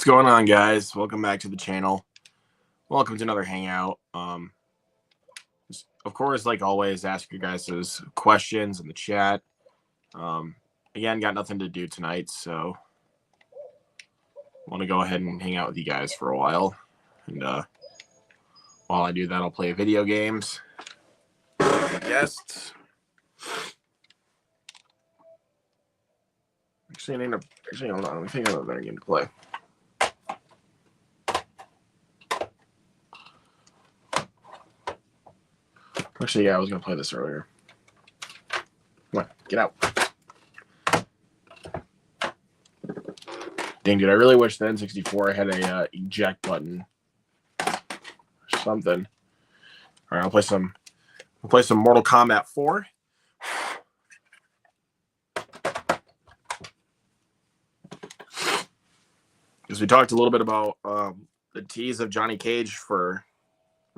going on, guys? Welcome back to the channel. Welcome to another Hangout. Of course, like always, ask your guys' questions in the chat. Again, got nothing to do tonight, so want to go ahead and hang out with you guys for a while. And while I do that, I'll play video games. Guests. Actually, hold on. Let me think of another game to play. Actually, yeah, I was going to play this earlier. Come on, get out. Dang, dude, I really wish the N64 had a eject button. Or something. All right, I'll play some Mortal Kombat 4. Because we talked a little bit about the tease of Johnny Cage or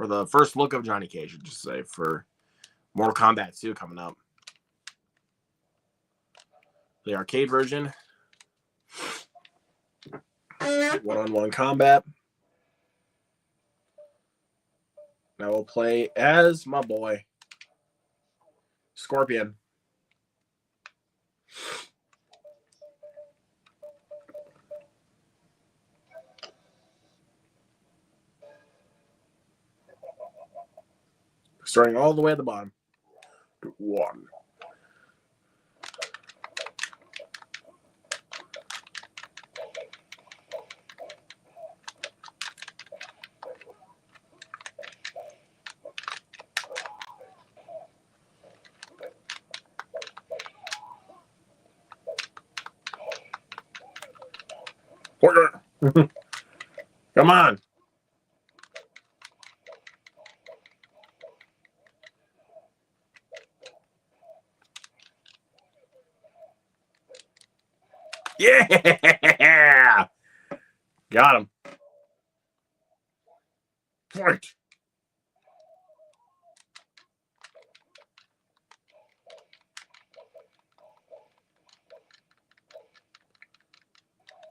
the first look of Johnny Cage, I'd just say, for Mortal Kombat 2 coming up. The arcade version. One-on-one combat. Now we'll play as my boy, Scorpion. Starting all the way at the bottom. 1. Come on. Yeah! Got him. Fight.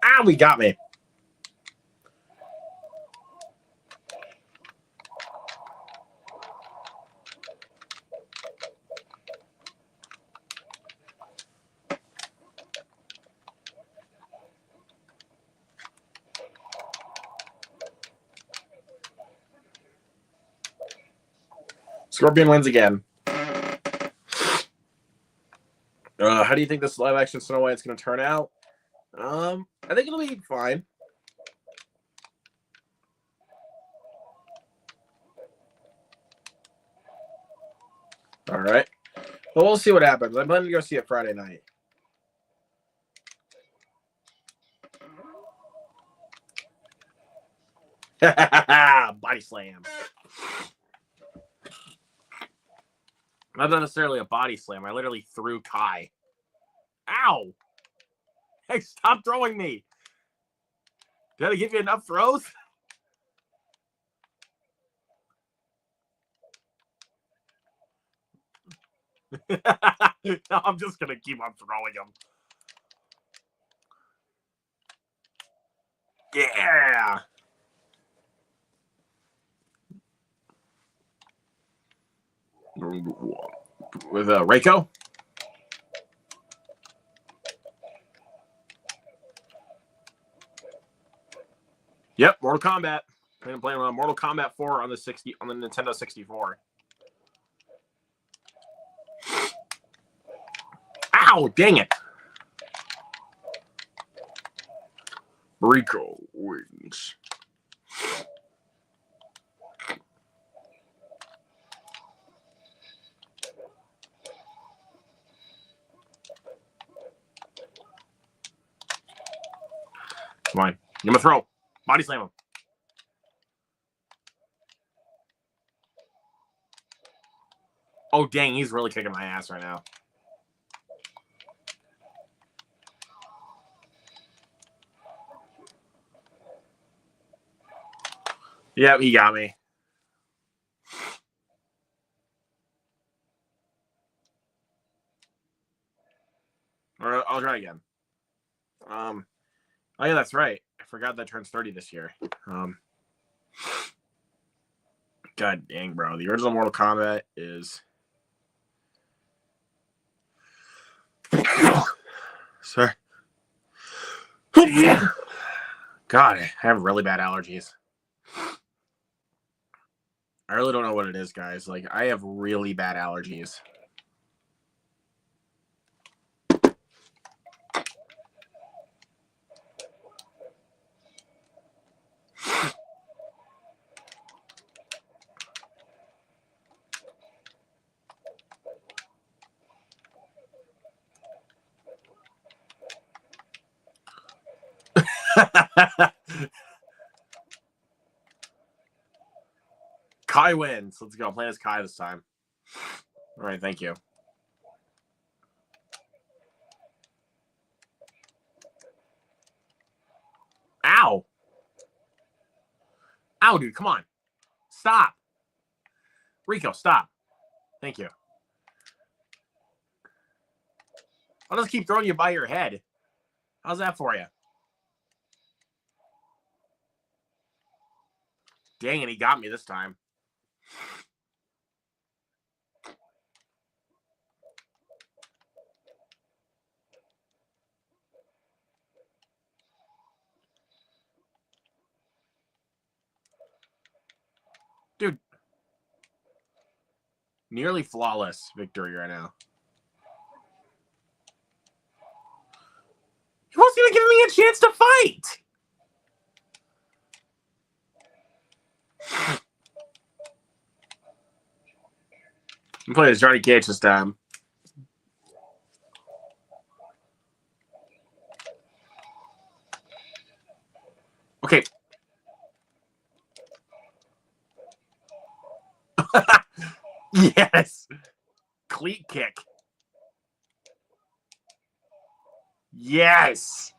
Ah, we got me. Scorpion wins again. How do you think this live-action Snow White's going to turn out? I think it'll be fine. All right. Well, we'll see what happens. I'm planning to go see it Friday night. Body slam. Not necessarily a body slam. I literally threw Kai. Ow! Hey, stop throwing me. Did I give you enough throws? No, I'm just going to keep on throwing them. Yeah! With Reiko? Yep, Mortal Kombat. I'm playing Mortal Kombat 4 on the Nintendo 64. Ow, dang it. Rico wins. Come on. Give him a throw. Body slam him. Oh, dang. He's really kicking my ass right now. Yep, he got me. Or I'll try again. Oh yeah, that's right. I forgot that turns 30 this year. God dang, bro. The original Mortal Kombat is. Sorry. God, I have really bad allergies. I really don't know what it is, guys. Like, I have really bad allergies. Kai wins. Let's go. I'm playing as Kai this time. All right, thank you. Ow. Ow, dude. Come on. Stop. Rico, stop. Thank you. I'll just keep throwing you by your head. How's that for you? Dang it, he got me this time. Dude. Nearly flawless victory right now. He wasn't even giving me a chance to fight. I'm playing as Johnny Cage this time. Okay. Yes. Cleat kick. Yes.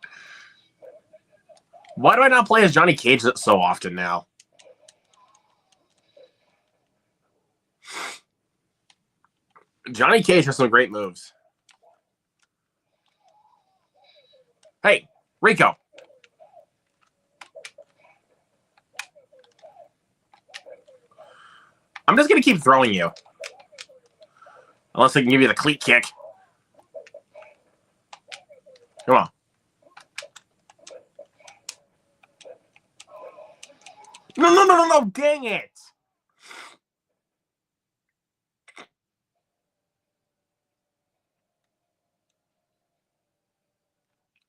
Why do I not play as Johnny Cage so often now? Johnny Cage has some great moves. Hey, Rico. I'm just going to keep throwing you. Unless I can give you the cleat kick. Come on. No. Dang it.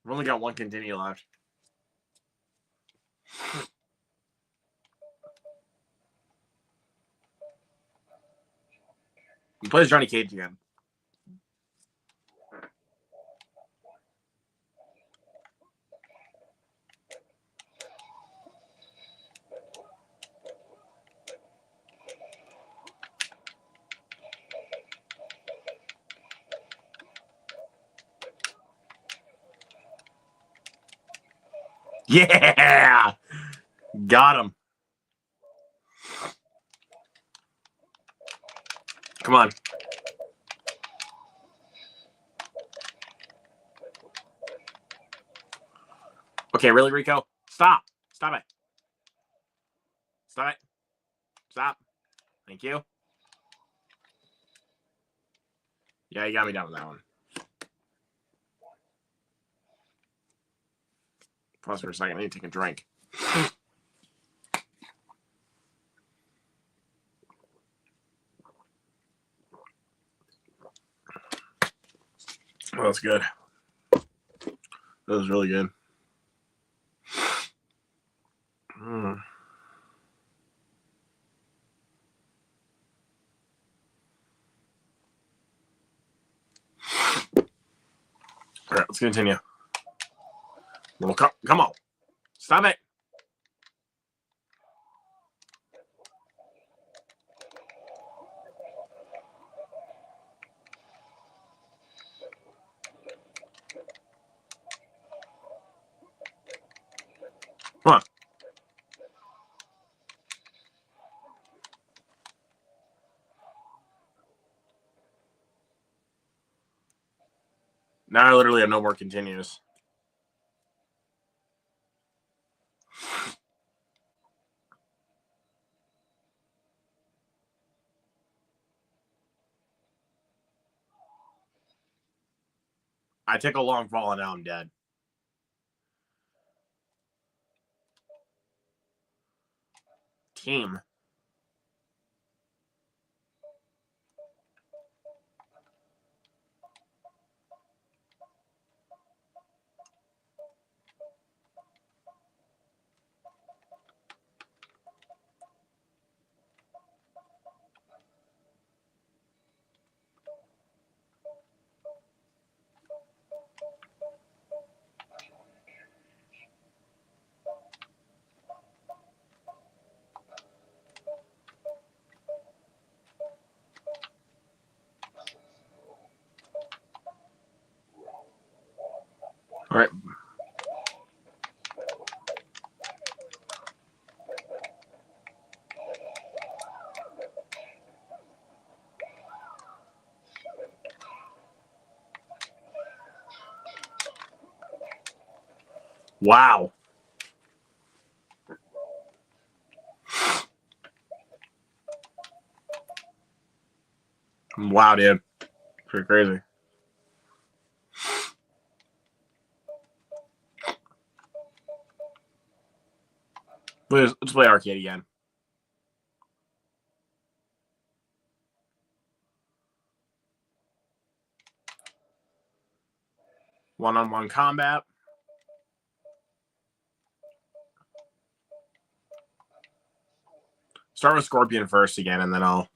We've only got one continue left. He plays Johnny Cage again. Yeah! Got him. Come on. Okay, really, Rico? Stop. Stop it. Stop it. Stop. Thank you. Yeah, you got me down with that one. Pause for a second. I need to take a drink. Oh, that's good. That was really good. All right, let's continue. Come on. Stop it. Come on. Now I literally have no more continues. I took a long fall and now I'm dead. Team. All right. Wow. Wow, dude. Pretty crazy. Let's play arcade again. One-on-one combat. Start with Scorpion first again, and then I'll...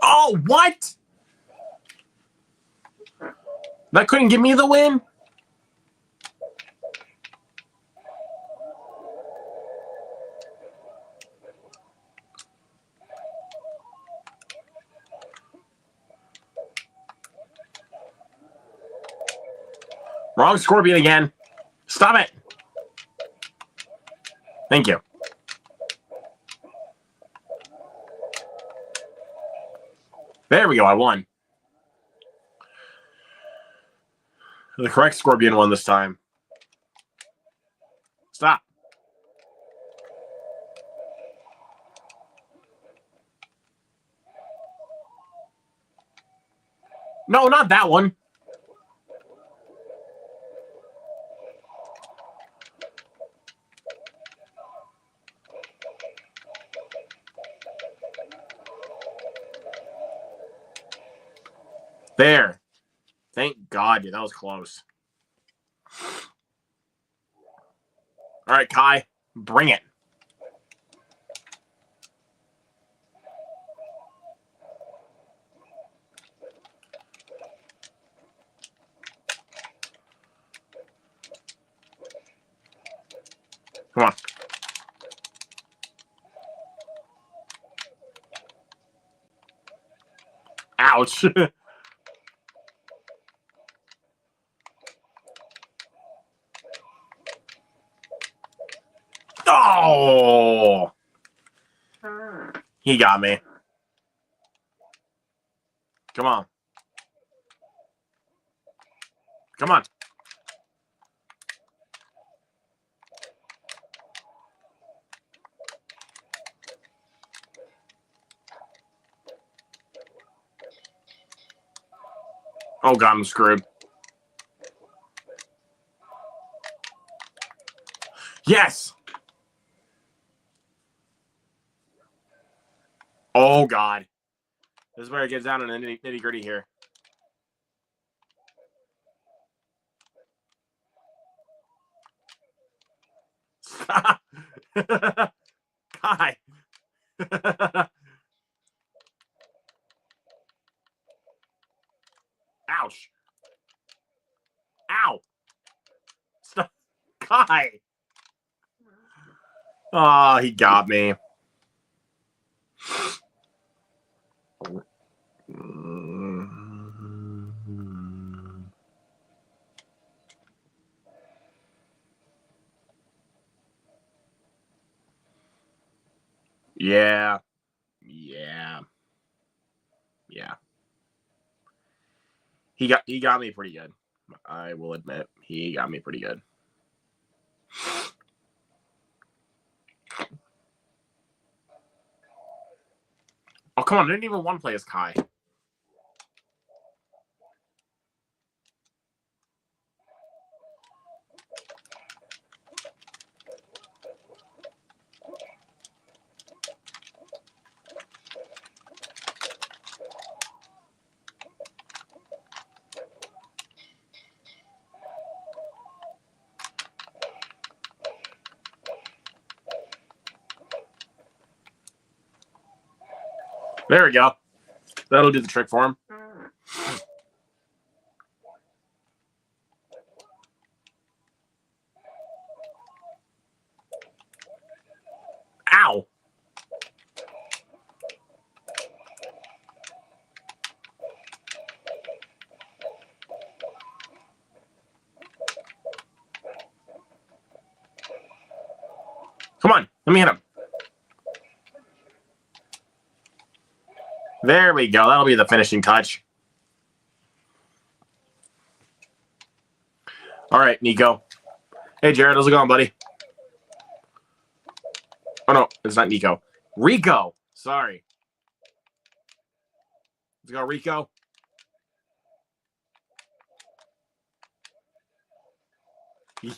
Oh, what? That couldn't give me the win? Wrong Scorpion again. Stop it. Thank you. There we go. I won. The correct Scorpion won this time. Stop. No, not that one. There. Thank God, dude. That was close. All right, Kai. Bring it. Come on. Ouch. Oh. He got me. Come on. Come on. Oh, God, I'm screwed. Yes. Oh, God. This is where it gets down to the nitty-gritty here. Kai. Ouch. Ow. Stop. Kai. Oh, he got me. Yeah. He got me pretty good. I will admit, he got me pretty good. Oh, come on. I didn't even want to play as Kai. There we go. That'll do the trick for him. Ow! Come on, let me hit him. There we go. That'll be the finishing touch. All right, Nico. Hey, Jared, how's it going, buddy? Oh, no, it's not Nico. Rico. Sorry. Let's go, Rico.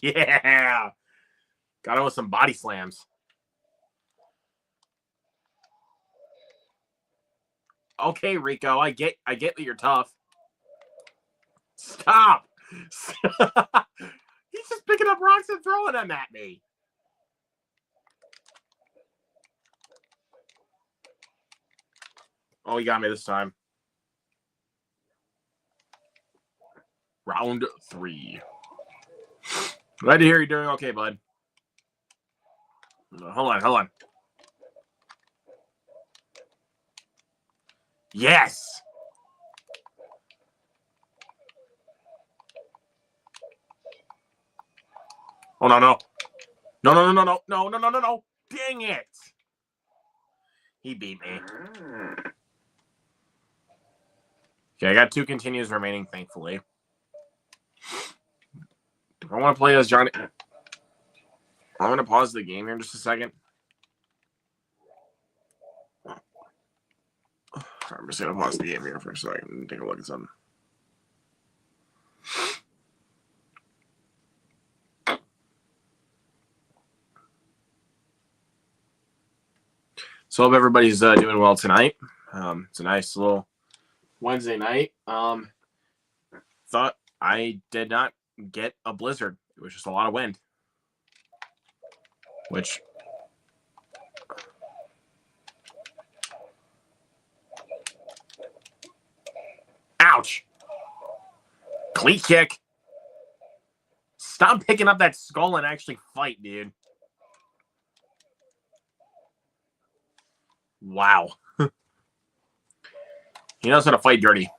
Yeah. Got him with some body slams. Okay, Rico, I get that you're tough. Stop. He's just picking up rocks and throwing them at me. Oh, he got me this time. Round 3. Glad to hear you're doing okay, bud. Hold on. Yes. Oh, no. No. Dang it. He beat me. Okay, I got 2 continues remaining, thankfully. Do I want to play as Johnny? I'm going to pause the game here in just a second. I'm just going to pause the game here for a second and take a look at something. So I hope everybody's doing well tonight. It's a nice little Wednesday night. Thought I did not get a blizzard. It was just a lot of wind. Which... Ouch! Cleat kick. Stop picking up that skull and actually fight, dude. Wow. He knows how to fight dirty.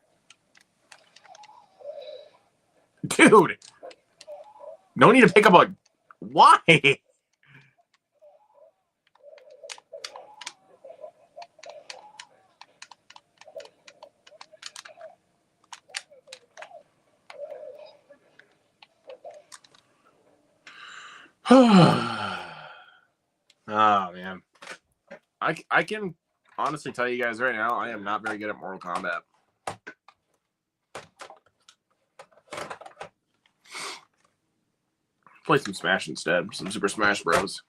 Dude! No need to pick up a... Why? Oh, man. I can honestly tell you guys right now, I am not very good at Mortal Kombat. Play some Smash instead. Some Super Smash Bros.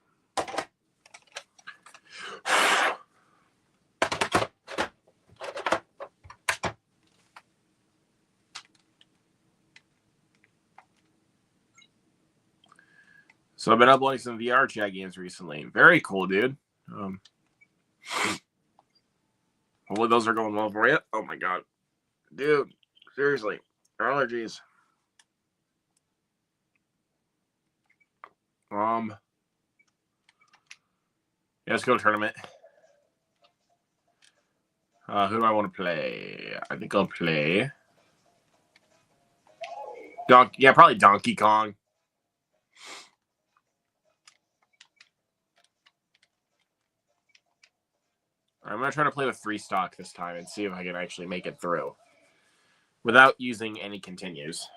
So I've been uploading some VR chat games recently. Very cool, dude. Hopefully those are going well for you. Oh my god. Dude, seriously. Allergies. Let's go tournament. Who do I want to play? I think I'll play probably Donkey Kong. I'm going to try to play with 3 stock this time and see if I can actually make it through without using any continues.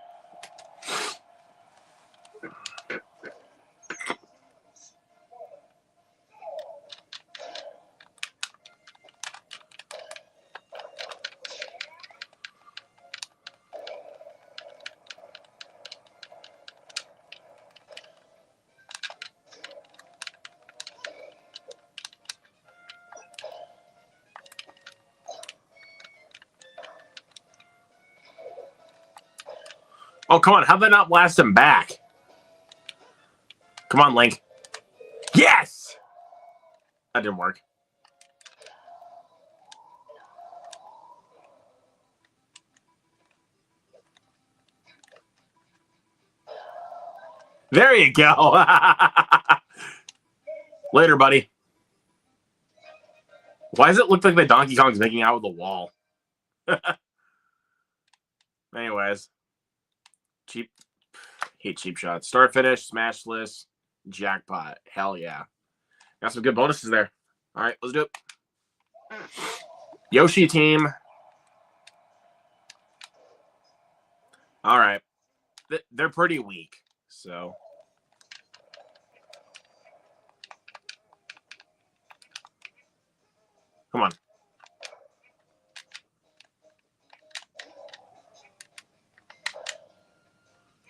Oh, come on. How'd that not blast him back? Come on, Link. Yes! That didn't work. There you go. Later, buddy. Why does it look like the Donkey Kong's making out with the wall? Anyways. Cheap. Hate cheap shots. Start finish, smash list, jackpot. Hell yeah. Got some good bonuses there. All right, let's do it. Yoshi team. All right. They're pretty weak, so. Come on.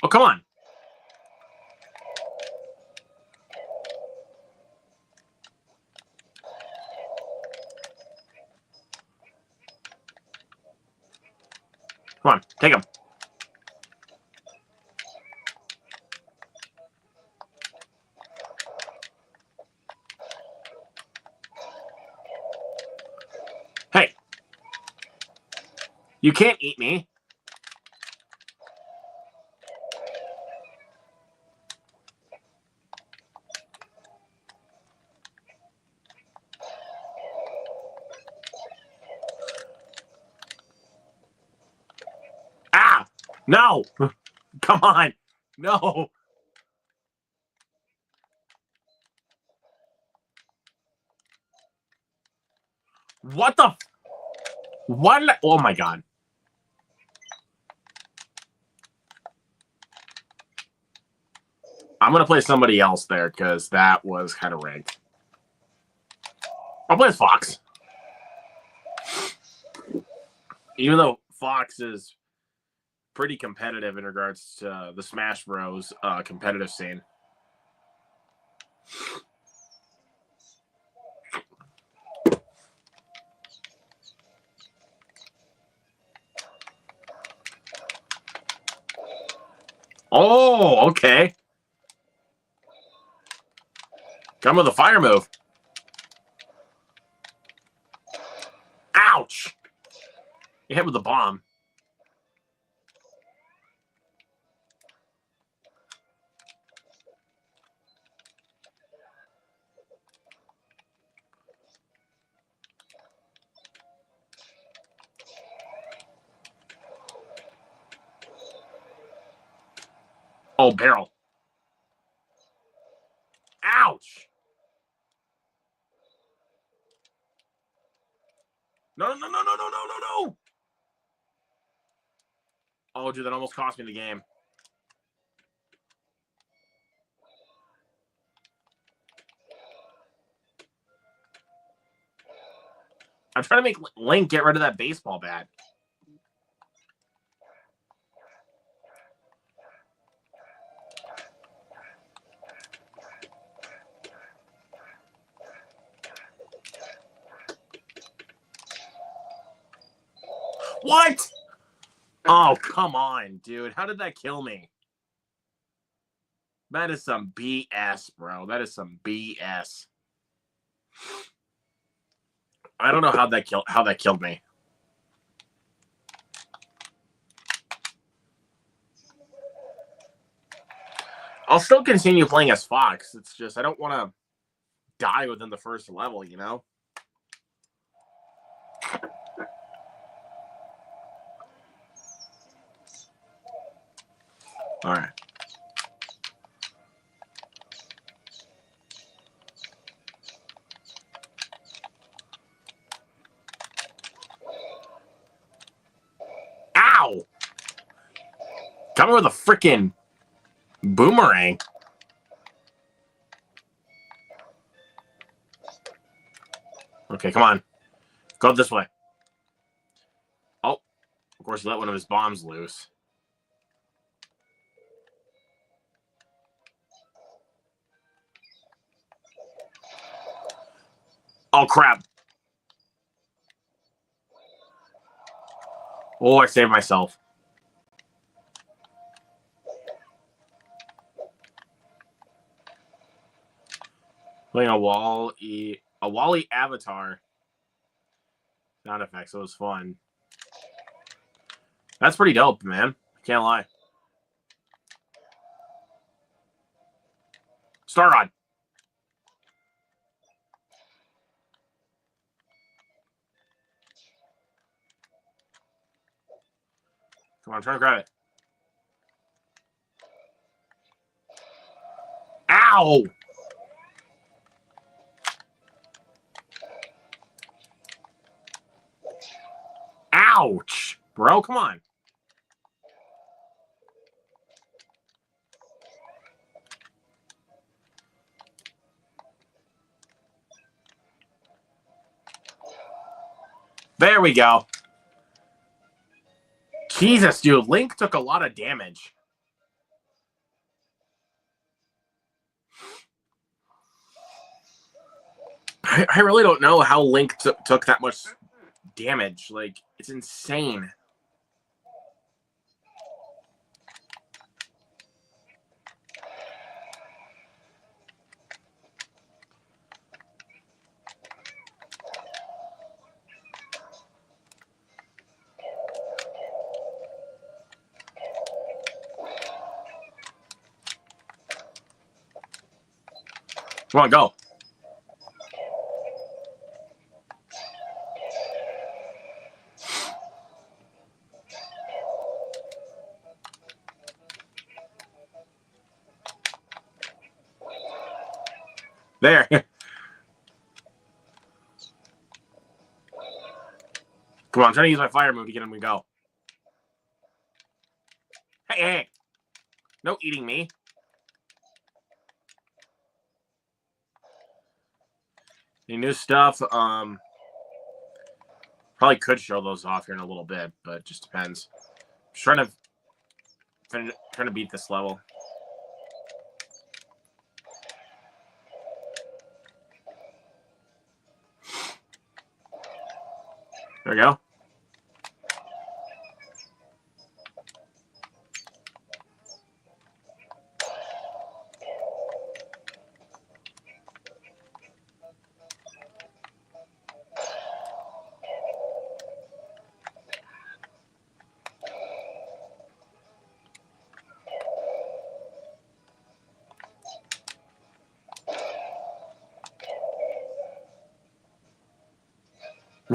Oh, come on. Come on, take him. Hey. You can't eat me. Ah! No! Come on! No! What the? What? Oh my god. I'm going to play somebody else there because that was kind of rigged. I'll play as Fox. Even though Fox is pretty competitive in regards to the Smash Bros. Competitive scene. Oh, okay. Come with a fire move. Ouch! You hit with the bomb. Oh, barrel. Ouch! No, no, no, no, no, no, no, no! Oh, dude, that almost cost me the game. I'm trying to make Link get rid of that baseball bat. What? Oh, come on, dude. How did that kill me? That is some BS, bro. That is some BS. I don't know how that killed me. I'll still continue playing as Fox. It's just I don't want to die within the first level, you know? All right. Come with a freaking boomerang. Okay, come on. Go this way. Oh, of course, he let one of his bombs loose. Oh, crap. Oh, I saved myself. Playing a Wally avatar sound effects. So it was fun. That's pretty dope, man. Can't lie. Star Rod. Come on, I'm trying to grab it. Ow! Ouch! Bro, come on. There we go. Jesus, dude. Link took a lot of damage. I really don't know how Link took that much damage. Like, it's insane. Come on, go. There. Come on, I'm trying to use my fire move to get him to go. Hey, hey. No eating me. Any new stuff? Probably could show those off here in a little bit, but it just depends. Just trying to beat this level. There we go.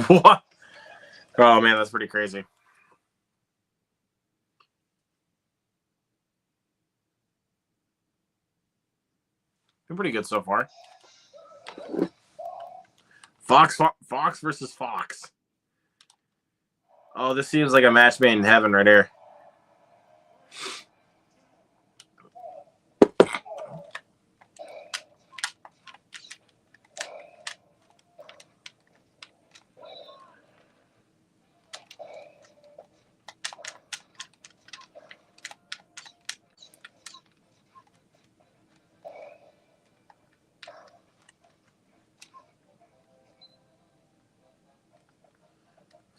What? Oh, man, that's pretty crazy. Been pretty good so far. Fox versus Fox. Oh, this seems like a match made in heaven right here.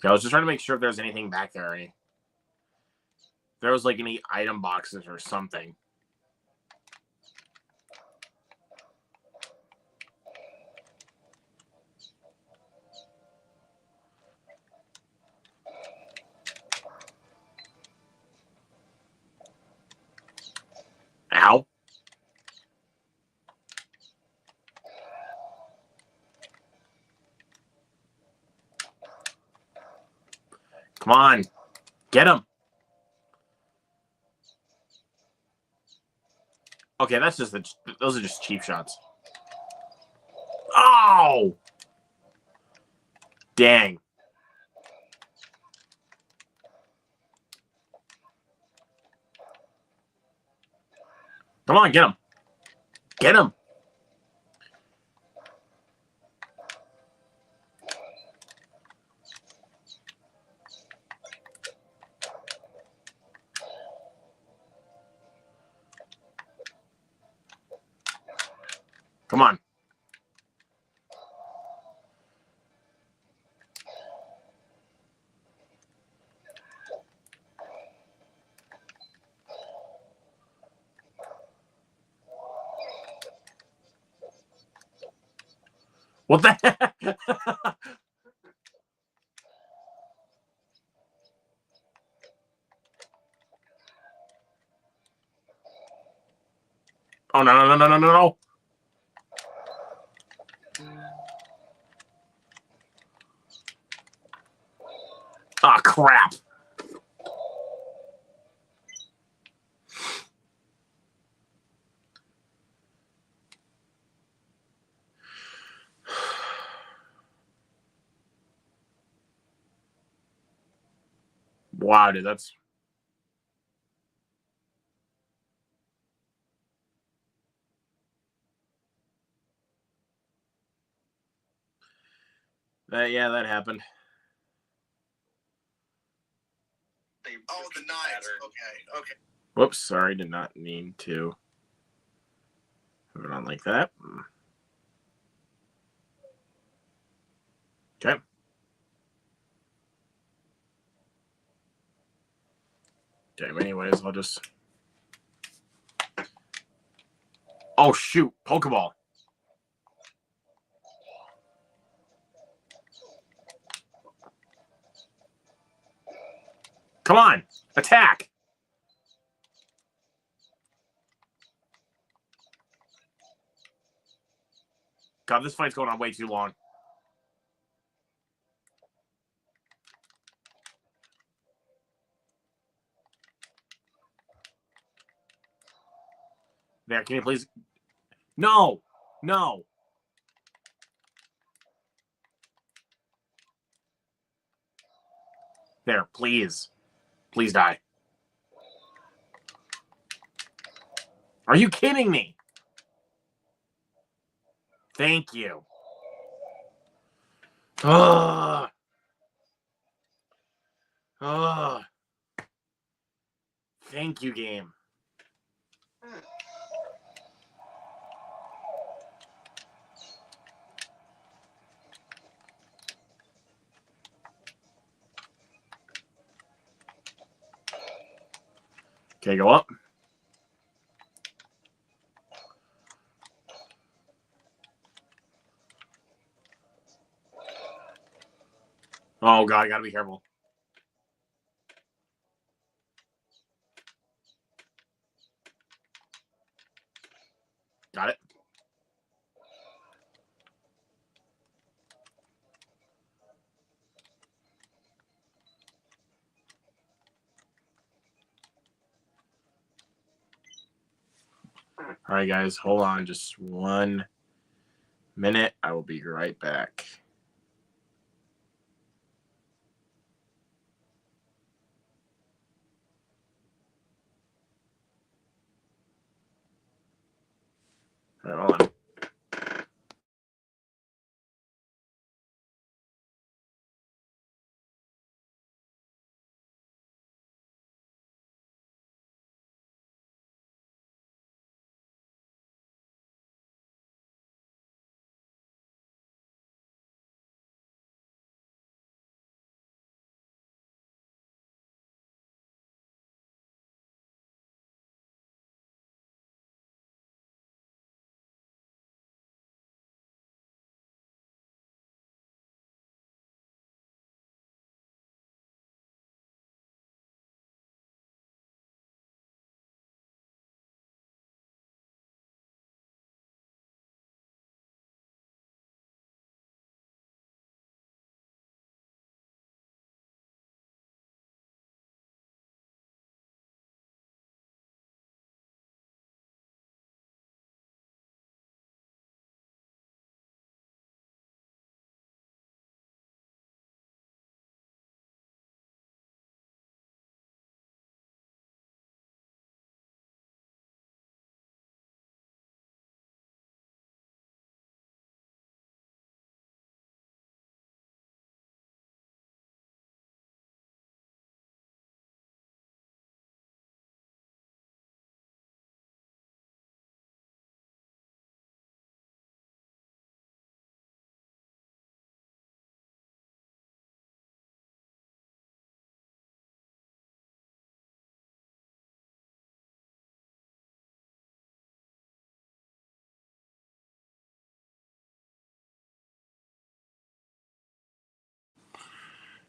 Okay, I was just trying to make sure if there's anything back there. If there was like any item boxes or something. Ow. Come on. Get him. Okay, that's just those are just cheap shots. Oh! Dang. Come on, get him. Get him. Come on. What the heck? Oh, no, no, no, no, no, no. Ah, oh, crap. Wow, dude, that's... yeah, that happened. Oh, the knives. Okay, okay. Whoops, sorry, did not mean to move it on like that. Okay. Okay, anyways, I'll just... Oh, shoot. Pokeball. Come on. Attack. God, this fight's going on way too long. There, can you please... No. No. There, please. Please die. Are you kidding me? Thank you. Ugh. Ugh. Thank you, game. Okay, go up. Oh, God, I gotta be careful. Got it. All right, guys, hold on just 1 minute. I will be right back. All right, hold on.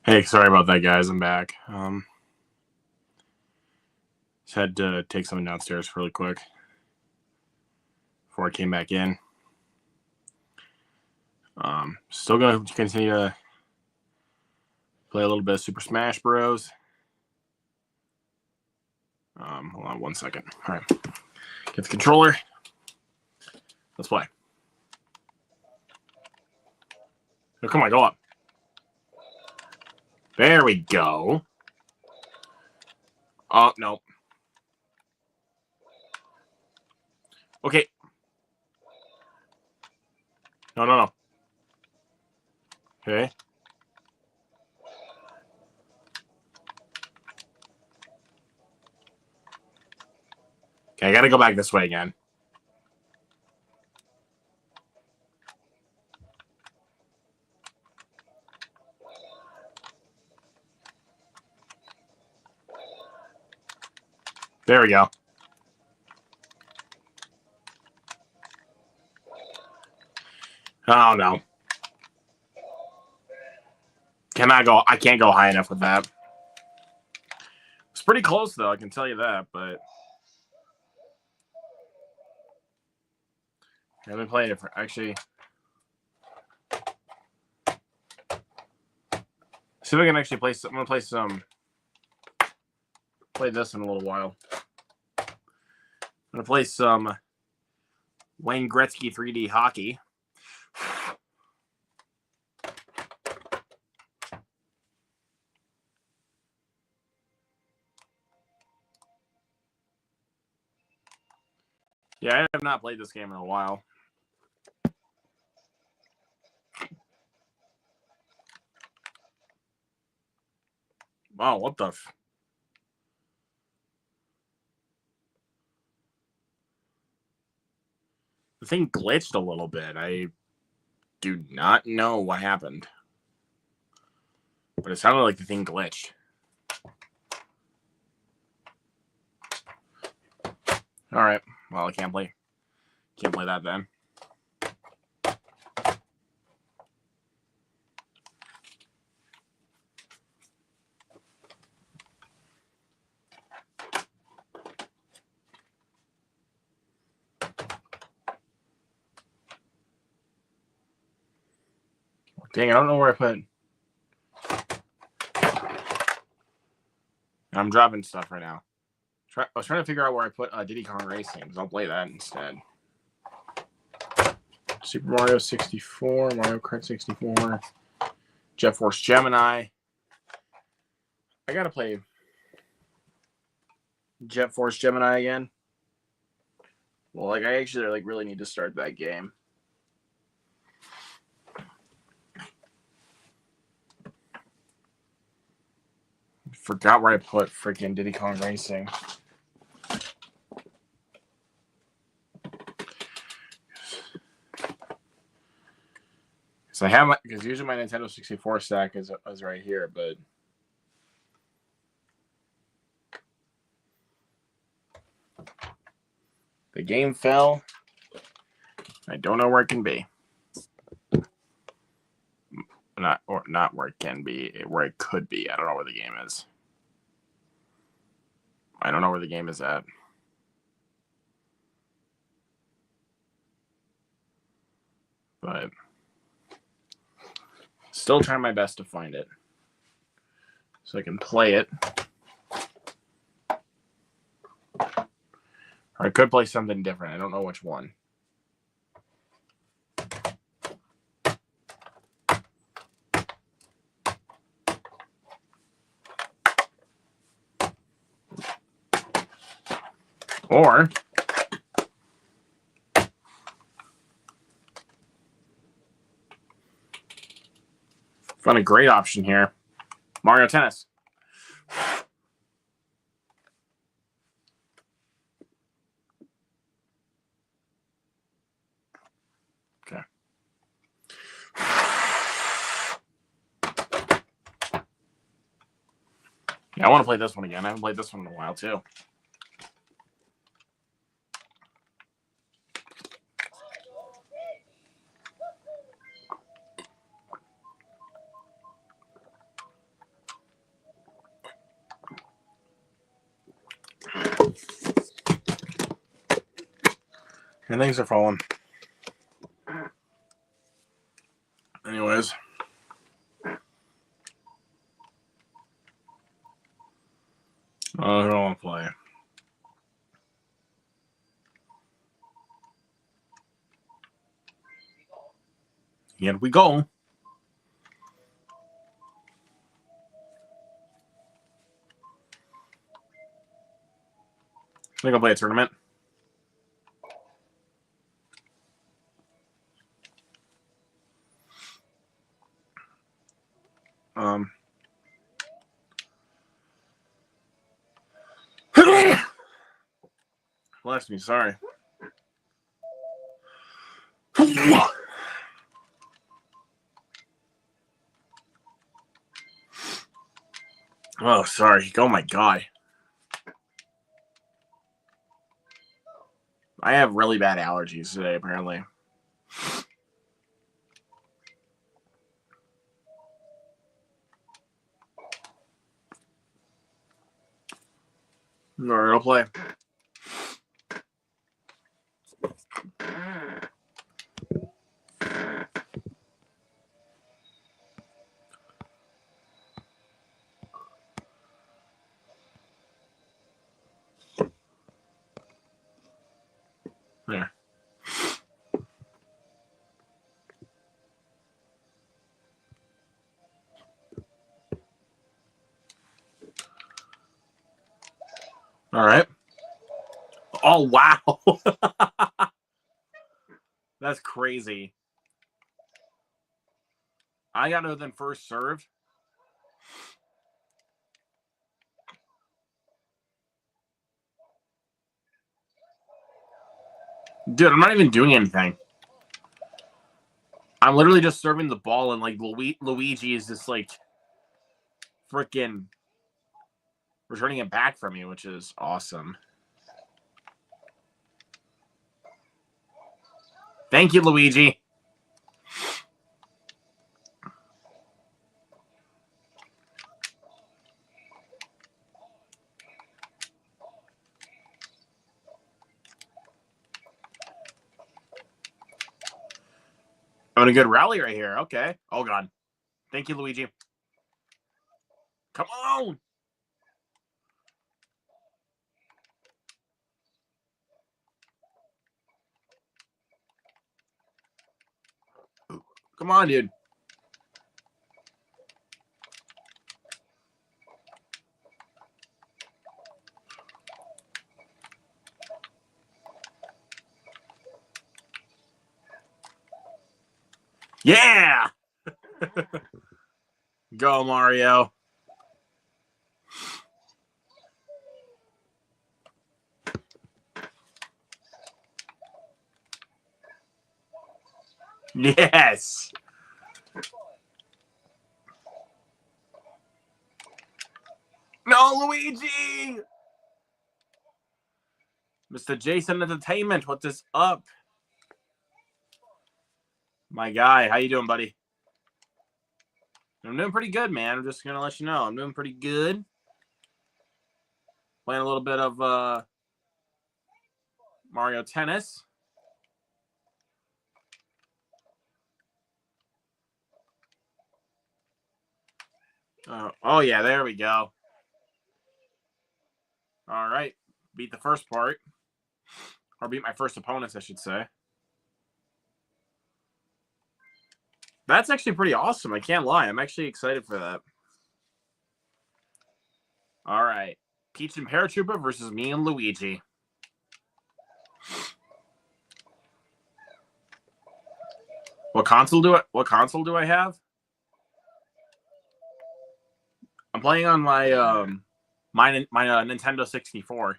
Hey, sorry about that, guys. I'm back. Just had to take something downstairs really quick before I came back in. Still going to continue to play a little bit of Super Smash Bros. Hold on 1 second. All right. Get the controller. Let's play. Oh, come on, go up. There we go. Oh, no. Okay. No. Okay. Okay, I gotta go back this way again. There we go. Oh, no. I can't go high enough with that. It's pretty close, though, I can tell you that, but I've been playing it for, actually, see if I can actually play some, I'm going to play this in a little while. I'm going to play some Wayne Gretzky 3D hockey. Yeah, I have not played this game in a while. Wow, what the The thing glitched a little bit. I do not know what happened. But it sounded like the thing glitched. Alright. Well, I can't play that then. Dang, I don't know where I put. I'm dropping stuff right now. I was trying to figure out where I put Diddy Kong Racing, because I'll play that instead. Super Mario 64, Mario Kart 64, Jet Force Gemini. I gotta play Jet Force Gemini again. Well, like I actually really need to start that game. Forgot where I put freaking Diddy Kong Racing. Because usually my Nintendo 64 stack is right here, but the game fell. I don't know where it can be. Not where it can be, where it could be. I don't know where the game is. I don't know where the game is at. But still trying my best to find it so I can play it. Or I could play something different. I don't know which one. Or found a great option here. Mario Tennis. Okay. Yeah, I want to play this one again. I haven't played this one in a while, too. And things are falling. Anyways. I don't want to play. Here we go. I think I'll play a tournament. Bless me, sorry. Oh, sorry. Oh my god. I have really bad allergies today, apparently. Alright, I'll play. There. All right. Oh, wow. That's crazy. I got other than first serve. Dude, I'm not even doing anything. I'm literally just serving the ball, and like Luigi is just like freaking returning it back from me, which is awesome. Thank you, Luigi. On a good rally right here. Okay. Oh, God. Thank you, Luigi. Come on. Come on, dude. Yeah. Go, Mario. Yes. No, Luigi. Mr. Jason Entertainment, what is up? My guy, how you doing, buddy? I'm doing pretty good, man. I'm just going to let you know. I'm doing pretty good. Playing a little bit of Mario Tennis. Oh, yeah, there we go. All right. Beat the first part. Or beat my first opponents, I should say. That's actually pretty awesome. I can't lie. I'm actually excited for that. All right. Peach and Paratrooper versus me and Luigi. What console do I have? I'm playing on my my Nintendo 64.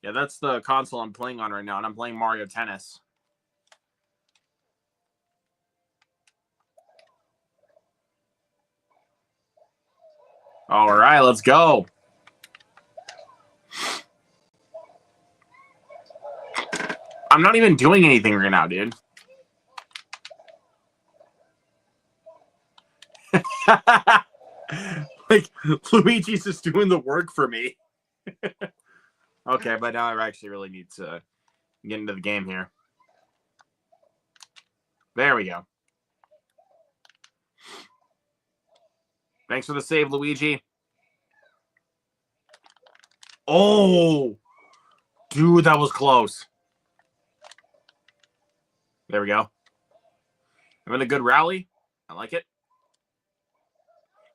Yeah, that's the console I'm playing on right now, and I'm playing Mario Tennis. All right, let's go. I'm not even doing anything right now, dude. Like, Luigi's just doing the work for me. Okay, but now I actually really need to get into the game here. There we go. Thanks for the save, Luigi. Oh! Dude, that was close. There we go. I'm in a good rally. I like it.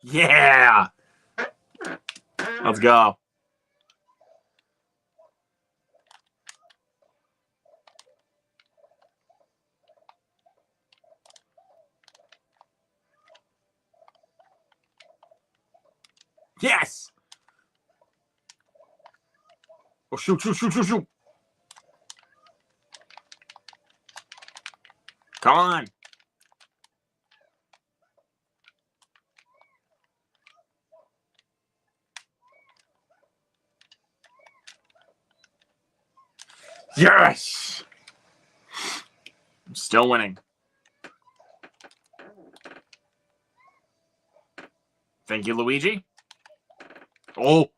Yeah! Let's go. Yes! Oh, shoot, shoot, shoot, shoot, shoot. Come on. Yes! I'm still winning. Thank you, Luigi. Oh.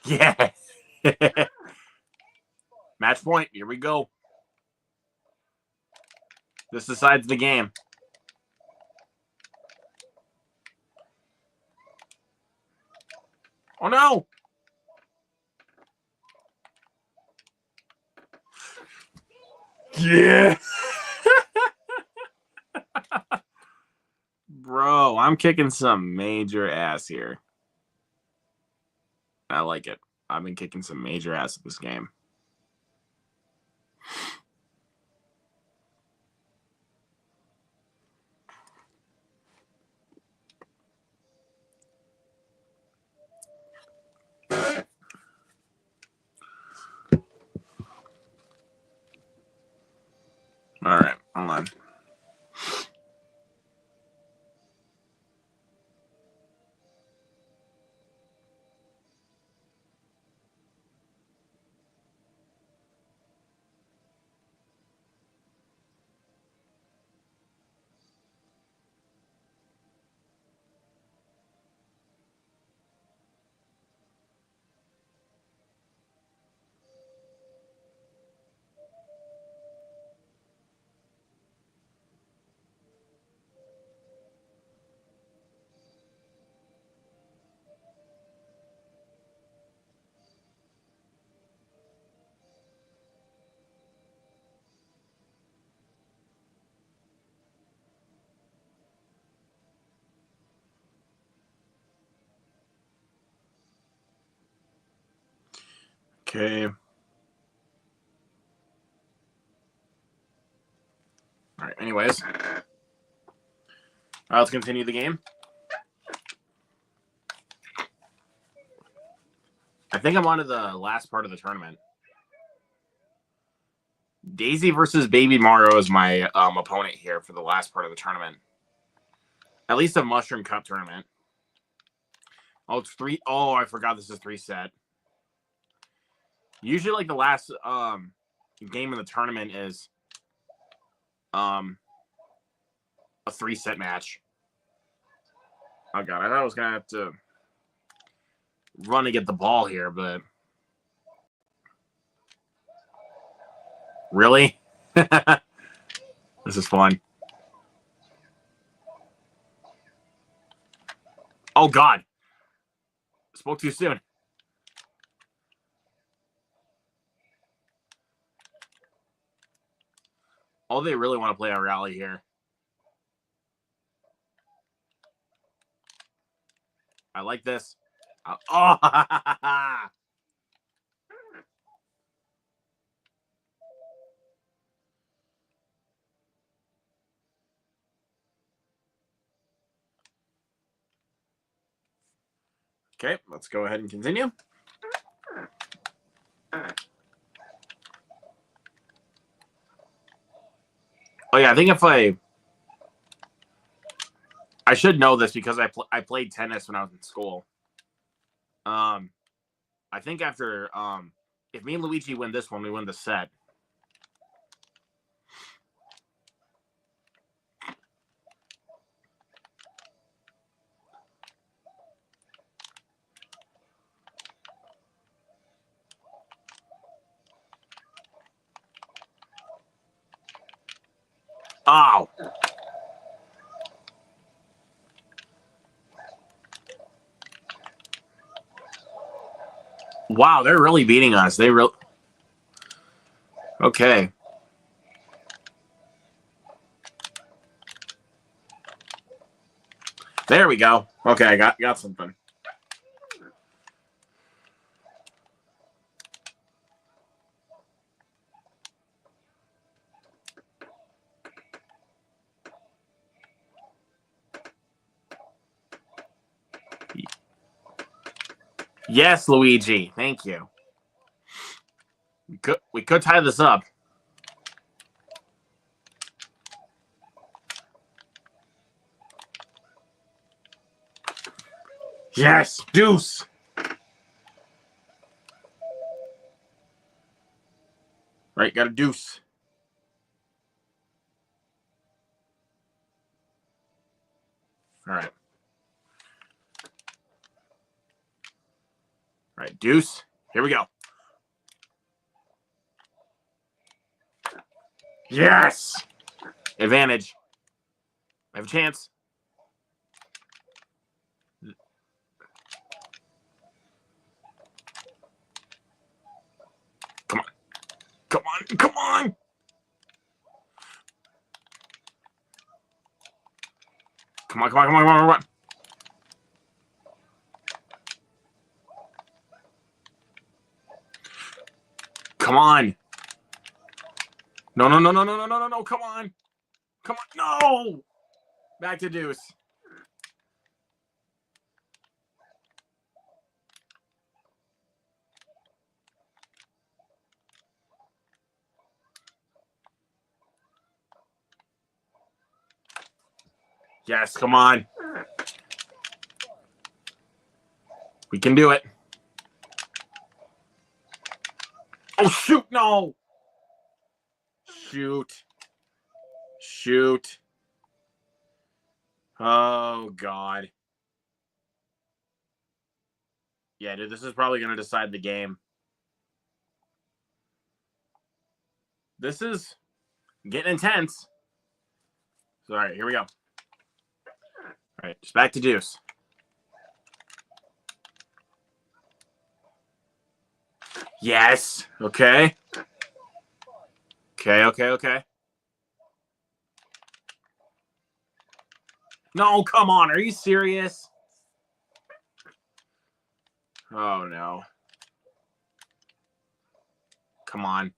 Yeah. Match point. Here we go. This decides the game. Oh, no. Yeah. Bro, I'm kicking some major ass here. I like it. I've been kicking some major ass at this game. All right, hold on. Okay. All right, anyways. All right, let's continue the game. I think I'm on to the last part of the tournament. Daisy versus Baby Mario is my opponent here for the last part of the tournament. At least a Mushroom Cup tournament. Oh, it's 3. Oh, I forgot this is 3 set. Usually, like, the last game in the tournament is a 3 set match. Oh god, I thought I was gonna have to run to get the ball here, but really? This is fun. Oh god. Spoke too soon. Oh, they really want to play a rally here. I like this. Oh! Okay, let's go ahead and continue. Oh yeah, I think if I should know this because I played tennis when I was in school. I think after if me and Luigi win this one, we win the set. Oh. Wow, they're really beating us. They really... Okay. There we go. Okay, I got something. Yes, Luigi. Thank you. We could tie this up. Yes, deuce. Right, got a deuce. All right. All right, deuce. Here we go. Yes. Advantage. I have a chance. Come on. Come on. Come on. Come on, come on, come on, come on, come on. Come on. No, no, no, no, no, no, no, no, no. Come on. Come on. No. Back to deuce. Yes, come on. We can do it. Oh, shoot. No. Shoot. Shoot. Oh, God. Yeah, dude, this is probably going to decide the game. This is getting intense. So, all right, here we go. All right, just back to deuce. Yes. Okay. Okay, okay, okay. No, come on. Are you serious? Oh, no. Come on.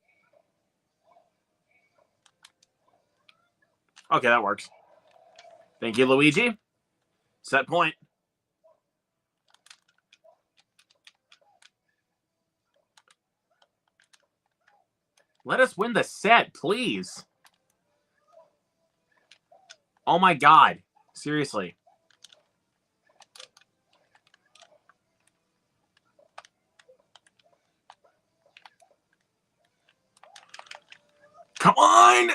Okay, that works. Thank you, Luigi. Set point. Let us win the set, please. Oh, my God. Seriously. Come on!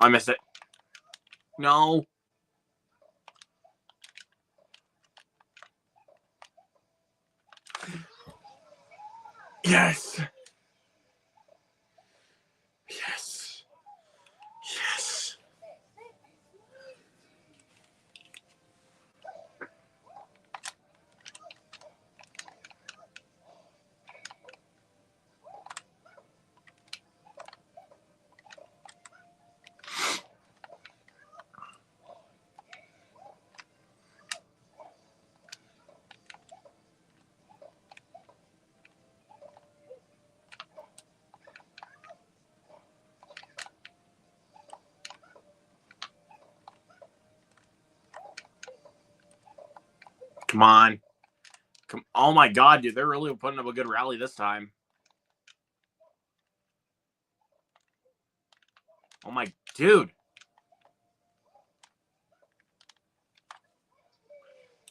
I missed it. No. Yes. Yes. Yes. Come on. Oh, my God, dude. They're really putting up a good rally this time. Oh, my... Dude.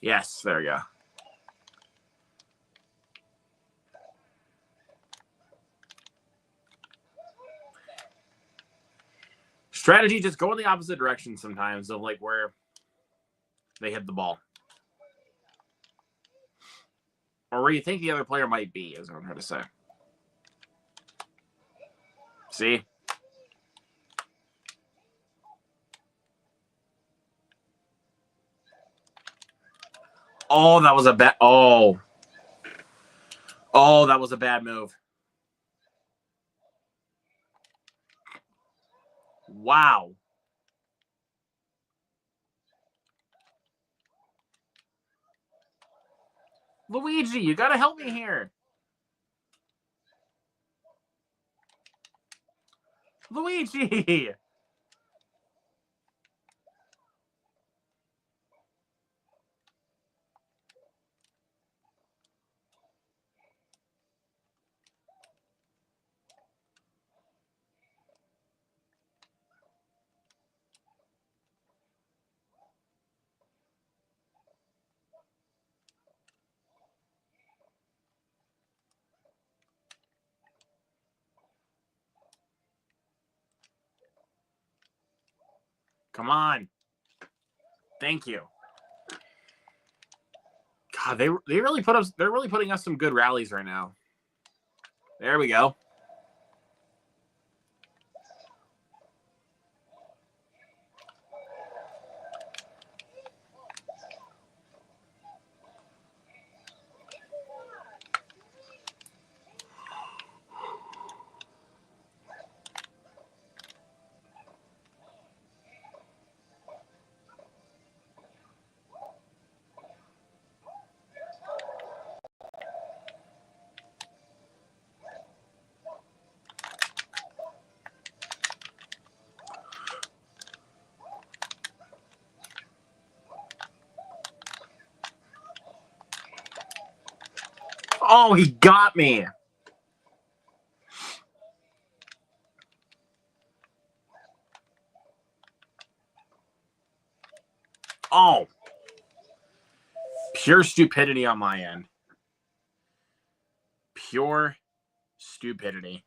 Yes, there we go. Strategy, just go in the opposite direction sometimes of, like, where they hit the ball. Or where you think the other player might be, is what I'm trying to say. See? Oh, that was a bad. Oh, that was a bad move. Wow. Luigi, you gotta help me here. Luigi. Come on. Thank you. God, they really put us. They're really putting us some good rallies right now. There we go. Oh, he got me. Oh. Pure stupidity on my end. Pure stupidity.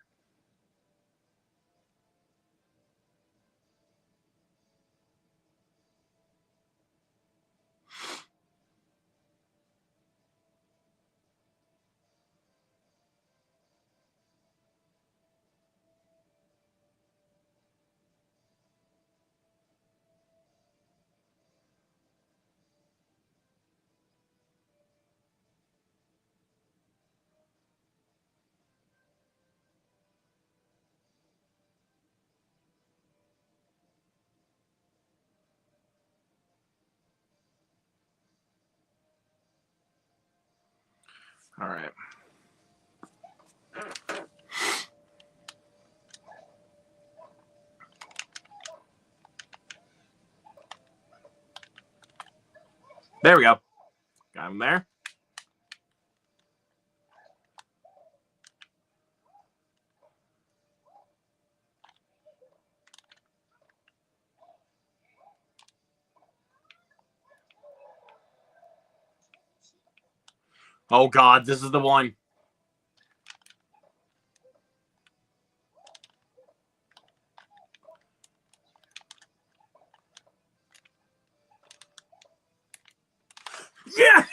All right. There we go. Got him there. Oh, God, this is the one. Yeah!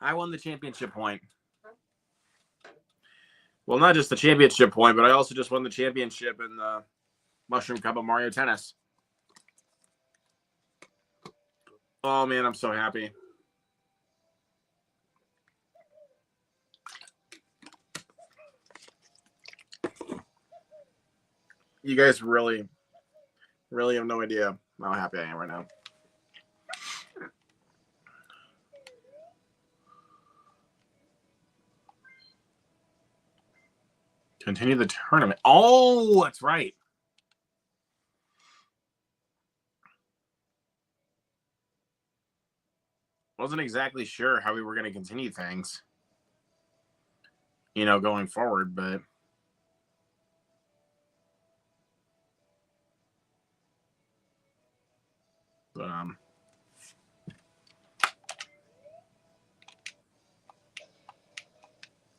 I won the championship point. Well, not just the championship point, but I also just won the championship in the Mushroom Cup of Mario Tennis. Oh, man, I'm so happy. You guys really have no idea how happy I am right now. Continue the tournament. Oh, that's right. Wasn't exactly sure how we were going to continue things, going forward, but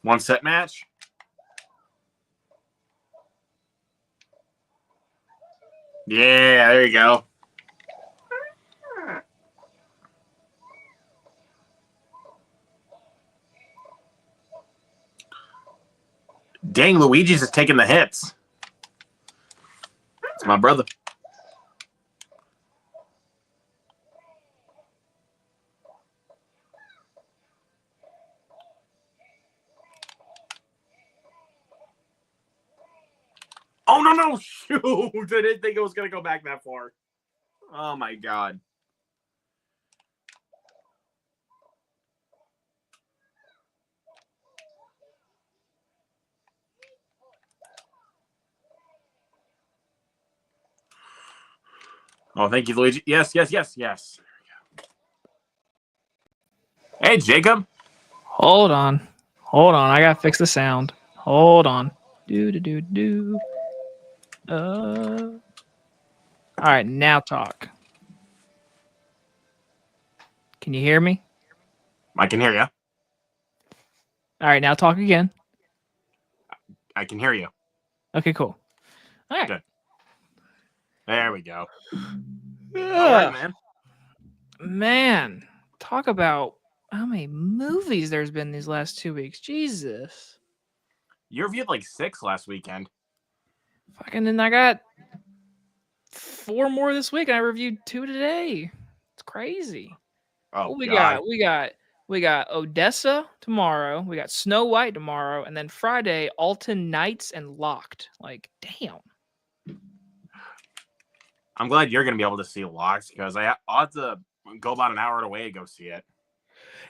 one set match. Yeah, there you go. Dang, Luigi's just taking the hits. It's my brother. Oh, no. Shoot. I didn't think it was going to go back that far. Oh, my God. Oh, thank you, Luigi. Yes. Hey, Jacob. Hold on. I gotta fix the sound. Hold on. Do. All right, now talk. Can you hear me? I can hear you. All right, now talk again. I can hear you. Okay, cool. All right. Good. There we go. Yeah. All right, man. Man, talk about how many movies there's been these last 2 weeks. Jesus. You reviewed like 6 last weekend. Fucking, and I got 4 more this week, and I reviewed 2 today. It's crazy. Oh, What we God. got? We got Odessa tomorrow. We got Snow White tomorrow, and then Friday, Alton Knights and Locked. Like, damn. I'm glad you're going to be able to see Locked because I'll have to go about an hour away to go see it.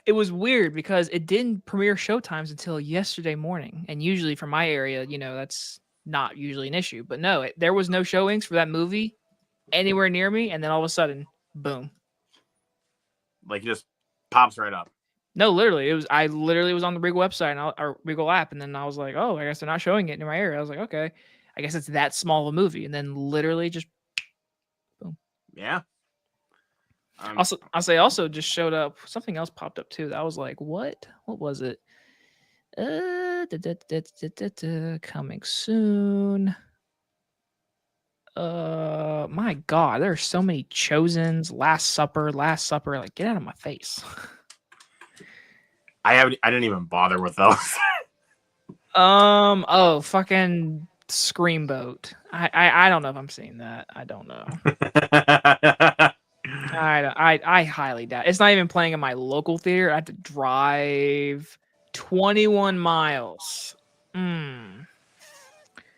It was weird because it didn't premiere showtimes until yesterday morning, and usually for my area, that's not usually an issue. But no, there was no showings for that movie anywhere near me, and then all of a sudden, boom. Like, it just pops right up. No, literally, I literally was on the Regal website or Regal app, and then I was like, oh, I guess they're not showing it in my area. I was like, okay, I guess it's that small of a movie, and then literally just boom. Yeah. Also just showed up. Something else popped up too. That was like, what? What was it? Coming soon. My God, there are so many Chosens. Last Supper. Like, get out of my face. I didn't even bother with those. Oh, fucking Screamboat. I don't know if I'm seeing that. I don't know. I highly doubt. It's not even playing in my local theater. I have to drive 21 miles.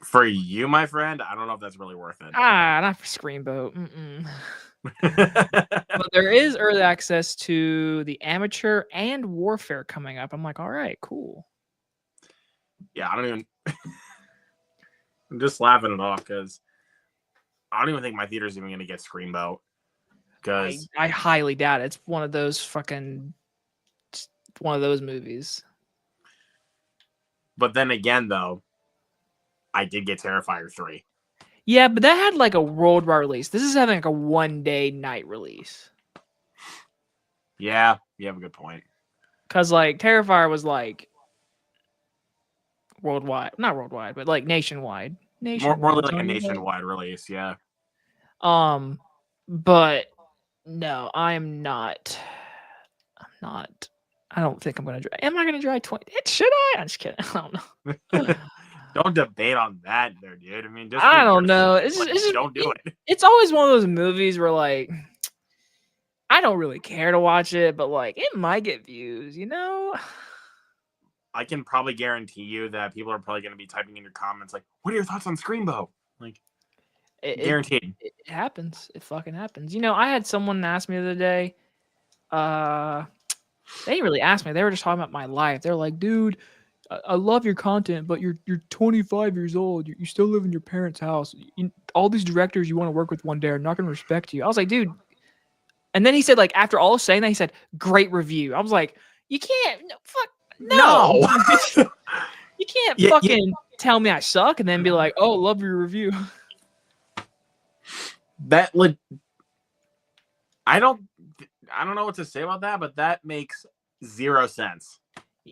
For you, my friend, I don't know if that's really worth it. Not for Screamboat. But there is early access to the Amateur and Warfare coming up. I'm like, all right, cool. Yeah, I don't even. I'm just laughing it off because I don't even think my theater's even going to get Screamboat. Because I highly doubt it. It's one of those movies. But then again, though, I did get Terrifier 3. Yeah, but that had like a worldwide release. This is having like a one-day night release. Yeah, you have a good point. Because like Terrifier was like worldwide, not worldwide, but like nationwide. More like a nationwide release, yeah. But no, I'm not. I don't think I'm gonna drive. Am I gonna drive 20? Should I? I'm just kidding. I don't know. Don't debate on that, there, dude. I mean, just I don't know. It's just don't do it. It's always one of those movies where like I don't really care to watch it, but like it might get views, I can probably guarantee you that people are probably going to be typing in your comments like, "What are your thoughts on Screamboat?" Like, guaranteed. It happens. It fucking happens. I had someone ask me the other day. They didn't really ask me. They were just talking about my life. They're like, dude, I love your content, but you're 25 years old. You still live in your parents' house. All these directors you want to work with one day are not going to respect you. I was like, dude. And then he said, like, after all saying that, he said, great review. I was like, you can't. No. You can't fucking tell me I suck and then be like, oh, love your review. I don't know what to say about that, but that makes 0 sense.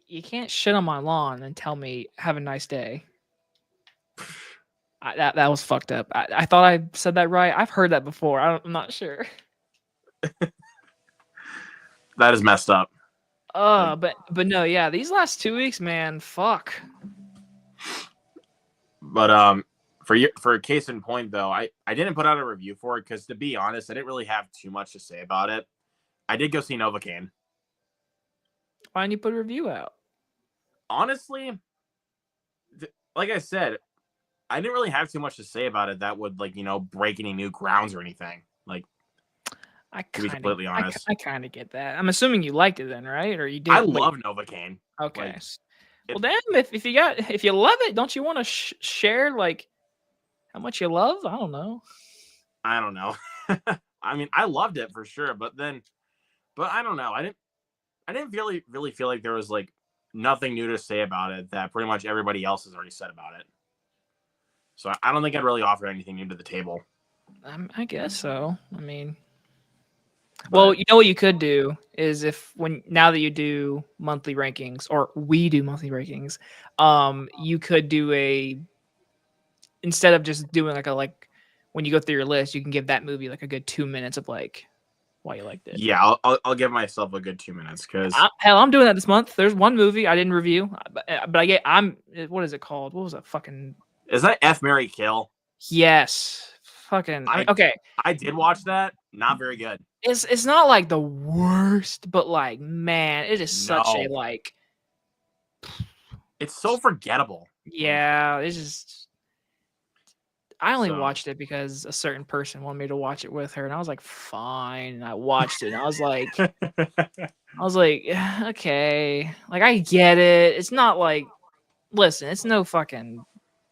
You can't shit on my lawn and tell me have a nice day. That was fucked up. I thought I said that right. I've heard that before. I'm not sure. That is messed up. But no, yeah. These last 2 weeks, man, fuck. But for case in point though, I didn't put out a review for it because to be honest, I didn't really have too much to say about it. I did go see Novocaine. Why didn't you put a review out? Honestly, like I said, I didn't really have too much to say about it that would break any new grounds or anything. Like, to be completely honest, I kind of get that. I'm assuming you liked it then, right? Or you did? I love Novocaine. Okay. Like, well, damn, if you love it, don't you want to share like how much you love? I don't know. I don't know. I mean, I loved it for sure, but I don't know. I didn't really feel like there was like nothing new to say about it that pretty much everybody else has already said about it. So I don't think I'd really offer anything new to the table. I guess so. I mean, well, you know what you could do is now that you do monthly rankings, or we do monthly rankings, you could do instead of just doing like when you go through your list, you can give that movie like a good 2 minutes of like why you liked it. Yeah, I'll give myself a good 2 minutes because I'm doing that this month. There's one movie I didn't review, but what is it called? What was that fucking? Is that F, Marry, Kill? Yes. Fucking. Okay. I did watch that. Not very good. It's not like the worst, but like, man, it is such a like. It's so forgettable. Yeah, it's just. I only watched it because a certain person wanted me to watch it with her, and I was like, fine. And I watched it, and I was like, okay, like I get it. It's not like, listen, it's no fucking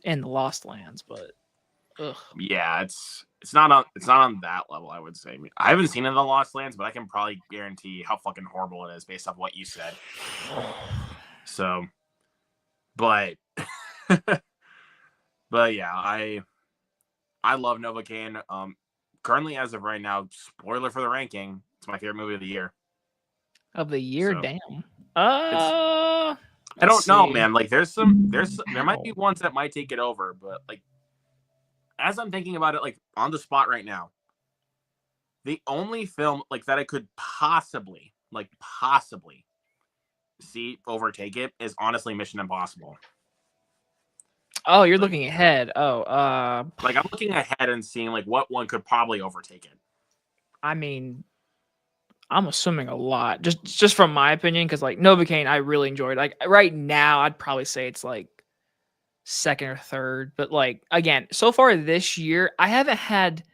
In the Lost Lands, but ugh. Yeah, it's not on that level. I would say I haven't seen In the Lost Lands, but I can probably guarantee how fucking horrible it is based off what you said. So, but yeah, I love Novocaine. Currently, as of right now, spoiler for the ranking, it's my favorite movie of the year. Of the year, so, damn. I don't know, man. Like, there might be ones that might take it over, but like, as I'm thinking about it, like on the spot right now, the only film like that I could possibly see overtake it is honestly Mission Impossible. Oh, you're looking ahead. Oh, like I'm looking ahead and seeing like what one could probably overtake it. I mean, I'm assuming a lot, just from my opinion, because like Novocaine, I really enjoyed. Like right now, I'd probably say it's like second or third. But like again, so far this year, I haven't had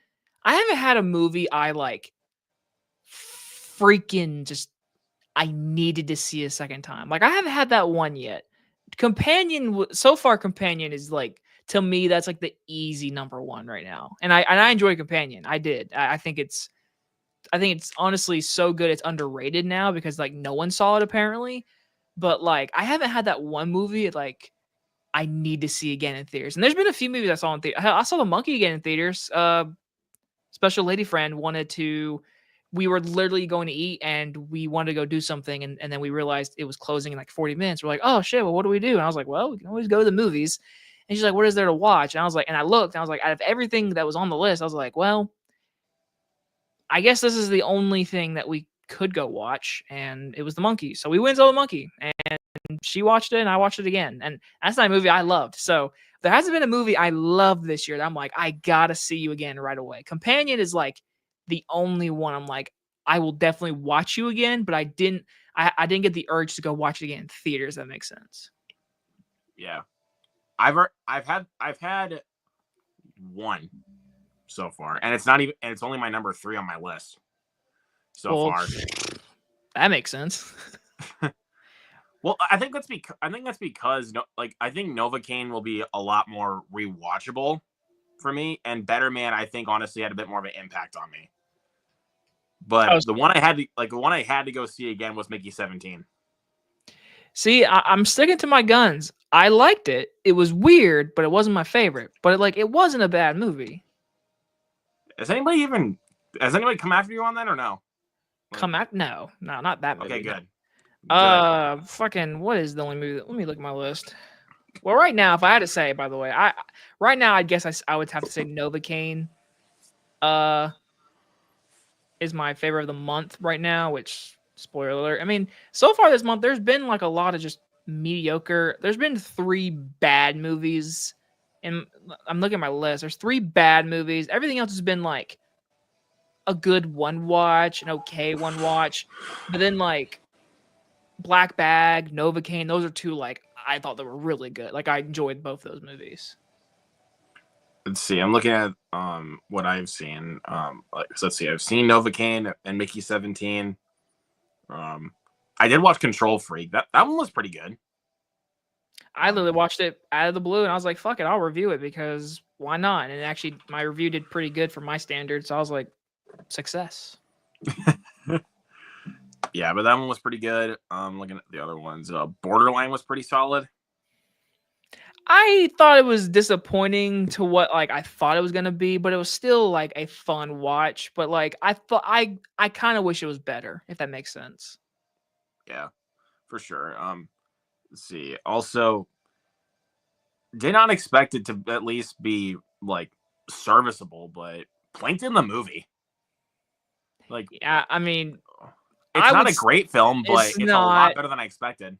a movie I like freaking just I needed to see a second time. Like I haven't had that one yet. Companion so far Companion is like, to me, that's like the easy number one right now. And I enjoy Companion. I did. I think it's honestly so good it's underrated now because like no one saw it apparently. But like I haven't had that one movie like I need to see again in theaters. And there's been a few movies I saw in theaters. I saw The Monkey again in theaters. Special lady friend we were literally going to eat and we wanted to go do something. And then we realized it was closing in like 40 minutes. We're like, oh shit, well, what do we do? And I was like, well, we can always go to the movies. And she's like, what is there to watch? And I was like, and I looked and I was like, out of everything that was on the list, I was like, well, I guess this is the only thing that we could go watch. And it was The Monkey. So we went to The Monkey and she watched it and I watched it again. And that's not a movie I loved. So there hasn't been a movie I loved this year that I'm like, I gotta see you again right away. Companion is like the only one I'm like, I will definitely watch you again, but I didn't get the urge to go watch it again in theaters. That makes sense. Yeah. I've had one so far, and it's only my number 3 on my list so far. That makes sense. Well, I think that's because I think Novocaine will be a lot more rewatchable for me, and Better Man I think honestly had a bit more of an impact on me. But the one I had to go see again was Mickey 17. See, I'm sticking to my guns. I liked it. It was weird, but it wasn't my favorite. But it wasn't a bad movie. Has anybody come after you on that or no? Come after? No, not that movie. Okay, good. Fucking what is the only movie? Let me look at my list. Well, right now, if I had to say, by the way, I guess I would have to say Novocaine. Is my favorite of the month right now, which spoiler alert. I mean, so far this month, there's been like a lot of just mediocre. There's been 3 bad movies And I'm looking at my list. There's 3 bad movies. Everything else has been like a good one watch, an okay one watch. But then like Black Bag, Novocaine, those are 2 like I thought they were really good. Like I enjoyed both those movies. Let's see. I'm looking at what I've seen. So let's see. I've seen Novocaine and Mickey 17. I did watch Control Freak. That one was pretty good. I literally watched it out of the blue, and I was like, "Fuck it, I'll review it because why not?" And actually, my review did pretty good for my standards. So I was like, "Success." Yeah, but that one was pretty good. Looking at the other ones, Borderline was pretty solid. I thought it was disappointing to what like I thought it was gonna be, but it was still like a fun watch. But like I thought, I kind of wish it was better, if that makes sense. Yeah, for sure. Let's see. Also, did not expect it to at least be like serviceable, but Plankton the movie. Like, Yeah, I mean, it's not a great film, but it's a lot better than I expected.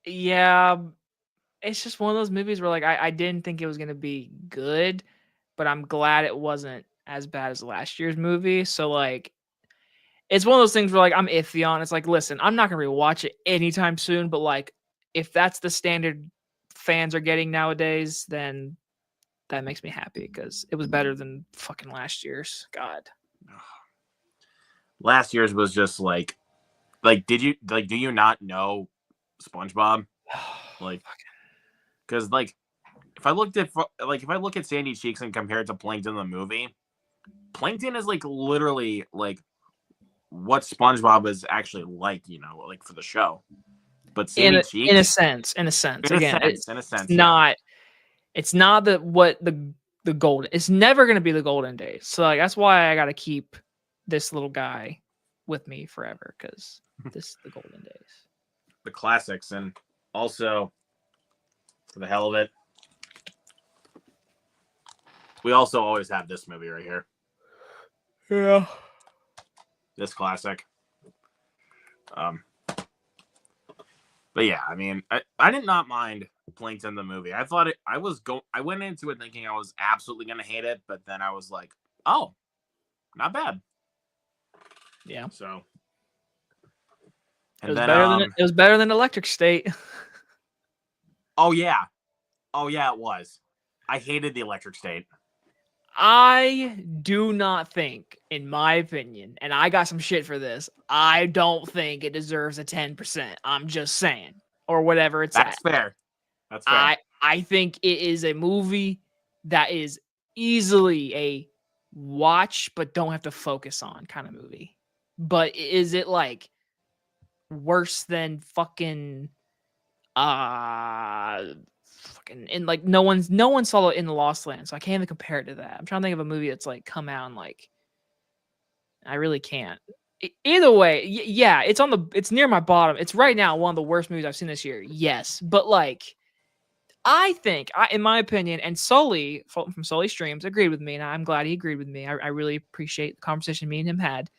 Yeah, it's just one of those movies where like I didn't think it was gonna be good, but I'm glad it wasn't as bad as last year's movie. So like it's one of those things where like I'm iffy on. It's like, listen, I'm not gonna rewatch it anytime soon, but like if that's the standard fans are getting nowadays, then that makes me happy because it was better than fucking last year's. God. Last year's was just like do you not know SpongeBob? Like, because like if I look at Sandy Cheeks and compare it to Plankton the movie, Plankton is like literally like what SpongeBob is actually like, like for the show. But Sandy Cheeks, in a sense, it's not the golden. It's never gonna be the golden days. So like that's why I gotta keep this little guy with me forever because this is the golden days. The classics, and also for the hell of it, we also always have this movie right here. Yeah. This classic. But yeah, I mean, I did not mind Plankton the movie. I thought I went into it thinking I was absolutely gonna hate it, but then I was like, oh, not bad. Yeah. So it was better than Electric State. Oh yeah, it was. I hated the Electric State. I do not think, in my opinion, and I got some shit for this, I don't think it deserves a 10%. I'm just saying. Or whatever it's That's fair. That's fair. I think it is a movie that is easily a watch but don't have to focus on kind of movie. But is it like worse than fucking and like no one saw it in the Lost Land, so I can't even compare it to that. I'm trying to think of a movie that's like come out and like I really can't. Either way, yeah, it's near my bottom. It's right now one of the worst movies I've seen this year. Yes, but like I think, in my opinion, and Sully from Sully Streams agreed with me, and I'm glad he agreed with me. I really appreciate the conversation me and him had.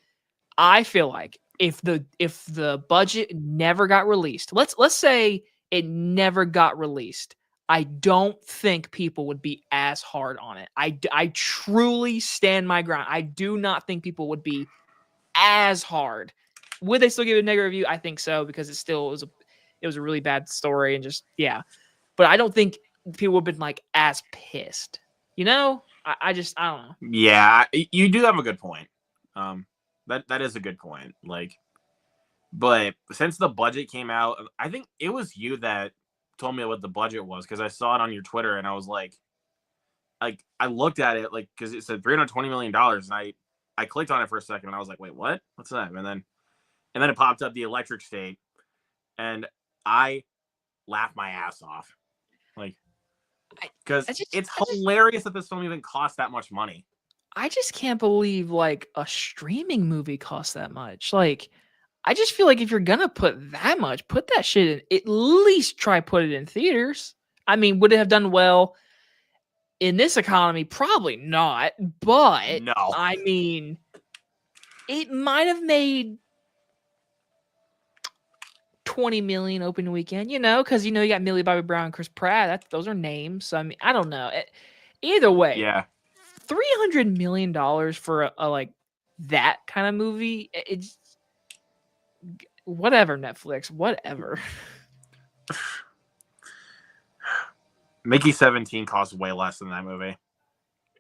I feel like if the budget never got released, let's say it never got released, I don't think people would be as hard on it. I truly stand my ground. I do not think people would be as hard. Would they still give it a negative review? I think so because it was a really bad story and just yeah. But I don't think people have been like as pissed. You know? I don't know. Yeah, you do have a good point. That is a good point. Like, but since the budget came out, I think it was you that told me what the budget was because I saw it on your Twitter and I was like I looked at it like because it said $320 million and I clicked on it for a second and I was like, wait, what? What's that? And then it popped up the Electric State and I laughed my ass off. Like, because it's hilarious that this film even cost that much money. I just can't believe like a streaming movie costs that much. Like, I just feel like if you're gonna put that much, put that shit in. At least try put it in theaters. I mean, would it have done well in this economy? Probably not. But no. I mean, it might have made $20 million opening weekend, because you got Millie Bobby Brown and Chris Pratt. Those are names. So I mean, I don't know. Either way, Yeah. $300 million for a like that kind of movie. It's whatever, Netflix, whatever. Mickey 17 costs way less than that movie.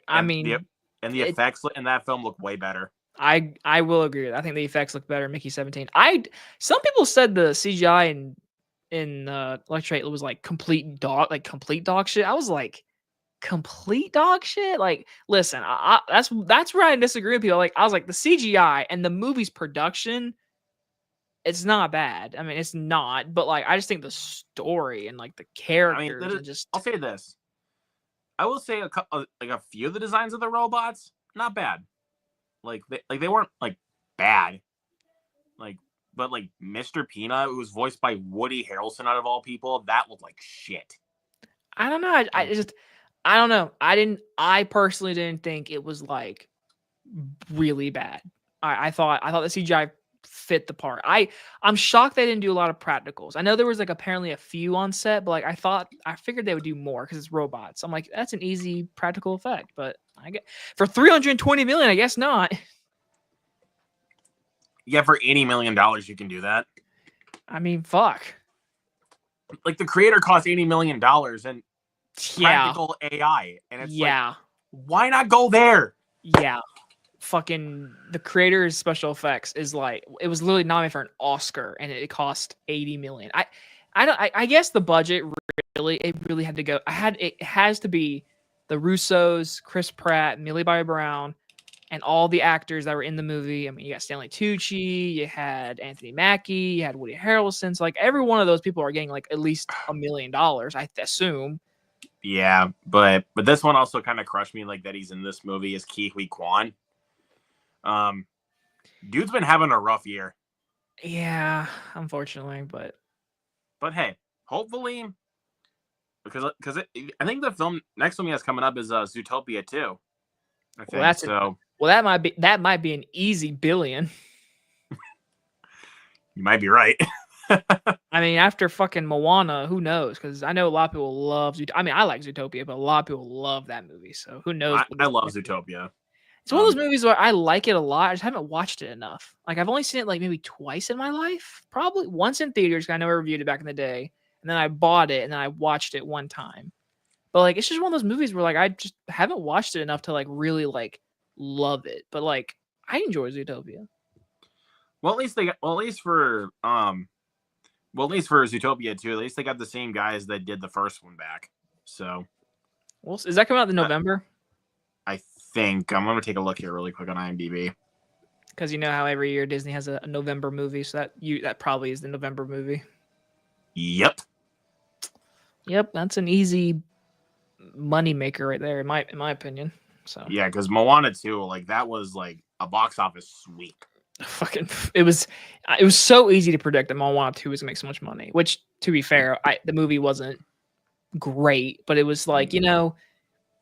I mean, the effects in that film look way better. I will agree with that. I think the effects look better in Mickey 17. Some people said the CGI in Electra 8 was like complete dog shit. I was like, complete dog shit? Like, listen, that's where I disagree with people. Like, I was like, the CGI and the movie's production, it's not bad. I mean, it's not, but like, I just think the story and like the characters and just. I'll say this. I will say a few of the designs of the robots, not bad. Like they weren't like bad. Like, but like Mr. Peanut, who was voiced by Woody Harrelson out of all people, that looked like shit. I don't know. I don't know. I personally didn't think it was like really bad. I thought the CGI fit the part. I'm shocked they didn't do a lot of practicals. I know there was like apparently a few on set, but like I figured they would do more because it's robots. I'm like, that's an easy practical effect, but I get for $320 million, I guess not. Yeah, for $80 million, you can do that. I mean, fuck. Like the creator cost $80 million and practical AI, and it's like, why not go there? Yeah. Fucking the creator's special effects is like, it was literally nominated for an Oscar and it cost $80 million. I guess the budget it really had to go. It has to be the Russos, Chris Pratt, Millie Bobby Brown, and all the actors that were in the movie. I mean, you got Stanley Tucci, you had Anthony Mackie, you had Woody Harrelson. So like every one of those people are getting like at least $1 million, I assume. Yeah, but this one also kind of crushed me, like that he's in this movie is Ke Huy Quan. Dude's been having a rough year. Yeah, unfortunately, but hey, hopefully, because I think the next film he has coming up is Zootopia 2. I think that might be an easy billion. You might be right. I mean, after fucking Moana, who knows? Because I know a lot of people love Zootopia. I mean, I like Zootopia, but a lot of people love that movie. So who knows? I love Zootopia. It's one of those movies where I like it a lot. I just haven't watched it enough. Like, I've only seen it like maybe twice in my life. Probably once in theaters, because I know I reviewed it back in the day. And then I bought it, and then I watched it one time. But, like, it's just one of those movies where, like, I just haven't watched it enough to, like, really, like, love it. But, like, I enjoy Zootopia. Well, at least for Zootopia 2, at least they got the same guys that did the first one back. So, well, is that coming out in November? I think I'm gonna take a look here really quick on IMDb. Because you know how every year Disney has a November movie, so that probably is the November movie. Yep, that's an easy money maker right there, in my opinion. So yeah, because Moana 2, like that was like a box office sweep. Fucking, it was so easy to predict that Moana 2 was gonna make so much money. Which, to be fair, the movie wasn't great, but it was like,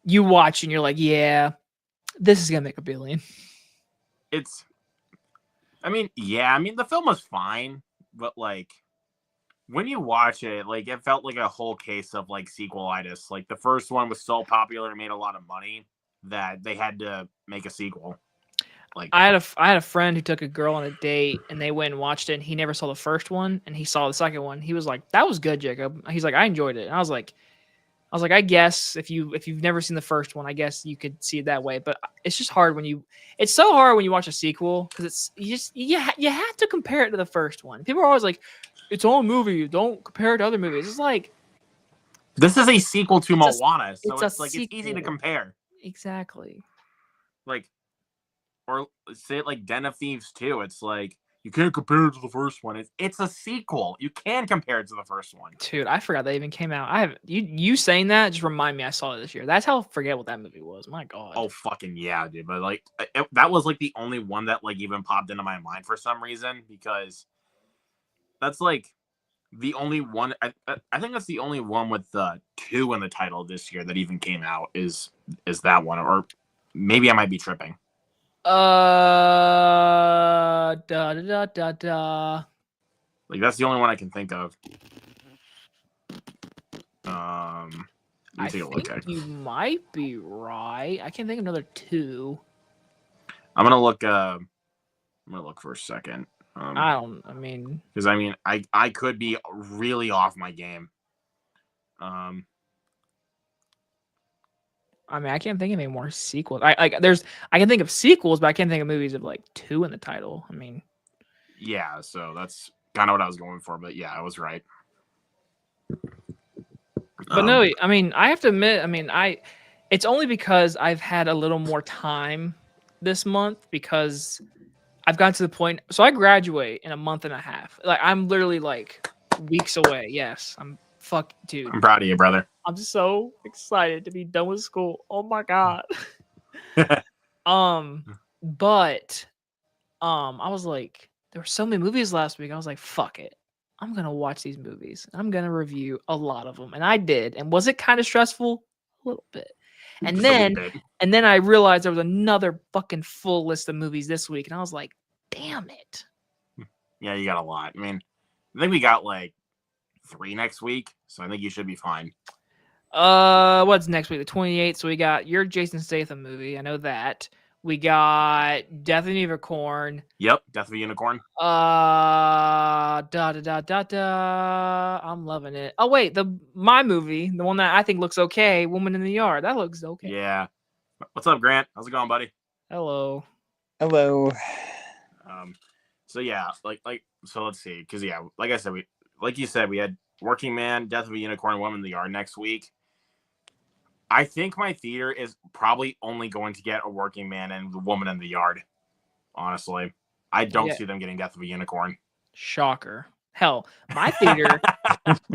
you watch and you're like, yeah, this is gonna make $1 billion. The film was fine, but like when you watch it, like it felt like a whole case of like sequelitis. Like the first one was so popular and made a lot of money that they had to make a sequel. Like I had a friend who took a girl on a date and they went and watched it, and he never saw the first one and he saw the second one. He was like, "That was good, Jacob." He's like, "I enjoyed it." And I was like, I guess if you've never seen the first one, I guess you could see it that way. But it's just hard it's so hard when you watch a sequel because you have to compare it to the first one. People are always like, "It's all a movie. Don't compare it to other movies." It's like, this is a sequel to Moana, so it's like it's easy to compare. Exactly. Like, or say it like Den of Thieves 2. It's like you can't compare it to the first one. It's a sequel. You can compare it to the first one. Dude, I forgot that even came out. I have you saying that just remind me I saw it this year. That's how forgettable that movie was. My God. Oh fucking yeah, dude! But like that was like the only one that like even popped into my mind for some reason, because that's like the only one. I think that's the only one with 2 in the title this year that even came out is that one, or maybe I might be tripping. Da da da da da. Like that's the only one I can think of. Let me I take a look. think you might be right. I can't think of another two. I'm gonna look. I'm gonna look for a second. I mean, because I could be really off my game. I can't think of any more sequels. I can think of sequels, but I can't think of movies of like two in the title. I mean, yeah, so that's kind of what I was going for, but yeah, I was right. But no, I mean, I have to admit, it's only because I've had a little more time this month because I've gotten to the point. So I graduate in a month and a half. Like I'm literally like weeks away. Yes, dude. I'm proud of you, brother. I'm so excited to be done with school. Oh my god. But I was like, there were so many movies last week. I was like, fuck it. I'm gonna watch these movies. I'm gonna review a lot of them, and I did. And was it kind of stressful? A little bit. And then I realized there was another fucking full list of movies this week, and I was like, damn it. Yeah, you got a lot. I mean, I think we got like 3 next week, so I think you should be fine. What's next week? The 28th. So we got your Jason Statham movie. I know that. We got Death of a Unicorn. Yep, Death of a Unicorn. I'm loving it. Oh wait, my movie, the one that I think looks okay, Woman in the Yard. That looks okay. Yeah. What's up, Grant? How's it going, buddy? Hello. So yeah, so let's see, because yeah, like I said, you said, we had Working Man, Death of a Unicorn, Woman in the Yard next week. I think my theater is probably only going to get a Working Man and the Woman in the Yard. Honestly, I don't see them getting Death of a Unicorn. Shocker. Hell, my theater.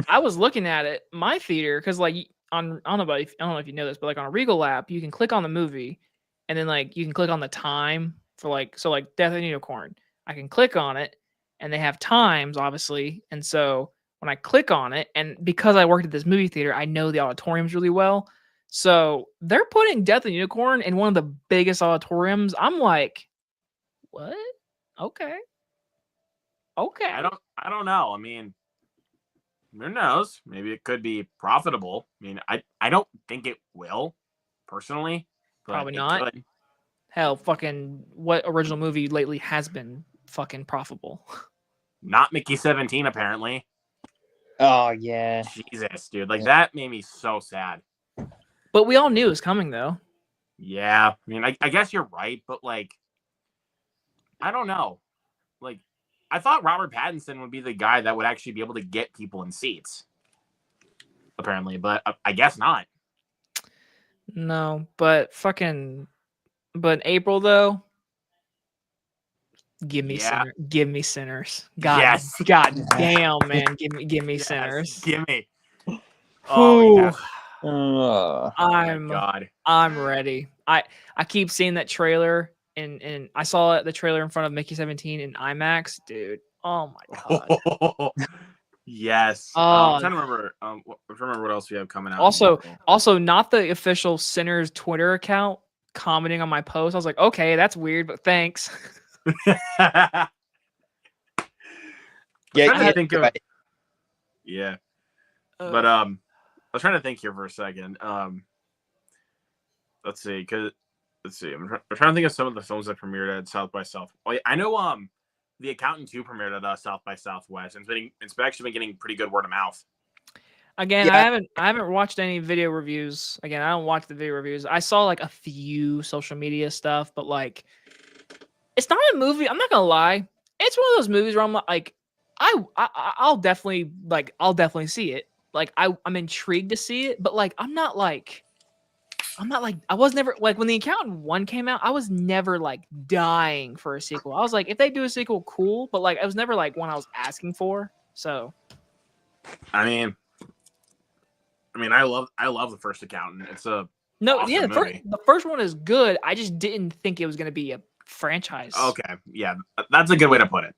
I was looking at it. My theater, because like I don't know if you know this, but like on a Regal app, you can click on the movie, and then like you can click on the time for like Death of a Unicorn. I can click on it, and they have times obviously, and so when I click on it, and because I worked at this movie theater, I know the auditoriums really well. So they're putting Death of a Unicorn in one of the biggest auditoriums. I'm like, what? Okay. I don't know. I mean, who knows? Maybe it could be profitable. I mean, I don't think it will, personally. Probably not. Could. Hell, fucking what original movie lately has been fucking profitable? Not Mickey 17, apparently. Oh yeah. Jesus, dude. Like that made me so sad. But we all knew it was coming, though. Yeah. I mean, I guess you're right, but like, I don't know. Like, I thought Robert Pattinson would be the guy that would actually be able to get people in seats. Apparently, but I guess not. No, but April though. Give me Sinners. God, yes. God damn, man. Give me Sinners. Give me. Oh yes. I'm ready. I keep seeing that trailer and I saw the trailer in front of Mickey 17 in IMAX, dude. Oh my god. Yes. I'm trying to remember. What else we have coming out. Also, not the official Sinners Twitter account commenting on my post. I was like, okay, that's weird, but thanks. Yeah. But I was trying to think here for a second. Let's see. I'm trying to think of some of the films that premiered at South by South. Oh, yeah, I know. The Accountant 2 premiered at South by Southwest, and it's actually been getting pretty good word of mouth. Again, yeah. I haven't watched any video reviews. Again, I don't watch the video reviews. I saw like a few social media stuff, but like, it's not a movie. I'm not gonna lie. It's one of those movies where I'm like, I'll definitely see it. Like I'm intrigued to see it, but like I'm not like I was never like when The Accountant 1 came out, I was never like dying for a sequel. I was like, if they do a sequel, cool, but like it was never like one I was asking for. So I mean I love the first Accountant. It's a awesome movie. The first one is good. I just didn't think it was gonna be a franchise. Okay. Yeah, that's a good way to put it.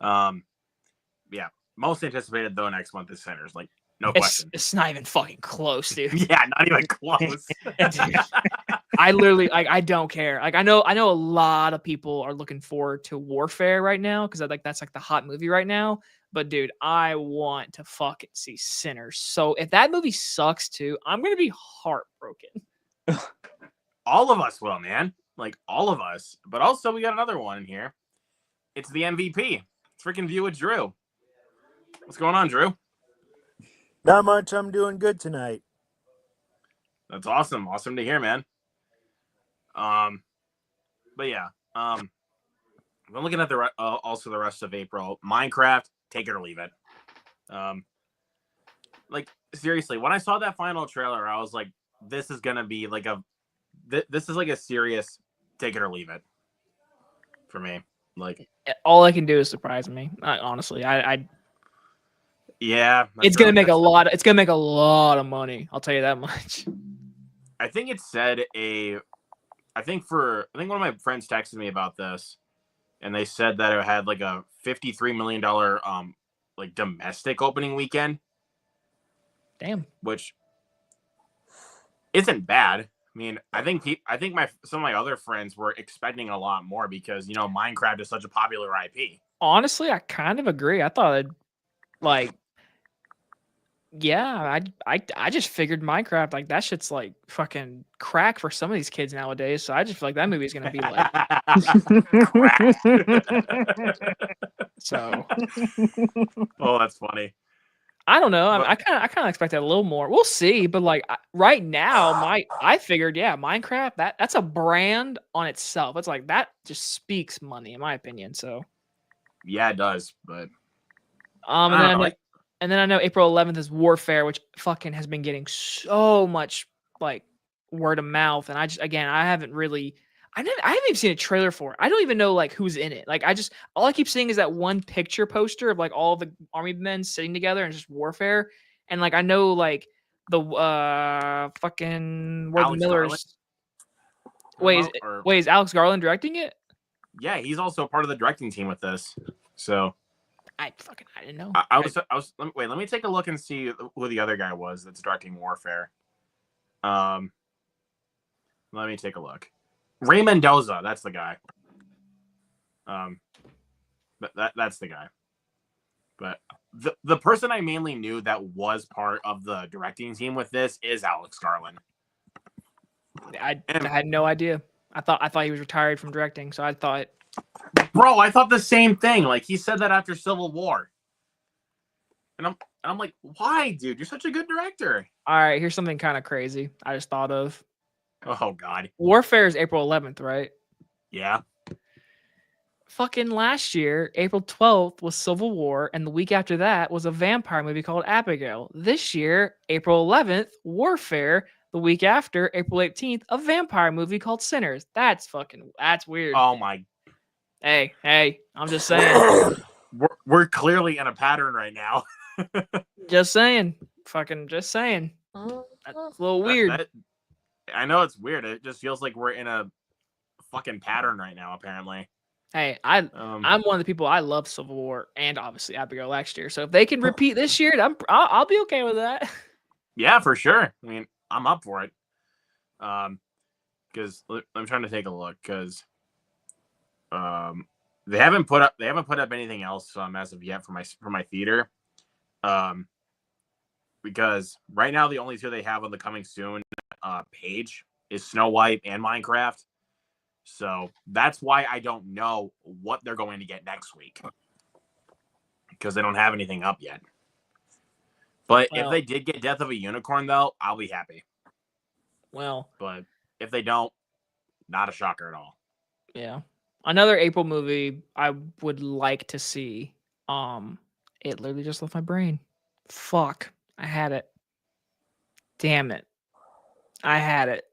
Yeah. Most anticipated though next month is Sinners. Like, no question. It's not even fucking close, dude. Yeah, not even close. I literally like I don't care. Like I know a lot of people are looking forward to Warfare right now because like that's like the hot movie right now. But dude, I want to fucking see Sinners. So if that movie sucks too, I'm gonna be heartbroken. All of us will, man. Like all of us. But also we got another one in here. It's the MVP. Freaking View with Drew. What's going on, Drew? Not much. I'm doing good tonight. That's awesome. Awesome to hear, man. But yeah. I'm looking at the also the rest of April. Minecraft, take it or leave it. Like seriously, when I saw that final trailer, I was like, this is gonna be like this is like a serious take it or leave it for me. Like all I can do is surprise me. Honestly, I yeah, it's gonna make a lot. It's gonna make a lot of money. I'll tell you that much. I think it said I think one of my friends texted me about this, and they said that it had like a $53 million like domestic opening weekend. Damn, which isn't bad. I mean, I think some of my other friends were expecting a lot more because Minecraft is such a popular IP. Honestly, I kind of agree. I thought it'd, like, yeah, I just figured Minecraft like that shit's like fucking crack for some of these kids nowadays. So I just feel like that movie is gonna be like so. Oh, that's funny. I don't know. I kind of expected a little more. We'll see, but like right now, I figured, yeah, Minecraft that's a brand on itself. It's like that just speaks money, in my opinion. So yeah, it does. But and then I know April 11th is Warfare, which fucking has been getting so much like word of mouth, and I haven't even seen a trailer for it. I don't even know like who's in it. Like all I keep seeing is that one picture poster of like all the army men sitting together and just Warfare. And like I know like the fucking where Alex the Millers. Garland? Wait, is Alex Garland directing it? Yeah, he's also part of the directing team with this. So I didn't know. Let me take a look and see who the other guy was that's directing Warfare. Let me take a look. Ray Mendoza, that's the guy. That's the guy. But the person I mainly knew that was part of the directing team with this is Alex Garland. I had no idea. I thought he was retired from directing, so I thought. Bro, I thought the same thing. Like he said that after Civil War, and I'm like, why, dude? You're such a good director. All right, here's something kind of crazy I just thought of. Oh God. Warfare is April 11th, right? Yeah. Fucking last year, April 12th was Civil War, and the week after that was a vampire movie called Abigail. This year, April 11th, Warfare. The week after, April 18th, a vampire movie called Sinners. That's weird. Oh my. Hey, I'm just saying. We're clearly in a pattern right now. Just saying. Fucking just saying. That's a little weird. I know it's weird. It just feels like we're in a fucking pattern right now, apparently. Hey, I'm one of the people. I love Civil War and obviously Abigail last year. So if they can repeat this year, I'll be okay with that. Yeah, for sure. I mean, I'm up for it. Because I'm trying to take a look because they haven't put up anything else as of yet for my theater. Because right now the only two they have on the coming soon page is Snow White and Minecraft. So that's why I don't know what they're going to get next week. Because they don't have anything up yet. But if they did get Death of a Unicorn, though, I'll be happy. Well. But if they don't, not a shocker at all. Yeah. Another April movie I would like to see. It literally just left my brain. Fuck. I had it. Damn it. I had it.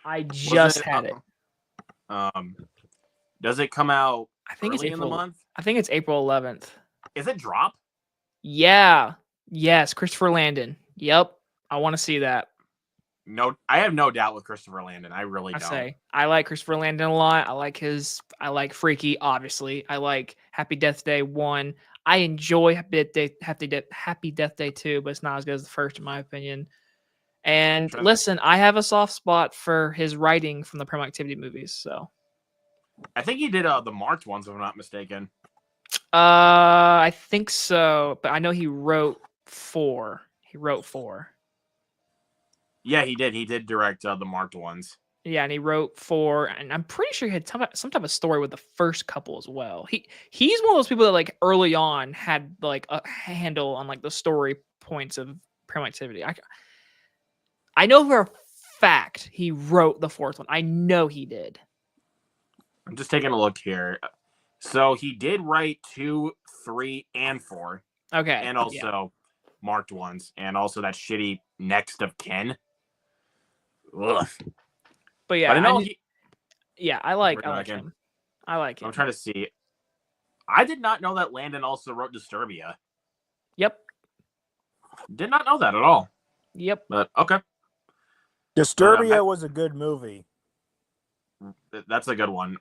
I just had it. Does it come out I think it's April, in the month? I think it's April 11th. Is it drop? Yeah. Yes, Christopher Landon. Yep. I want to see that. No, I have no doubt with Christopher Landon. I really don't. I like Christopher Landon a lot. I like Freaky, obviously. I like Happy Death Day 1. I enjoy Happy Death Day 2, but it's not as good as the first, in my opinion. And listen, I have a soft spot for his writing from the Paranormal Activity movies. So I think he did the marked ones, if I'm not mistaken. I think so, but I know he wrote 4. He wrote 4. Yeah, he did. He did direct the marked ones. Yeah, and he wrote 4, and I'm pretty sure he had some type of story with the first couple as well. He's one of those people that like early on had like a handle on like the story points of Paranormal Activity. I know for a fact he wrote the 4th one. I know he did. I'm just taking a look here. So he did write 2, 3, and 4. Okay. And also marked ones. And also that shitty Next of Kin. Ugh. But yeah, But I know I like him. I like him. I'm trying to see. I did not know that Landon also wrote Disturbia. Yep. Did not know that at all. Yep. But okay. Disturbia was a good movie. That's a good one.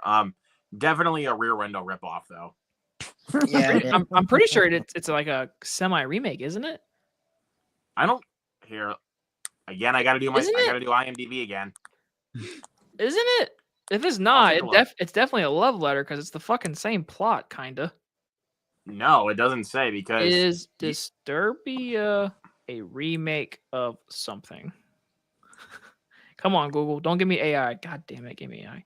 Definitely a Rear Window ripoff, though. Yeah. I'm pretty sure it's like a semi remake, isn't it? I don't hear. Again, I gotta do IMDb again. Isn't it? If it's not, take a look. it's definitely a love letter because it's the fucking same plot, kinda. No, it doesn't say because Is Disturbia a remake of something? Come on, Google. Don't give me AI. God damn it, give me AI.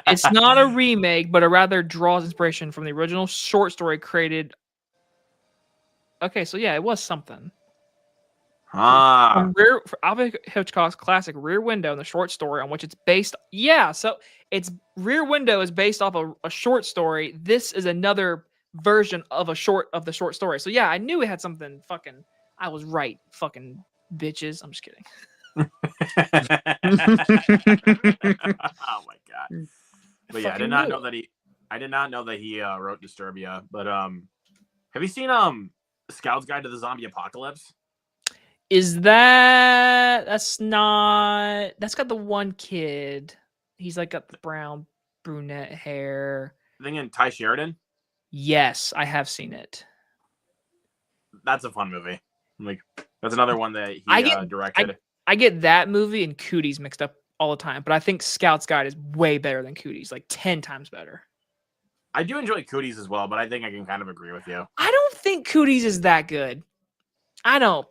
It's not a remake, but it rather draws inspiration from the original short story created. Okay, so yeah, it was something. From Alfred Hitchcock's classic Rear Window, and the short story on which it's based. Yeah, so it's Rear Window is based off a short story. This is another version of the short story. So yeah, I knew it had something fucking. I was right, fucking bitches. I'm just kidding. Oh my god! But yeah, I did not know that he wrote Disturbia. But have you seen Scout's Guide to the Zombie Apocalypse? Is that's got the one kid. He's like got the brown brunette hair. Thinking Ty Sheridan. Yes, I have seen it. That's a fun movie. Like that's another one that he directed. I get that movie and Cooties mixed up all the time, but I think Scout's Guide is way better than Cooties, like 10 times better. I do enjoy Cooties as well, but I think I can kind of agree with you. I don't think Cooties is that good. I don't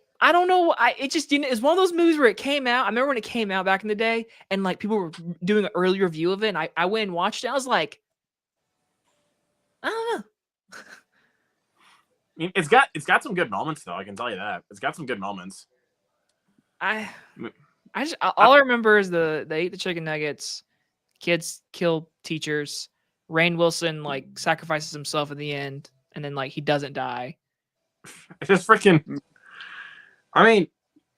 know. It just didn't. It's one of those movies where it came out. I remember when it came out back in the day, and like people were doing an early review of it, and I went and watched it. I was like, I don't know. I mean, it's got some good moments though. I can tell you that it's got some good moments. All I remember is they ate the chicken nuggets, kids kill teachers, Rainn Wilson like sacrifices himself at the end, and then like he doesn't die. It's just freaking. I mean,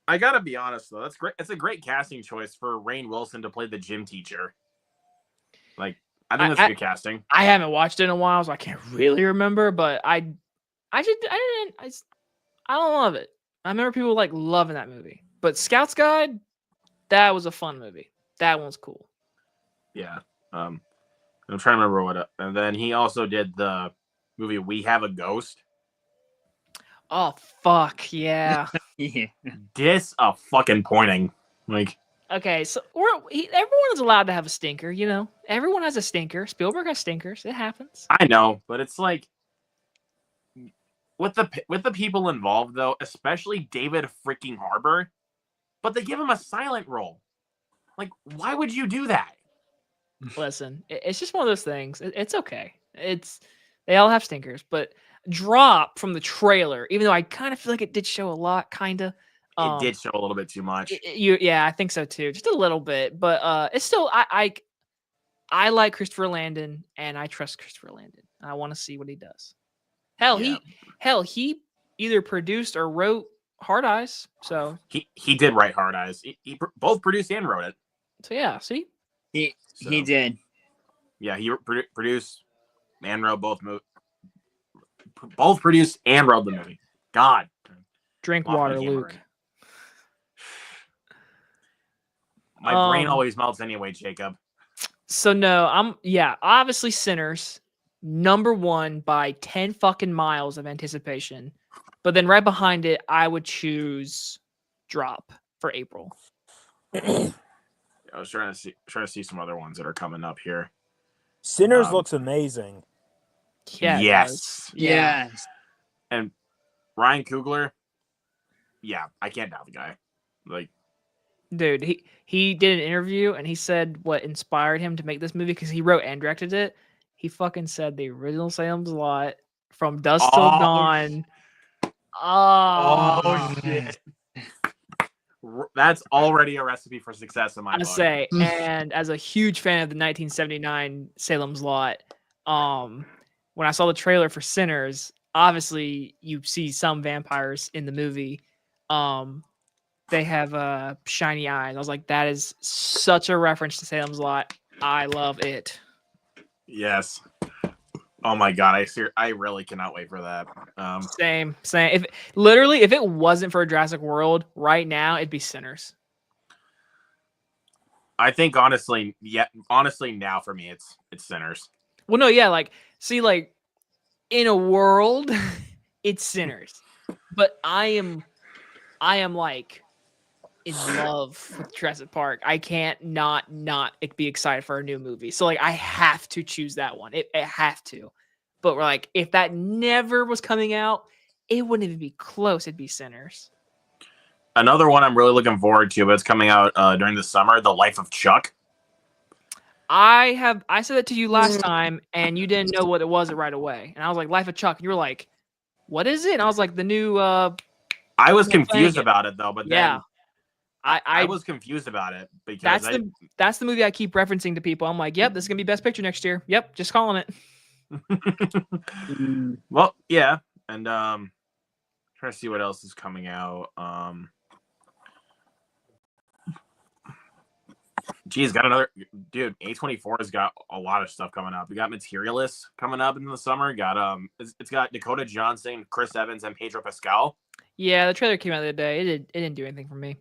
I gotta be honest though. That's great. It's a great casting choice for Rainn Wilson to play the gym teacher. Like, I think that's good casting. I haven't watched it in a while, so I can't really remember. But I don't love it. I remember people like loving that movie. But Scout's Guide, that was a fun movie. That one's cool. Yeah. I'm trying to remember what. And then he also did the movie We Have a Ghost. Oh fuck yeah! Yeah. Disappointing. Like. Okay, so everyone is allowed to have a stinker. You know, everyone has a stinker. Spielberg has stinkers. It happens. I know, but it's like with the people involved though, especially David freaking Harbour. But they give him a silent role. Like, why would you do that? Listen, it's just one of those things. It's okay. They all have stinkers, but drop from the trailer. Even though I kind of feel like it did show a lot, kind of. It did show a little bit too much. Yeah, I think so too, just a little bit. But it's still I like Christopher Landon, and I trust Christopher Landon. I want to see what he does. He either produced or wrote Hard Eyes. So he did write Hard Eyes. He both produced and wrote it. So yeah, see, He did. Yeah, he produced and wrote both produced and wrote the movie. God, drink water, Luke. My brain always melts anyway, Jacob. So no, obviously Sinners, number 1 by 10 fucking miles of anticipation. But then right behind it, I would choose drop for April. I was trying to see some other ones that are coming up here. Sinners looks amazing. Yeah, it Yes. does. Yeah. Yes. And Ryan Coogler, yeah, I can't doubt the guy. Like, Dude, he did an interview and he said what inspired him to make this movie because he wrote and directed it. He fucking said the original Salem's Lot, From Dusk Till Dawn. oh shit. That's already a recipe for success in my book. say, and as a huge fan of the 1979 Salem's Lot, when I saw the trailer for Sinners, obviously you see some vampires in the movie. They have shiny eyes. I was like, that is such a reference to Salem's Lot. I love it. Yes. Oh my god, I really cannot wait for that. Same. If it wasn't for Jurassic World right now, it'd be Sinners. I think honestly now for me it's Sinners. Well, no, yeah, in a world, it's Sinners, but I am like in love with Jurassic Park. I can't not be excited for a new movie. So I have to choose that one. It have to. But we're like, if that never was coming out, it wouldn't even be close. It'd be Sinners. Another one I'm really looking forward to, but it's coming out during the summer, The Life of Chuck. I said that to you last time, and you didn't know what it was right away. And I was like, Life of Chuck. And you were like, what is it? And I was like, the new. I was confused about it though, but yeah, then I was confused about it because that's the movie I keep referencing to people. I'm like, yep, this is gonna be Best Picture next year. Yep, just calling it. Well, yeah, and trying to see what else is coming out. Geez, got another dude. A24 has got a lot of stuff coming up. We got Materialist coming up in the summer. Got it's got Dakota Johnson, Chris Evans, and Pedro Pascal. Yeah, the trailer came out the other day. It didn't do anything for me.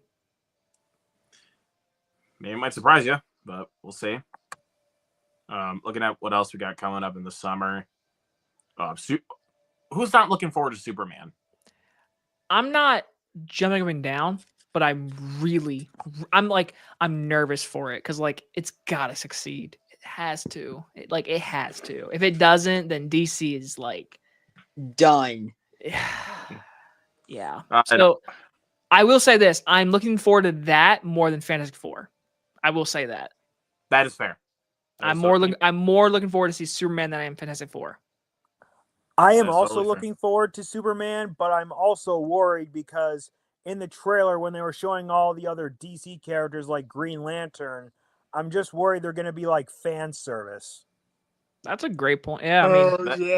Maybe it might surprise you, but we'll see. Looking at what else we got coming up in the summer. Who's not looking forward to Superman? I'm not jumping up and down, but I'm nervous for it because it's gotta succeed. It has to. It has to. If it doesn't, then DC is done. Yeah. So I will say this: I'm looking forward to that more than Fantastic Four. I will say that. That is fair. I'm more looking forward to see Superman than I am Fantastic Four. I am also looking forward to Superman, but I'm also worried because in the trailer when they were showing all the other DC characters like Green Lantern, I'm just worried they're going to be like fan service. That's a great point. Yeah, I mean,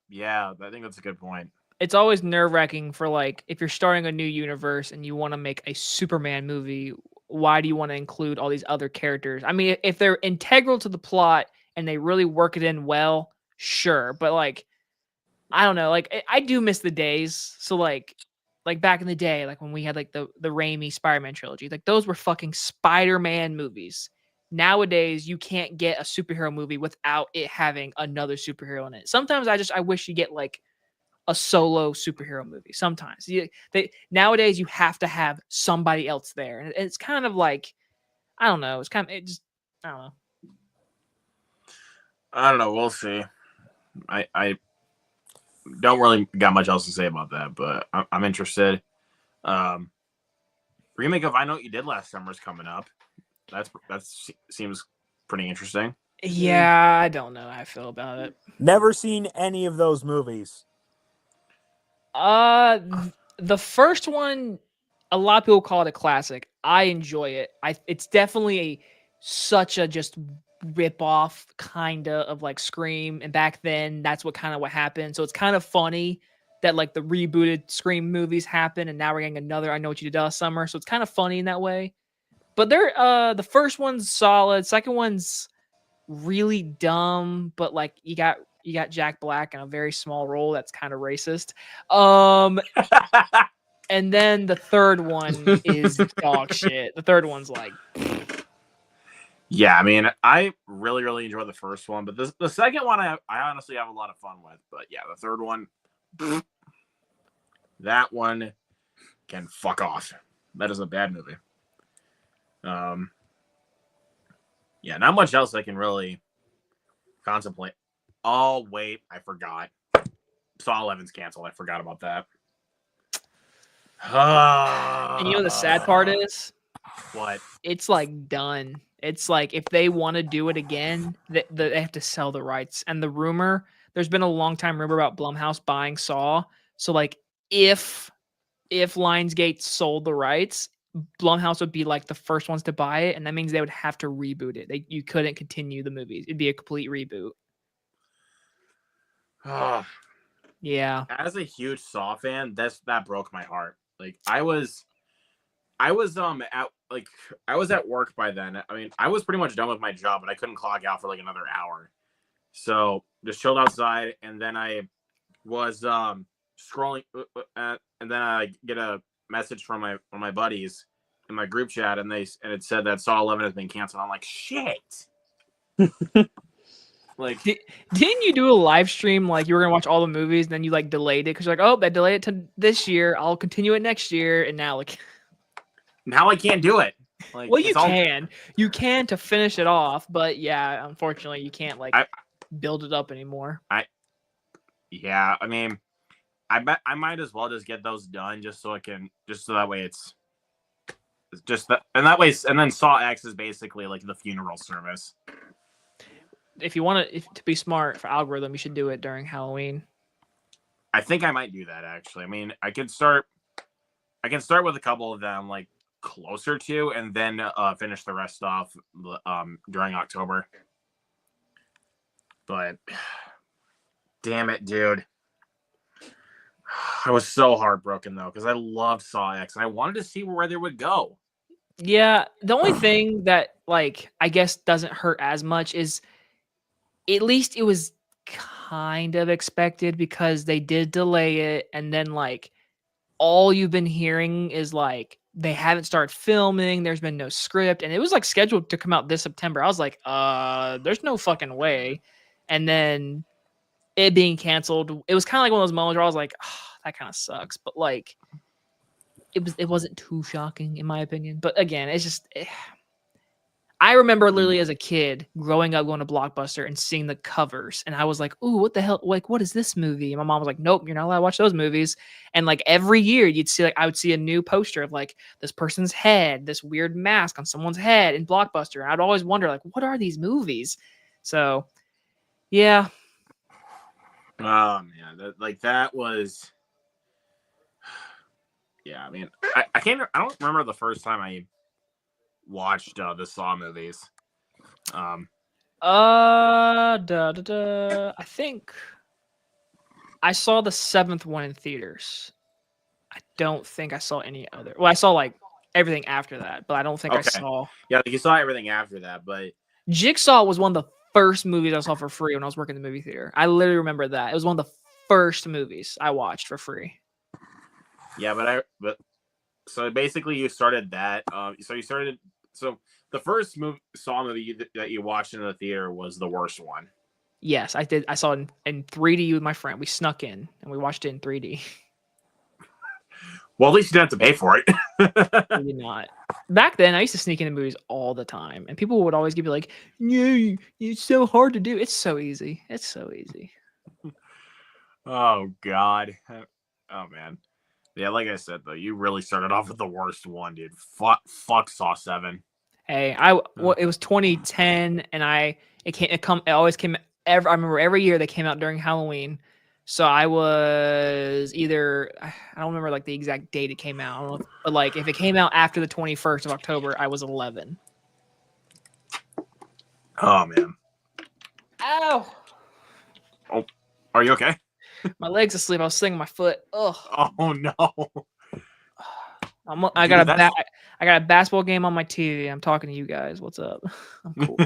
yeah. I think that's a good point. It's always nerve-wracking for if you're starting a new universe and you want to make a Superman movie, why do you want to include all these other characters? I mean, if they're integral to the plot and they really work it in well, sure. But I don't know. I do miss the days. So back in the day, when we had the Raimi Spider-Man trilogy, those were fucking Spider-Man movies. Nowadays, you can't get a superhero movie without it having another superhero in it. Sometimes I wish you get a solo superhero movie. Sometimes nowadays you have to have somebody else there, and it's kind of I don't know. It's kind of I don't know. I don't know. We'll see. I don't really got much else to say about that, but I'm interested. Remake of I Know What You Did Last Summer is coming up. That seems pretty interesting. Yeah, I don't know how I feel about it. Never seen any of those movies. The first one, a lot of people call it a classic. I enjoy it. It's definitely such a just rip off of Scream, and back then that's what happened. So it's kind of funny that the rebooted Scream movies happen, and now we're getting another I Know What You Did Last Summer. So it's kind of funny in that way. But the first one's solid. Second one's really dumb, but you got Jack Black in a very small role that's kind of racist. And then the third one is dog shit. The third one's yeah, I mean, I really, really enjoyed the first one, but the second one I honestly have a lot of fun with. But yeah, the third one, that one, Again, fuck off. That is a bad movie. Yeah, not much else I can really contemplate. Oh, wait, I forgot. Saw 11's canceled. I forgot about that. And you know the sad part is, What? it's like done. It's like if they want to do it again, they have to sell the rights. And the rumor, there's been a long time rumor about Blumhouse buying Saw. So like if Lionsgate sold the rights, Blumhouse would be like the first ones to buy it, and that means they would have to reboot it. You couldn't continue the movies. It'd be a complete reboot. Yeah. As a huge Saw fan, that broke my heart. Like I was at work by then. I mean, I was pretty much done with my job, but I couldn't clock out for like another hour. So just chilled outside, and then I was scrolling, and then I get a message from one of my buddies in my group chat, and it said that Saw 11 has been canceled. I'm like, shit. Like, didn't you do a live stream like you were gonna watch all the movies, and then you like delayed it because you're like, oh, I delayed it to this year. I'll continue it next year, and now like, now I can't do it. Like, well, you can to finish it off, but yeah, unfortunately, you can't like build it up anymore. Yeah, I mean, I bet I might as well just get those done just so that way it's just that, and that way, and then Saw X is basically like the funeral service. If you want to be smart for algorithm, you should do it during Halloween. I think I might do that actually. I mean, I can start with a couple of them like closer to, and then finish the rest off during October. But damn it, dude. I was so heartbroken though, because I loved Saw X and I wanted to see where they would go. Yeah, the only thing that like I guess doesn't hurt as much is at least it was kind of expected because they did delay it, and then like all you've been hearing is like they haven't started filming, there's been no script, and it was like scheduled to come out this September. I was like, there's no fucking way. And then it being canceled, it was kind of like one of those moments where I was like, oh, that kind of sucks, but like it wasn't too shocking in my opinion. But again, it's just I remember literally as a kid growing up going to Blockbuster and seeing the covers, and I was like, "Ooh, what the hell? Like, what is this movie?" And my mom was like, "Nope, you're not allowed to watch those movies." And like every year, you'd see I would see a new poster of like this person's head, this weird mask on someone's head in Blockbuster, and I'd always wonder like, what are these movies? So, yeah. Oh man, that was. Yeah, I mean, I don't remember the first time I watched the Saw movies. I think I saw the 7th one in theaters. I don't think I saw any other. Well, I saw like everything after that, but I don't think I saw. Yeah, like you saw everything after that, but Jigsaw was one of the first movies I saw for free when I was working in the movie theater. I literally remember that. It was one of the first movies I watched for free. Yeah, so basically you started that. So the first Saw movie that you watched in the theater was the worst one. Yes, I did. I saw it in 3D with my friend. We snuck in and we watched it in 3D. Well, at least you didn't have to pay for it. We did not. Back then, I used to sneak into movies all the time, and people would always give me like, "Yeah, it's so hard to do. It's so easy. It's so easy." Oh God. Oh man. Yeah, like I said though, you really started off with the worst one, dude. Fuck Saw 7. Hey, it was 2010, and it always came. I remember every year they came out during Halloween. So I was either, I don't remember like the exact date it came out, I don't know but like if it came out after the 21st of October, I was 11. Oh man. Ow! Oh, are you okay? My leg's asleep. I was sitting on my foot. Ugh. Oh no. I got a basketball game on my TV. I'm talking to you guys. What's up? I'm cool.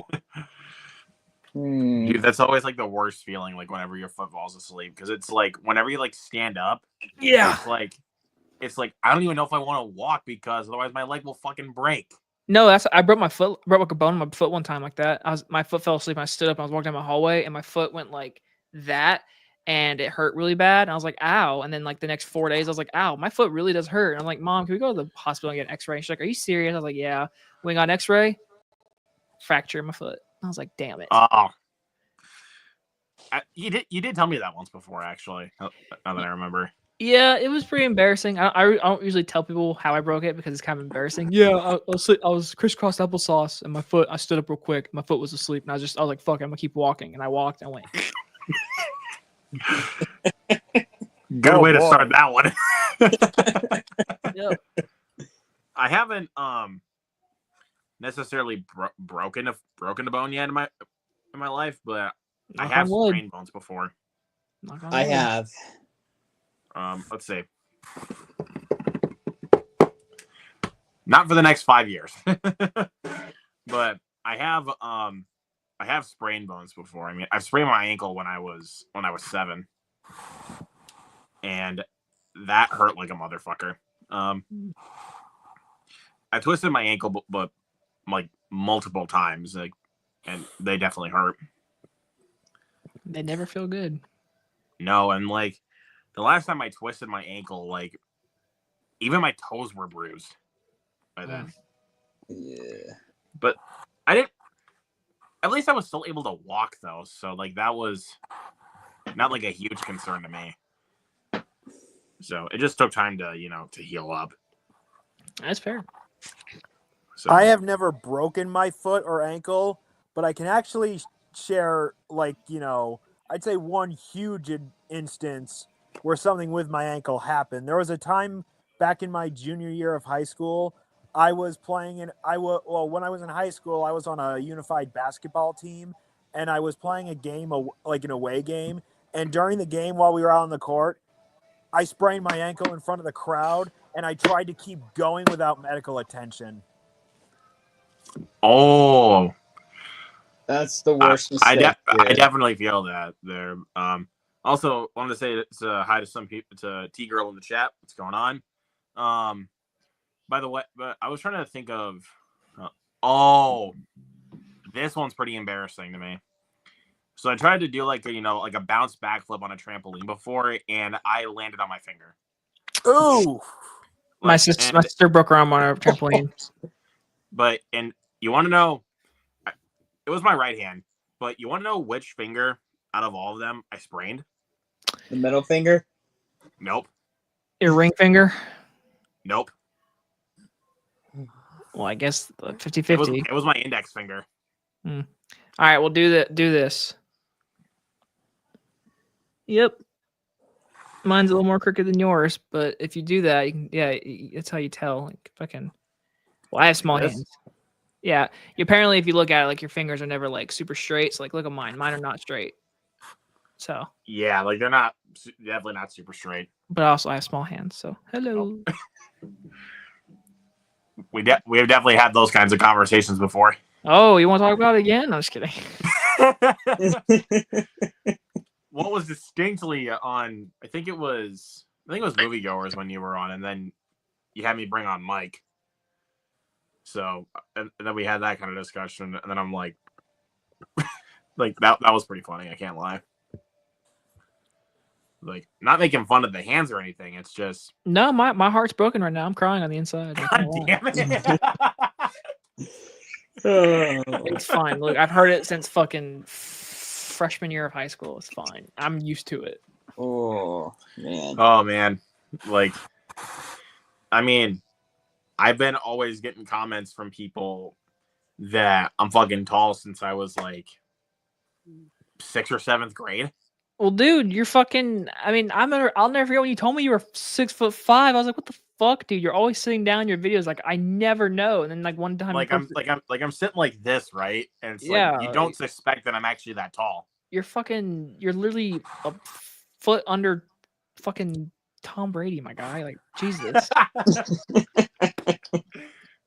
Dude, that's always like the worst feeling, like whenever your foot falls asleep, because it's like whenever you like stand up, yeah, it's like I don't even know if I want to walk because otherwise my leg will fucking break. No, I broke like a bone in my foot one time like that. My foot fell asleep and I stood up and I was walking down my hallway and my foot went like that, and it hurt really bad. And I was like, ow. And then like the next 4 days, I was like, ow, my foot really does hurt. And I'm like, Mom, can we go to the hospital and get an x-ray? And she's like, are you serious? I was like, yeah. We got an x-ray, fracture in my foot. I was like, damn it. Oh. You did tell me that once before, actually, now that I remember. Yeah, it was pretty embarrassing. I don't usually tell people how I broke it because it's kind of embarrassing. Yeah, I was crisscross applesauce and my foot, I stood up real quick. My foot was asleep and I was like, fuck it, I'm going to keep walking. And I walked and I went. Good way to start that one. Yep. I haven't necessarily broken a bone yet in my life, but I have sprained bones before. I have. Let's see. Not for the next 5 years, but I have sprained bones before. I mean, I've sprained my ankle when I was 7, and that hurt like a motherfucker. I twisted my ankle, but like multiple times, like, and they definitely hurt. They never feel good. No, and like the last time I twisted my ankle, like even my toes were bruised by then. Yeah. But I didn't. At least I was still able to walk though, so like that was not like a huge concern to me. So it just took time to heal up. That's fair. So I have never broken my foot or ankle, but I can actually share, like, I'd say one huge instance where something with my ankle happened. There was a time back in my junior year of high school, I was playing when I was in high school, I was on a unified basketball team, and I was playing a game, like an away game, and during the game while we were out on the court, I sprained my ankle in front of the crowd, and I tried to keep going without medical attention. Oh, that's the worst mistake. I definitely feel that there. Also, wanted to say hi to some people, to T Girl in the chat. What's going on? By the way, but I was trying to think of. This one's pretty embarrassing to me. So I tried to do like a bounce backflip on a trampoline before, and I landed on my finger. Ooh! My sister broke her arm on a trampoline. And you want to know, it was my right hand, but you want to know which finger out of all of them I sprained? The middle finger? Nope. Your ring finger? Nope. Well, I guess 50-50. It was my index finger. All right, we'll do this. Yep. Mine's a little more crooked than yours, but if you do that, you can, that's how you tell. Like, fucking. Well, I have small hands. Yeah. Apparently, if you look at it, like your fingers are never like super straight. So, like, look at mine. Mine are not straight. So. Yeah, like they're definitely not super straight. But also, I have small hands. So, hello. Oh. We have definitely had those kinds of conversations before. Oh, you want to talk about it again? I'm just kidding. What was distinctly on? I think it was Moviegoers when you were on, and then you had me bring on Mike. So, and then we had that kind of discussion, and then I'm like, like that was pretty funny. I can't lie. Like, not making fun of the hands or anything. It's just no, my heart's broken right now. I'm crying on the inside. God damn it. It's fine. Look, I've heard it since fucking freshman year of high school. It's fine. I'm used to it. Oh man. Oh man. Like, I mean, I've been always getting comments from people that I'm fucking tall since I was like 6th or 7th grade. Well, dude, you're fucking. I mean, I'll never forget when you told me you were 6'5". I was like, "What the fuck, dude? You're always sitting down in your videos." Like, I never know. And then like one time, I'm sitting like this, right? And it's like you don't suspect that I'm actually that tall. You're literally a foot under fucking Tom Brady, my guy. Like, Jesus.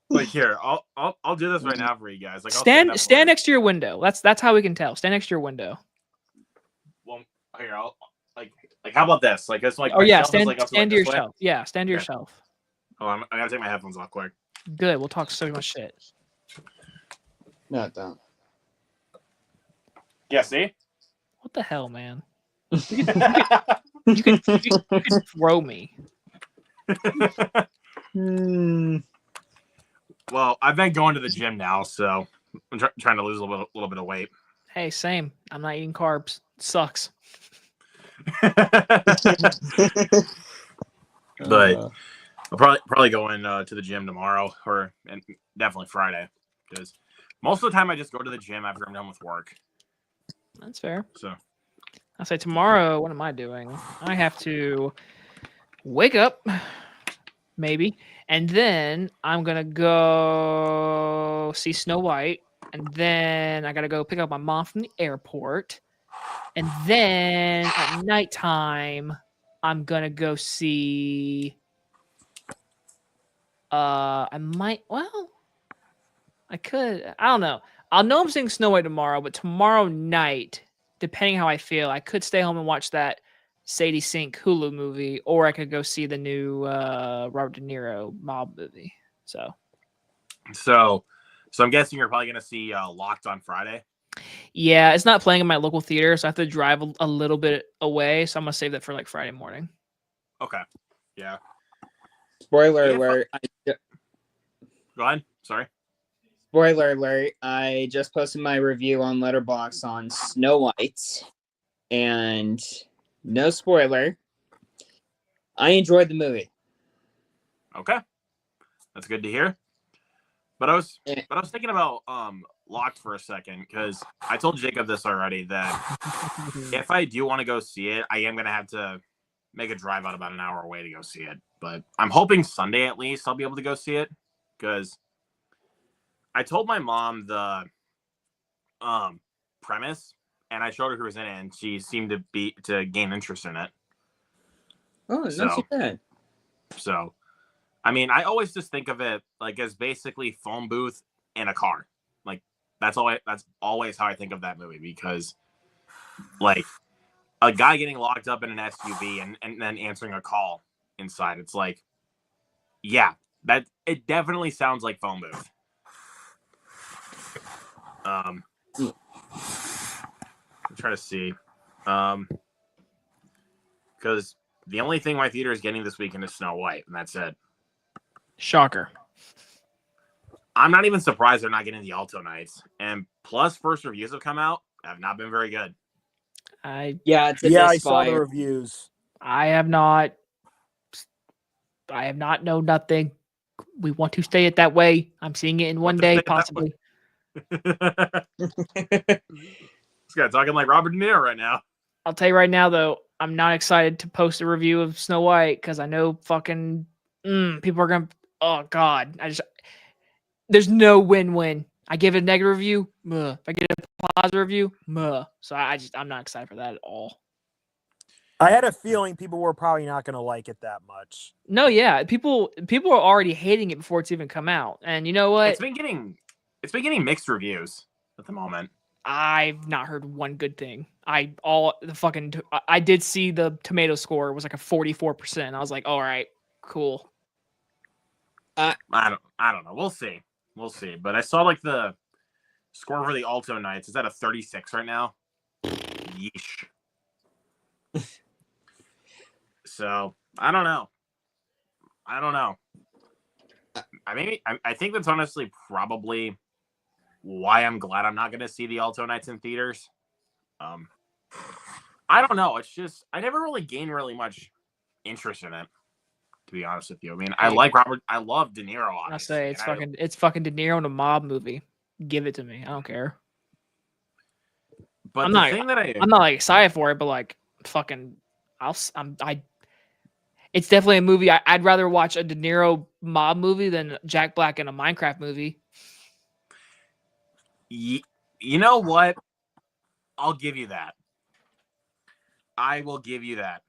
Like, here, I'll do this right now for you guys. Like, stand next to your window. That's how we can tell. Stand next to your window. Well, here, I'll like how about this? Like, it's like stand to your shelf. Yeah, stand to your shelf. Oh, I gotta take my headphones off quick. Good. We'll talk so much shit. No, don't. Yeah, see? What the hell, man? You could throw me. Hmm. Well, I've been going to the gym now, so I'm trying to lose a little bit of weight. Hey, same. I'm not eating carbs. Sucks. But I'll probably go in to the gym tomorrow, and definitely Friday, because most of the time I just go to the gym after I'm done with work. That's fair. So I'll say tomorrow, what am I doing? I have to wake up, maybe, and then I'm going to go see Snow White, and then I got to go pick up my mom from the airport, and then at nighttime, I'm going to go see... I don't know. I'll know I'm seeing Snow White tomorrow, but tomorrow night, depending how I feel, I could stay home and watch that Sadie Sink Hulu movie, or I could go see the new Robert De Niro mob movie. So I'm guessing you're probably gonna see Locked on Friday. yeah, it's not playing in my local theater, so I have to drive a little bit away. So I'm gonna save that for like Friday morning. Okay. Yeah. Spoiler alert. Go ahead. Sorry. Spoiler alert. I just posted my review on Letterboxd on Snow White. And no spoiler. I enjoyed the movie. Okay. That's good to hear. But I was thinking about Locked for a second, because I told Jacob this already, that if I do want to go see it, I am gonna have to make a drive out about an hour away to go see it. But I'm hoping Sunday at least I'll be able to go see it, because I told my mom the premise, and I showed her who was in it, and she seemed to gain interest in it. Oh, not too bad. So, I mean, I always just think of it like as basically phone booth in a car. Like that's always how I think of that movie, because like a guy getting locked up in an SUV and then answering a call inside. It's like, yeah, that it definitely sounds like phone booth. I'm trying to see, because the only thing my theater is getting this weekend is Snow White, and that's it. Shocker. I'm not even surprised they're not getting the Alto Nights. And plus, first reviews have come out, have not been very good. I saw the reviews. I have not know nothing. We want to stay it that way. I'm seeing it in one day, possibly. This guy talking like Robert De Niro right now. I'll tell you right now, though, I'm not excited to post a review of Snow White, because I know fucking people are gonna. Oh God, there's no win-win. I give it a negative review, if I get a positive review, so I'm not excited for that at all. I had a feeling people were probably not going to like it that much. No, yeah, people are already hating it before it's even come out, and you know what? It's been getting mixed reviews at the moment. I've not heard one good thing. I did see the tomato score was like a 44%. I was like, all right, cool. I don't know. We'll see. But I saw like the score for the Alto Nights is at a 36 right now. Yeesh. So I don't know. I think that's honestly probably why I'm glad I'm not going to see the Alto Nights in theaters. I don't know. It's just I never really gained much interest in it, to be honest with you. I mean, I love De Niro. I say it's fucking De Niro in a mob movie. Give it to me. I don't care. But I'm not like excited for it, but like fucking, it's definitely a movie. I'd rather watch a De Niro mob movie than Jack Black in a Minecraft movie. You know what? I'll give you that. I will give you that.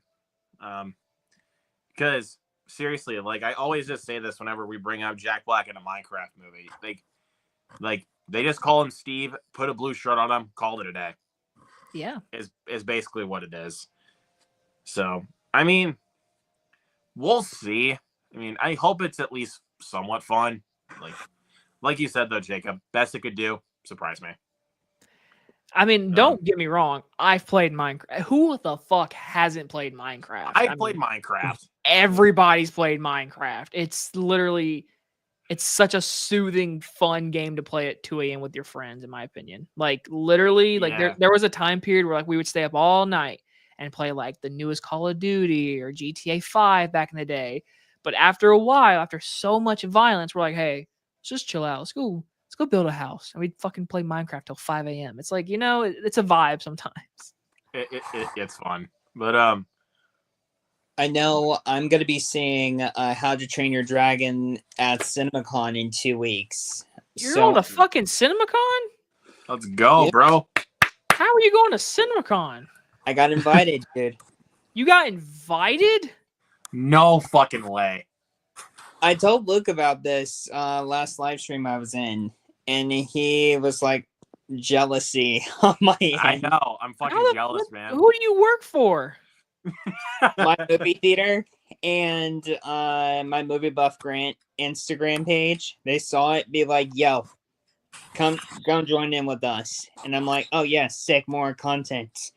Because seriously, like I always just say this whenever we bring up Jack Black in a Minecraft movie. Like they just call him Steve, put a blue shirt on him, called it a day. Yeah. Is basically what it is. So, I mean, we'll see. I mean, I hope it's at least somewhat fun. Like you said though, Jacob, best it could do, surprise me. I mean, don't get me wrong. I've played Minecraft. Who the fuck hasn't played Minecraft? I played Minecraft. Everybody's played Minecraft. It's literally, it's such a soothing, fun game to play at 2 a.m. with your friends, in my opinion. Like literally, like Yeah. there was a time period where like we would stay up all night and play like the newest Call of Duty or GTA 5 back in the day. But after a while, after so much violence, we're like, hey, let's just chill out. Let's go build a house. And we'd fucking play Minecraft till 5 a.m. It's like, it's a vibe sometimes. It's fun. But I know I'm gonna be seeing How to Train Your Dragon at CinemaCon in 2 weeks. You're on a fucking CinemaCon? let's go, Yeah. bro. How are you going to CinemaCon? I got invited, dude. You got invited? No fucking way. I told Luke about this last live stream I was in, and he was like jealousy on my I end. know. I'm fucking jealous, man. Who do you work for? My movie theater and my Movie Buff Grant Instagram page. They saw it, be like, "Yo, come join in with us," and I'm like, "Oh yeah, sick, more content."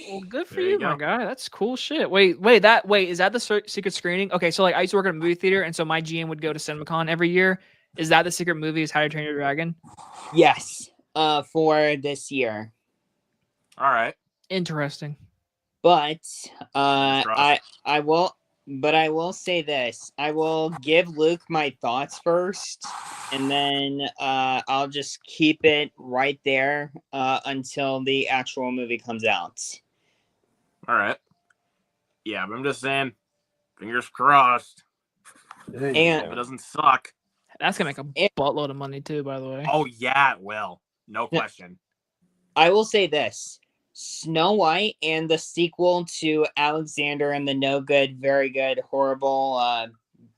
Well, good for There you, you my go. guy. That's cool shit. Wait, is that the secret screening? Okay, so like I used to work at a movie theater, and so my GM would go to CinemaCon every year. Is that the secret movie? Is How to Train Your Dragon? Yes, for this year. All right. Interesting. But Fingers I will say this. I will give Luke my thoughts first, and then I'll just keep it right there until the actual movie comes out. All right. Yeah, but I'm just saying, fingers crossed. And It doesn't suck. That's gonna make a buttload of money too, by the way. Oh yeah, it will. No question. I will say this. Snow White and the sequel to Alexander and the No Good, Very Good, Horrible,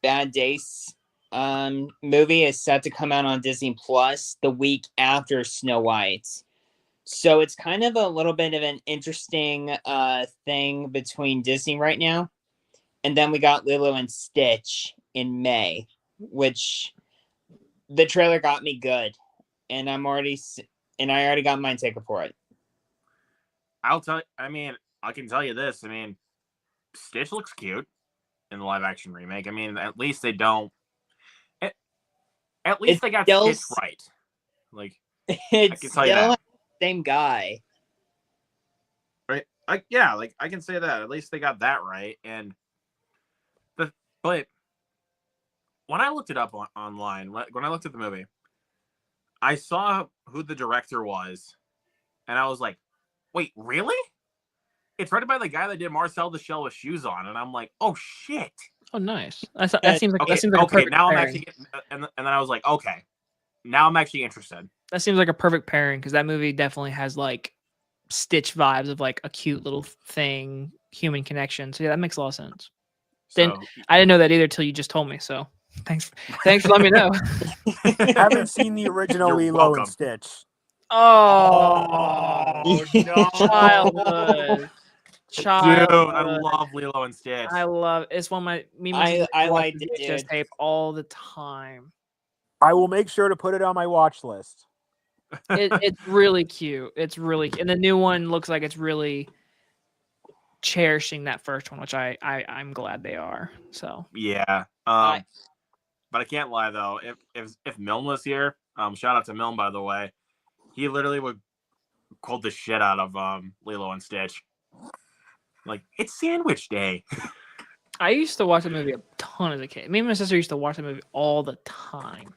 Bad Days movie is set to come out on Disney Plus the week after Snow White. So it's kind of a little bit of an interesting thing between Disney right now. And then we got Lilo and Stitch in May, which the trailer got me good. And I already got my ticket for it. I can tell you this. I mean, Stitch looks cute in the live action remake. I mean, at least they don't. At least they got Stitch right. Like, It's I can tell still you that. the same guy. Right? I can say that. At least they got that right. And but when I looked it up online, when I looked at the movie, I saw who the director was, and I was like, "Wait, really? It's written by the guy that did Marcel the Shell with Shoes On," and I'm like, "Oh shit!" Oh, nice. That seems like Okay, that seems like a perfect now I'm pairing. actually getting, and then I was like, okay, now I'm actually interested. That seems like a perfect pairing because that movie definitely has like Stitch vibes of like a cute little thing, human connection. So yeah, that makes a lot of sense. Then So I didn't know that either till you just told me. So thanks for letting me know. Haven't seen the original You're Lilo welcome. and Stitch. Oh, no, childhood. dude, I Childhood. love Lilo and Stitch. I love it's one of my I watch liked the it, VHS dude. tape all the time. I will make sure to put it on my watch list. It's really cute. It's really, and the new one looks like it's really cherishing that first one, which I'm glad they are. So Yeah, but I can't lie though. If Milne was here, shout out to Milne by the way, he literally would quote the shit out of Lilo and Stitch. Like, it's sandwich day. I used to watch the movie a ton as a kid. Me and my sister used to watch the movie all the time.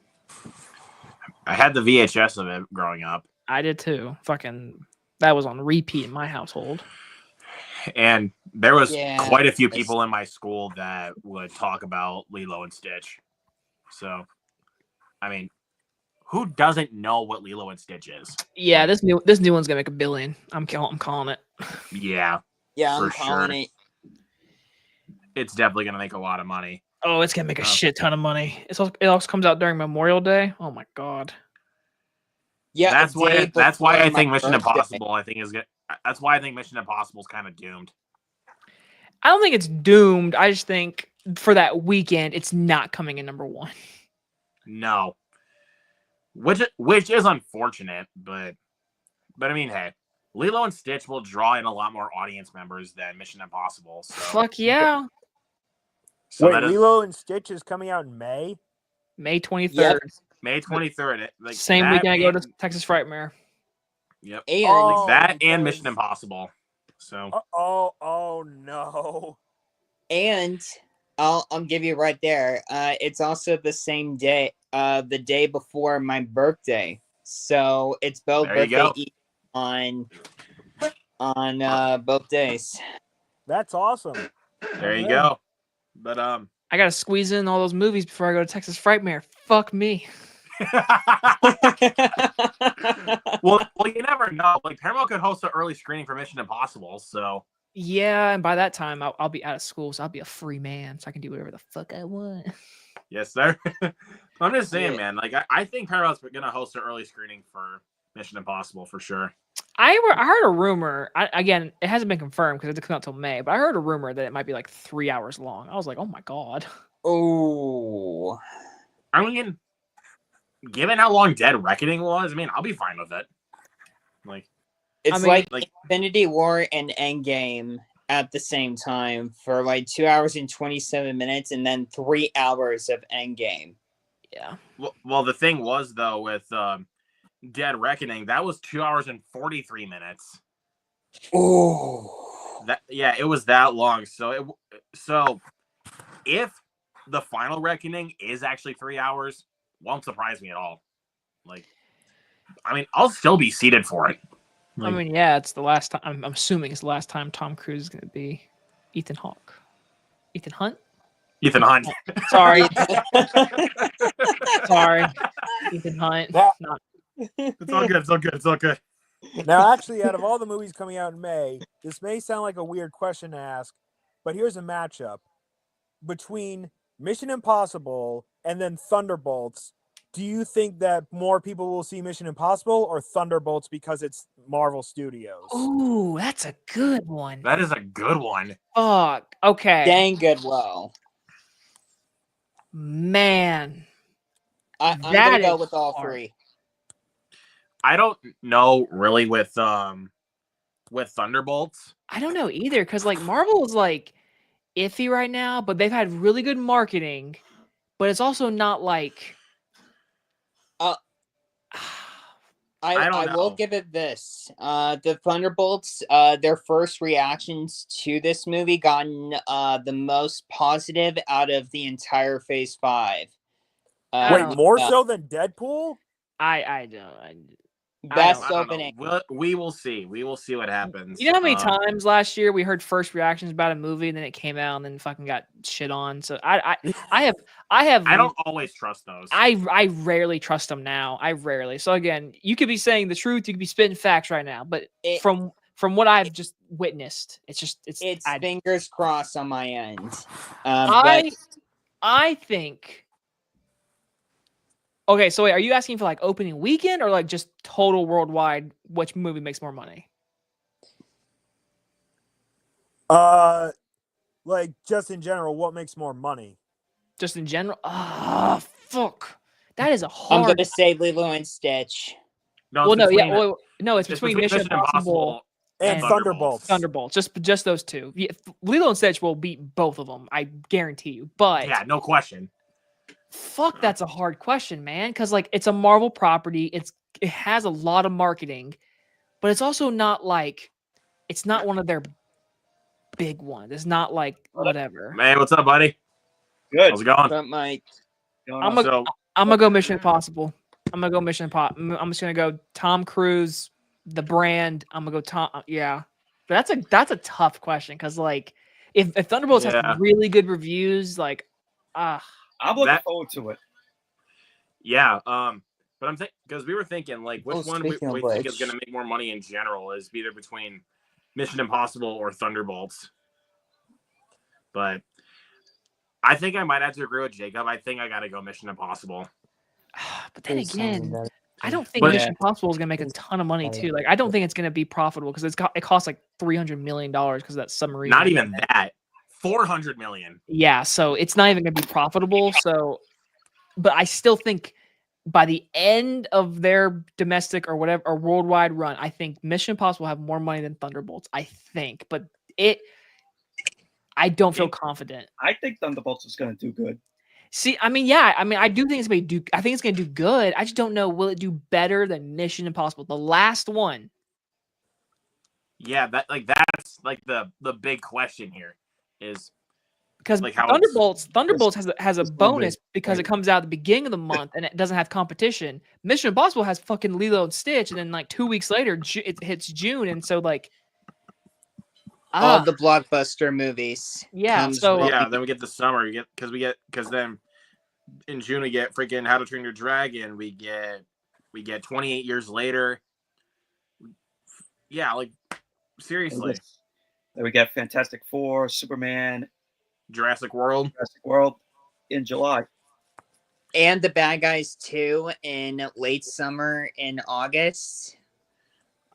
I had the VHS of it growing up. I did too. Fucking, that was on repeat in my household. And there was Yeah, quite a few people in my school that would talk about Lilo and Stitch. So, I mean, who doesn't know what Lilo and Stitch is? Yeah, this new one's gonna make $1 billion. I'm calling it. Yeah, Yeah, For I'm calling sure. it. it's definitely going to make a lot of money. Oh, it's gonna make a shit ton of money. It also comes out during Memorial Day. Oh my god. Yeah, That's a day why I before think my Mission birthday. Impossible. That's why I think Mission Impossible is kind of doomed. I don't think it's doomed. I just think for that weekend, it's not coming in #1. No, which is unfortunate, but But I mean, hey, Lilo and Stitch will draw in a lot more audience members than Mission Impossible. So, Fuck yeah. so Wait, that is Lilo and Stitch is coming out in May? May 23rd. Yep. May 23rd. Like Same that weekend I go to and- Texas Frightmare. Yep. And Oh, That and because- Mission Impossible. So Oh no. and I'll give you right there. It's also the same day, the day before my birthday. So it's both There you birthday go. eve on both days. That's awesome. there you Okay. go. But I gotta squeeze in all those movies before I go to Texas Frightmare. Fuck me. well, you never know. Like Paramount could host an early screening for Mission Impossible. So Yeah, and by that time I'll be out of school, so I'll be a free man, so I can do whatever the fuck I want. yes, sir. I'm just saying, Yeah. man. Like I think Paramount's gonna host an early screening for Mission Impossible for sure. I heard a rumor. Again, it hasn't been confirmed because it didn't come out till May, but I heard a rumor that it might be like 3 hours long. I was like, oh my god. Oh, I mean, given how long Dead Reckoning was, I mean, I'll be fine with it. Like, it's mean, like Infinity War and Endgame at the same time for like 2 hours and 27 minutes, and then 3 hours of Endgame. Yeah. well, the thing was though with Dead Reckoning, that was 2 hours and 43 minutes. Oh, It was that long. So if the final Reckoning is actually 3 hours, won't surprise me at all. Like, I mean, I'll still be seated for it. I mean, yeah, it's the last time. I'm assuming it's the last time Tom Cruise is going to be Ethan Hawke. Ethan Hunt? Ethan Hunt. Sorry. Sorry. Ethan Hunt. Now- Not, It's all good. It's all good. It's all good. Now, actually, out of all the movies coming out in May, this may sound like a weird question to ask, but here's a matchup between Mission Impossible and then Thunderbolts. Do you think that more people will see Mission Impossible or Thunderbolts because it's Marvel Studios? ooh, that's a good one. That is a good one. Fuck. Okay. dang good. Well, Man. I'm That gonna go is with all hard. three. I don't know really with Thunderbolts. I don't know either because like Marvel is like iffy right now, but they've had really good marketing, but it's also not like. I don't will know. give it this. The Thunderbolts, their first reactions to this movie gotten the most positive out of the entire Phase 5. Wait, more uh, so than Deadpool? I don't. best I don't opening. know. We will see. We will see what happens. You know how many times last year we heard first reactions about a movie and then it came out and then fucking got shit on. So I have I don't always trust those. I rarely trust them now. I rarely. So again, you could be saying the truth, you could be spitting facts right now, but It- from what I've just witnessed, it's Fingers crossed on my end. I think. Okay, so wait, are you asking for like opening weekend or like just total worldwide? Which movie makes more money? Like just in general, what makes more money? Just in general? Ah, fuck. That is a I'm hard. gonna say Lilo and Stitch. No, Well, no, yeah, between- no, it's between Mission Impossible And And Thunderbolts. Thunderbolts. Just those two. Yeah, Lilo and Stitch will beat both of them. I guarantee you. But Yeah, no question. fuck, that's a hard question, man. Because like it's a Marvel property. It has a lot of marketing, but it's also not like it's not one of their big ones. It's not like whatever. Hey, what's up, buddy? Good. How's it going? But Mike, I'm So gonna go Mission Impossible. I'm gonna go Mission Impossible. I'm just gonna go Tom Cruise, the brand. I'm gonna go Tom. Yeah, but that's a tough question because like if Thunderbolts Yeah. has really good reviews, like I'm looking That- forward to it. yeah, but I'm thinking because we were thinking like which Oh, one we speaking of think is which. going to make more money in general is either between Mission Impossible or Thunderbolts. But I think I might have to agree with Jacob. I think I got to go Mission Impossible. but then again, I don't think But- Mission Impossible is gonna make a ton of money too. Like I don't think it's gonna be profitable because it costs like $300 million because of that submarine. Not even that. 400 million. Yeah, so it's not even gonna be profitable. So, but I still think by the end of their domestic or whatever or worldwide run, I think Mission Impossible will have more money than Thunderbolts. I think, but I don't feel confident. I think Thunderbolts is going to do good. See, I mean, yeah, I mean, I do think it's going to do. I think it's going to do good. I just don't know. Will it do better than Mission Impossible, the last one? Yeah, that's like the big question here is because like how Thunderbolts has a this bonus movie, because it comes out at the beginning of the month and it doesn't have competition. Mission Impossible has fucking Lilo and Stitch, and then like 2 weeks later it hits June, and so like all the blockbuster movies. Yeah, so yeah, then we get the summer. Because then in June we get freaking How to Train Your Dragon. We get 28 Years Later. Yeah, like seriously. Then we get Fantastic Four, Superman, Jurassic World in July. And The Bad Guys 2 in late summer in August.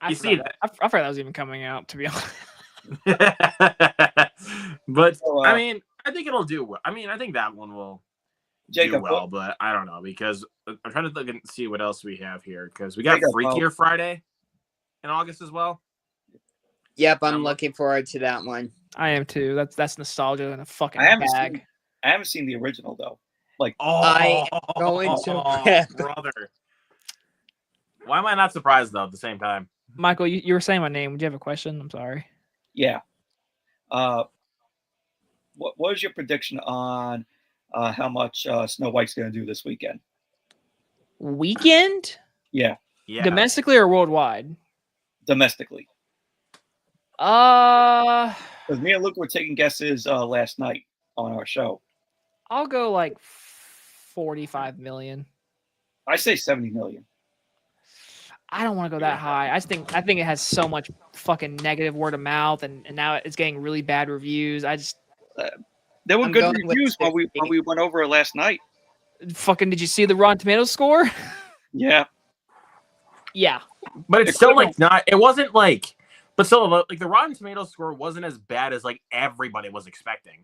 I forgot that was even coming out, to be honest. But I mean, I think it'll do well. I mean, I think that one will do well, but I don't know because I'm trying to look and see what else we have here because we got Freakier Friday in August as well. Yep, I'm looking forward to that one. I am too. That's nostalgia in a fucking bag. I haven't seen the original though. Like, I am going to brother. Why am I not surprised though? At the same time, Michael, you were saying my name. Would you have a question? I'm sorry. Yeah. What is your prediction on how much Snow White's going to do this weekend? Weekend? Yeah. Domestically or worldwide? Domestically. Because me and Luke were taking guesses last night on our show. I'll go like 45 million. I say 70 million. I don't want to go that high. I think it has so much fucking negative word of mouth, and now it's getting really bad reviews. I just there were good reviews while we went over it last night. Fucking, did you see the Rotten Tomatoes score? Yeah. Yeah. But it's still like not. It wasn't like. But still, like the Rotten Tomatoes score wasn't as bad as like everybody was expecting.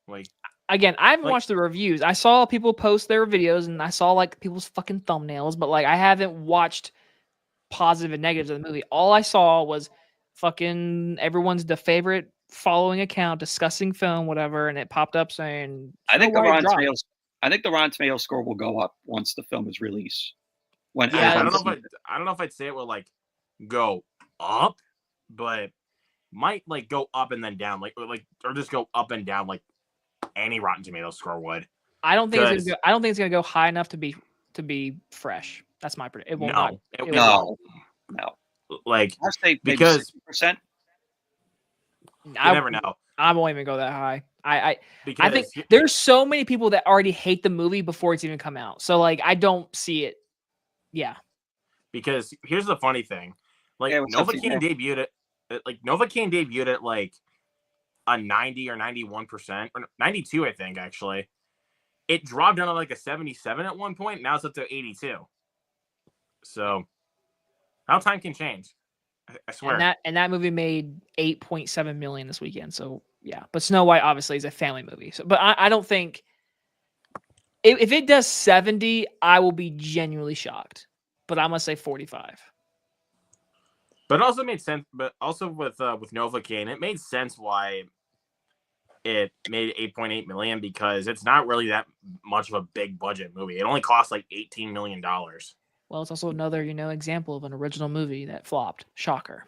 Like again, I haven't watched the reviews. I saw people post their videos and I saw like people's fucking thumbnails, but like I haven't watched positive and negatives of the movie. All I saw was fucking everyone's favorite following account discussing film, whatever, and it popped up saying I think the Rotten Tomatoes score will go up once the film is released. I don't know if I'd say it will like go up. But might like go up and then down, or just go up and down like any Rotten Tomatoes score would. I don't think it's gonna go high enough to be fresh. That's my prediction. It will not. No. Like I'll say because 60%. You never know. I won't even go that high. I think there's so many people that already hate the movie before it's even come out. So like I don't see it. Yeah. Because here's the funny thing. Like Novocaine debuted it. Like Novocaine debuted at like a 90 or 91% or 92, I think actually. It dropped down to like a 77 at one point. Now it's up to 82. So how time can change. I swear. And that movie made 8.7 million this weekend. So yeah, but Snow White obviously is a family movie. So, but I don't think if it does 70, I will be genuinely shocked. But I'm gonna say 45. But it also made sense. But also with Novocaine, it made sense why it made 8.8 million because it's not really that much of a big budget movie. It only cost like $18 million. Well, it's also another example of an original movie that flopped. Shocker.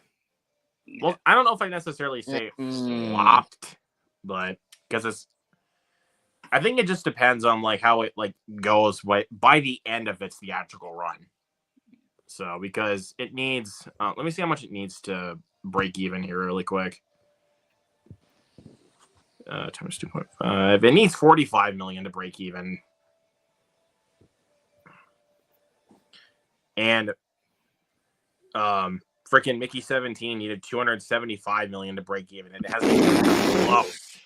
Well, I don't know if I necessarily say flopped, but because I think it just depends on like how it like goes by the end of its theatrical run. So, because it needs, let me see how much it needs to break even here really quick. Times 2.5. It needs 45 million to break even. And freaking Mickey 17 needed 275 million to break even. And it hasn't even come close.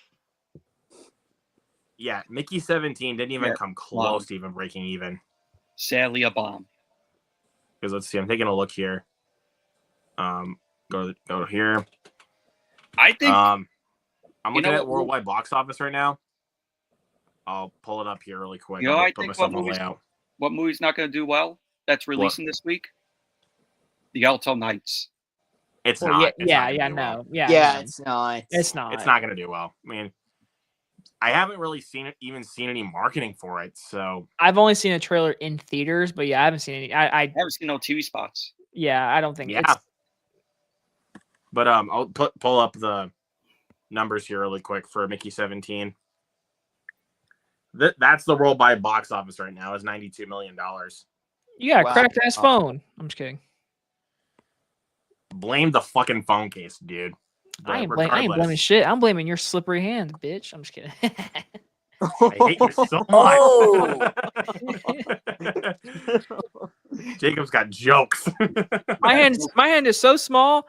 Yeah, Mickey 17 didn't even come close to even breaking even. Sadly, a bomb. Because let's see, I'm taking a look here. Go here. I think I'm looking at worldwide box office right now. I'll pull it up here really quick. I think what movies what movie's not going to do well that's releasing this week? The Yellowstone Nights. It's Well, not. yeah, It's not gonna do no, well. Yeah, no. it's not. It's not. It's not going to do well. I mean, I haven't really seen any marketing for it. So I've only seen a trailer in theaters, but yeah, I haven't seen any. I haven't seen no TV spots. Yeah, I don't think yeah. it's. But I'll pull up the numbers here really quick for Mickey 17. That's the worldwide box office right now is $92 million. You got a Wow. cracked ass phone. I'm just kidding. Blame the fucking phone case, dude. I ain't Regardless, blaming shit. I'm blaming your slippery hands, bitch. I'm just kidding. I hate you so much. Oh. Jacob's got jokes. my hand is so small.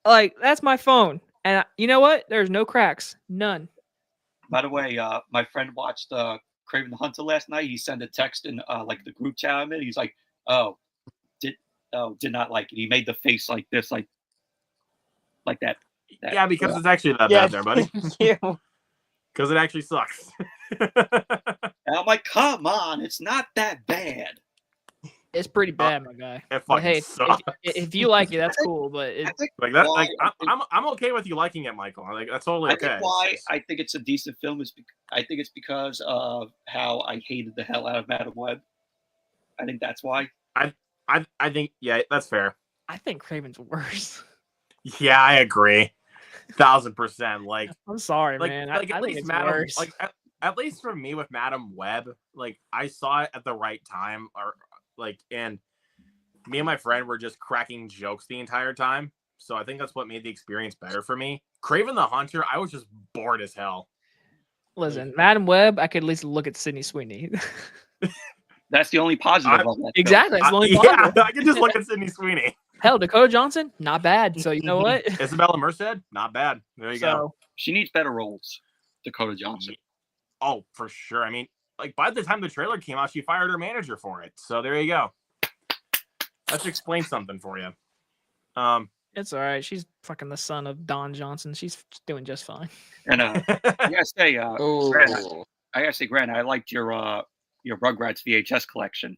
Like that's my phone, and you know what? There's no cracks, none. By the way, my friend watched Craven the Hunter last night. He sent a text in like the group chat I'm in. He's like, did not like it. He made the face like this, like that. Yeah, because it's actually that bad there, buddy. Yeah. Because it actually sucks. And I'm like, come on, it's not that bad. It's pretty bad, my guy. It But fucking hey, sucks. if you like it, that's cool. But I it, think Like that, why- like I'm okay with you liking it, Michael. Like that's totally I okay. think why It's just- I think it's a decent film is I think it's because of how I hated the hell out of Madam Web. I think that's why. I think yeah, that's fair. I think Craven's worse. Yeah, I agree. 1,000%. Like I'm sorry, like man. like I at think least it's Madam worse. like at least for me with Madam Web, like I saw it at the right time, or like, and me and my friend were just cracking jokes the entire time. So I think that's what made the experience better for me. Craven the Hunter, I was just bored as hell. Listen, Madam Web, I could at least look at Sydney Sweeney. That's the only positive of that film. Exactly. That's the only yeah, positive. I can just look at Sydney Sweeney. Hell, Dakota Johnson, not bad. So you know what? Isabella Merced, not bad. There you go. So She needs better roles. Dakota Johnson. Oh, for sure. I mean, like by the time the trailer came out, she fired her manager for it. So there you go. That should explain something for you. it's all right. She's fucking the son of Don Johnson. She's doing just fine. And I gotta say, Oh. Grant, I liked your Rugrats VHS collection.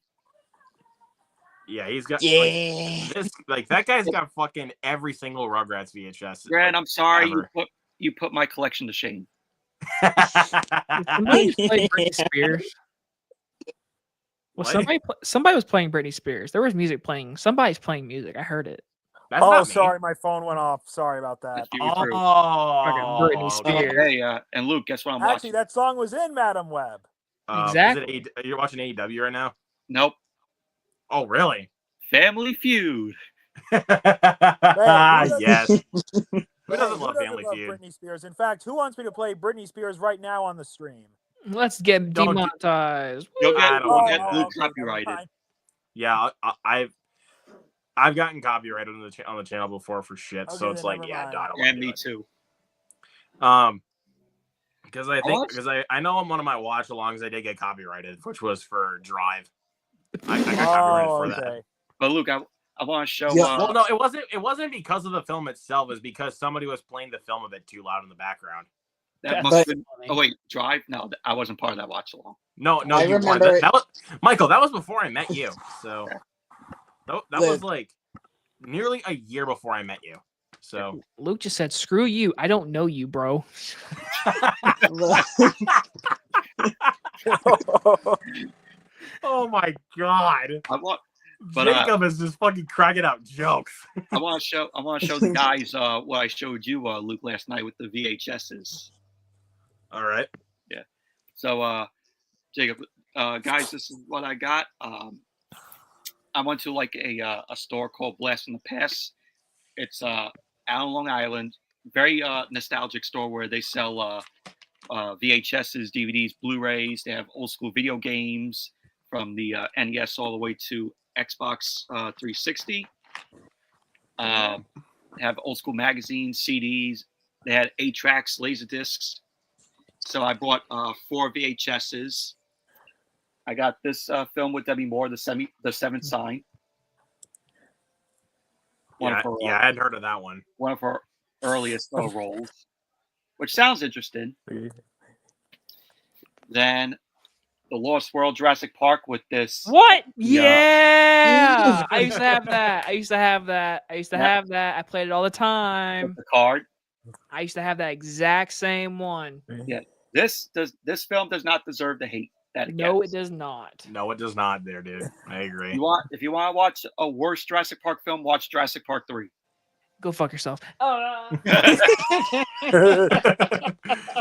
Yeah, he's got Yeah. like that guy's got fucking every single Rugrats VHS. Grant, I'm sorry ever. you put my collection to shame. Somebody just played Britney Spears. Well, What? somebody was playing Britney Spears. There was music playing. Somebody's playing music. I heard it. That's Oh, not me. sorry, my phone went off. Sorry about that. That's you through. Oh, Britney Spears. Hey, and Luke, guess what I'm Actually, watching? that song was in Madam Web. Exactly. You're watching AEW right now? Nope. Oh, really? Family Feud. Yes. Who Hey, doesn't love Family love Feud? Britney Spears? In fact, who wants me to play Britney Spears right now on the stream? Let's get Don't do- demonetized. You'll I get, don't we'll want get that. Luke okay, never copyrighted. mind. Yeah, I've gotten copyrighted on the channel before for shit, so Okay, it's then like, never yeah, mind. no, I don't And want to me do it. too. Because I know on one of my watch alongs I did get copyrighted, which was for Drive. I got copyrighted Oh, for that. okay. But Luke, I want to show. Yeah. Well, no, it wasn't because of the film itself. It's because somebody was playing the film a bit too loud in the background. that That's must have But- been. funny. Oh wait, Drive? No, I wasn't part of that watch along. No, I you weren't. remember- That was Michael. That was before I met you. So that was Look. like nearly a year before I met you. So Luke just said, "Screw you. I don't know you, bro." oh my god, I want. But, Jacob is just fucking cracking out jokes. I want to show. I want to show the guys what I showed you, Luke, last night with the VHSs. All right. So, Jacob, guys, this is what I got. I went to like a store called Blast in the Past. It's out on Long Island. Very nostalgic store where they sell VHSs, DVDs, Blu-rays. They have old school video games from the NES all the way to Xbox 360. Have old school magazines, CDs. They had 8-tracks, laser discs. So I bought 4 VHSs. I got this film with Debbie Moore, The Seventh Sign. Yeah, I hadn't heard of that one. One of her earliest roles, which sounds interesting. Then the Lost World Jurassic Park with this. What? Yeah. Yeah. I used to have that. I used to have that. I used to Yeah. have that. I played it all the With time. the card. I used to have that exact same one. Yeah. This film does not deserve the hate that it No, gets. it does not. No, it does not there, dude. I agree. If you want to watch a worse Jurassic Park film, watch Jurassic Park 3. Go fuck yourself. Oh,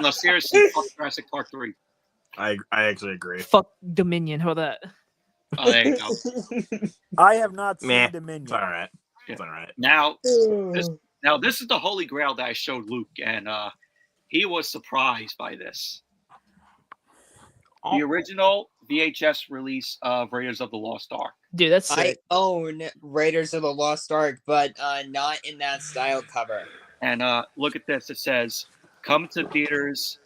No, seriously, fuck Jurassic Park 3. I actually agree. fuck Dominion. How about that? Oh, there you go. I have not seen Meh. Dominion. It's all right. It's all right. Now this is the holy grail that I showed Luke, and he was surprised by this. The original VHS release of Raiders of the Lost Ark. Dude, that's I sick. own Raiders of the Lost Ark, but not in that style cover. And look at this. It says, "Come to theaters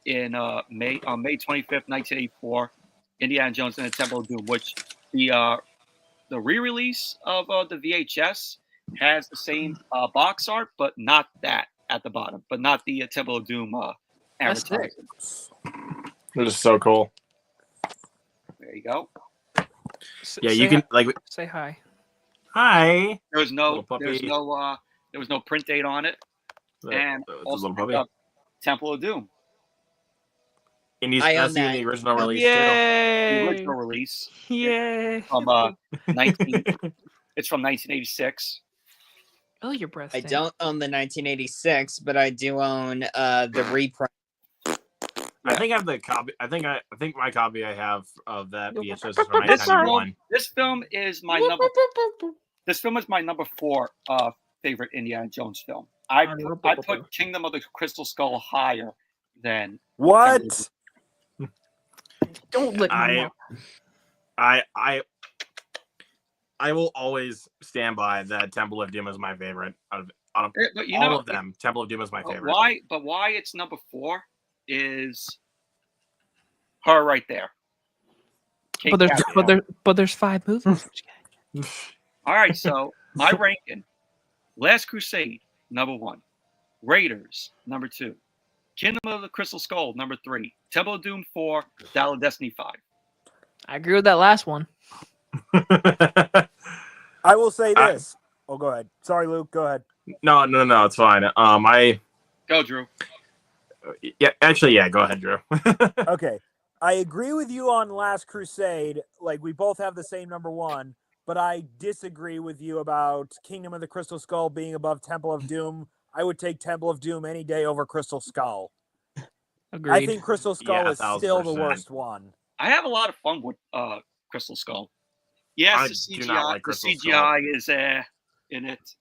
in May 25th, 1984. Indiana Jones and the Temple of Doom," which the re-release of the VHS has the same box art, but not that at the bottom, but not the Temple of Doom That's sick. advertisement. It is so cool. There you go. Yeah, you can like. Say hi. Hi. There was no Little puppy. there was no print date on it, and It's a also little picked puppy. up Temple of Doom, And he's I own that's in that. the original release the Yay! original release Yay! from 19. It's from 1986. Oh, your breath. I stank. don't own the 1986, but I do own the reprint. I think I have the copy. I think my copy I have of that VHS is from This 1991. This film is my number. This film is my number 4 favorite Indiana Jones film. I put Kingdom of the Crystal Skull higher than What? Don't lick my mouth. I will always stand by that Temple of Doom is my favorite out of But all of them. Temple of Doom is my favorite. Why it's number 4 is her right there. Kate Capshaw. But there's 5 movies. All right, so my ranking: Last Crusade, number 1; Raiders, number 2; Kingdom of the Crystal Skull, number 3; Temple of Doom 4; Dial of Destiny 5. I agree with that last one. I will say this. Oh, go ahead. Sorry, Luke. Go ahead. No, it's fine. Go, Drew. Yeah, go ahead, Drew. Okay. I agree with you on Last Crusade. Like, we both have the same number 1, but I disagree with you about Kingdom of the Crystal Skull being above Temple of Doom. I would take Temple of Doom any day over Crystal Skull. Agreed. I think Crystal Skull is 1,000%. still the worst one. I have a lot of fun with Crystal Skull. Yes, I the CGI, do not like Crystal is in it.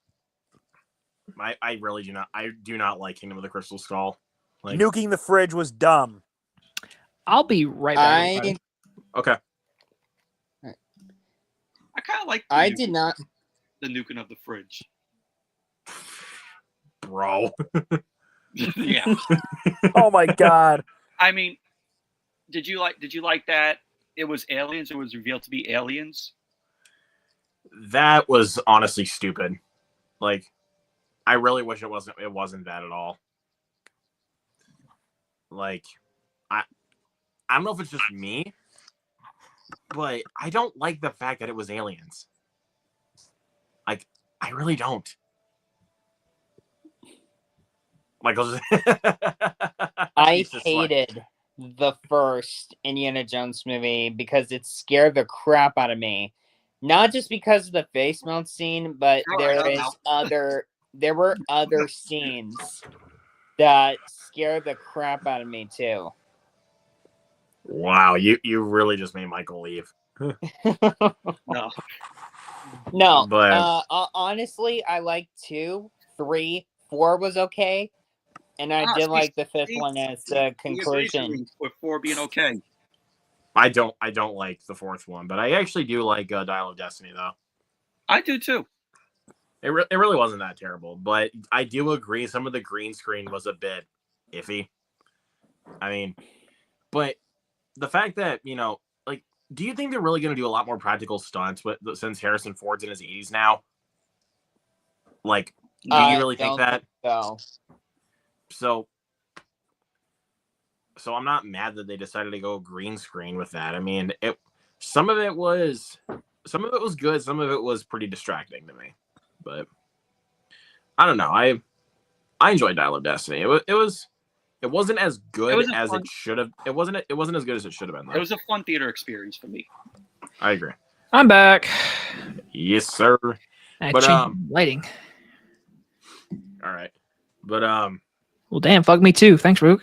I really do not. I do not like Kingdom of the Crystal Skull. Like, Nuking the fridge was dumb. I'll be right back. okay. I kind of like. Did not. The nuking of the fridge. Bro. Yeah. Oh my god. I mean, did you like that? It was aliens. It was revealed to be aliens. That was honestly stupid. Like, I really wish it wasn't that at all. Like, I don't know if it's just me, but I don't like the fact that it was aliens. Like, I really don't. Like, I hated the first Indiana Jones movie because it scared the crap out of me. Not just because of the face melt scene, but there were other scenes that scared the crap out of me too. Wow, you really just made Michael leave. No. But honestly, I like 2, 3, 4 was okay, and I did like the 5th one as the conclusion. With 4 being okay. I don't like the 4th one, but I actually do like Dial of Destiny though. I do too. It really wasn't that terrible, but I do agree some of the green screen was a bit iffy. I mean, but the fact that, like, do you think they're really going to do a lot more practical stunts since Harrison Ford's in his 80s now? Like, do you really think that? No. So, so I'm not mad that they decided to go green screen with that. I mean, some of it was good, some of it was pretty distracting to me. But I don't know. I enjoyed Dial of Destiny. It wasn't as good as it should have. It wasn't as good as it should have been, though. It was a fun theater experience for me. I agree. I'm back. Yes, sir. I But changed lighting. all right. But Well, damn, fuck me too. Thanks, Rook.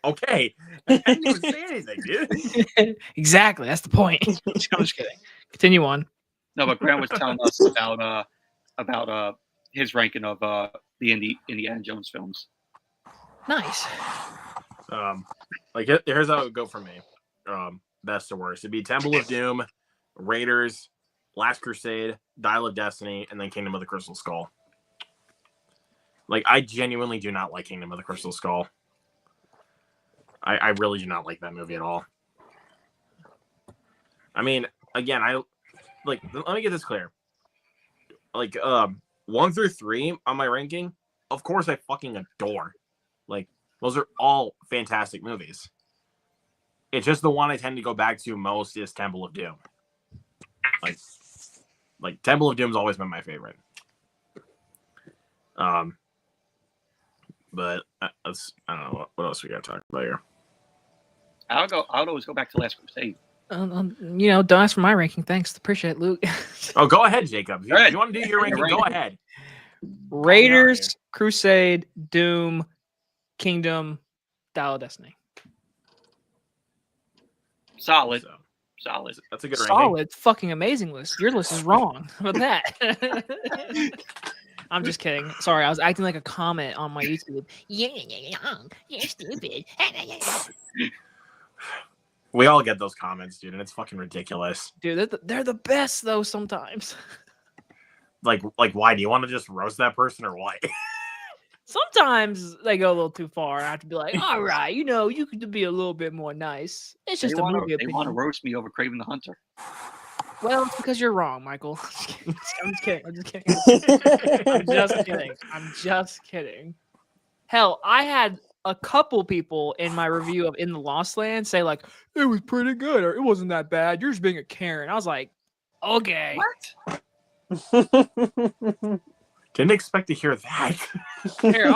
okay. I didn't even say anything, dude. Exactly. That's the point. I'm just kidding. Continue on. No, but Grant was telling us about his ranking of the Indiana Jones films. Nice. Like here's how it would go for me. Best to worst. It'd be Temple of Doom, Raiders, Last Crusade, Dial of Destiny, and then Kingdom of the Crystal Skull. Like, I genuinely do not like Kingdom of the Crystal Skull. I really do not like that movie at all. I mean, again, let me get this clear. Like, 1 through 3 on my ranking, of course I fucking adore. Like, those are all fantastic movies. It's just the one I tend to go back to most is Temple of Doom. Like Temple of Doom's always been my favorite. But I don't know what else we got to talk about here. I would always go back to Last Crusade. Don't ask for my ranking. Thanks. Appreciate it, Luke. Oh, go ahead, Jacob. You Right. want to do your ranking? Go ahead. Raiders, Crusade, Doom, Kingdom, Dial of Destiny. Solid. So, Solid. that's a good ranking. Solid, fucking amazing list. Your list is wrong. How about that? I'm just kidding. Sorry, I was acting like a comment on my YouTube. You're stupid. We all get those comments, dude, and it's fucking ridiculous. Dude, they're the best though sometimes. Like, why do you want to just roast that person or what? Sometimes they go a little too far. I have to be like, all right, you could be a little bit more nice. It's just a movie They want to opinion. roast me over Craven the Hunter. Well, it's because you're wrong, Michael. I'm just kidding. I'm just kidding. Hell, I had a couple people in my review of In the Lost Land say like, it was pretty good or it wasn't that bad. You're just being a Karen. I was like, okay. What? Didn't expect to hear that. Here,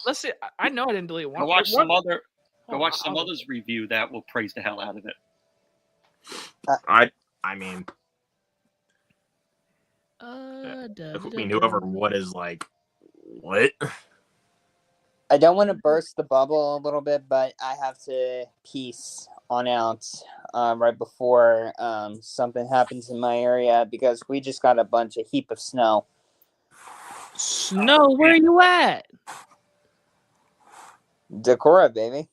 let's see. I know I didn't delete one. Go watch some I'll- others review that will praise the hell out of it. I mean, whoever what is like, what? I don't want to burst the bubble a little bit, but I have to peace on out right before something happens in my area because we just got a heap of snow. Snow, where are you at? Decorah, baby.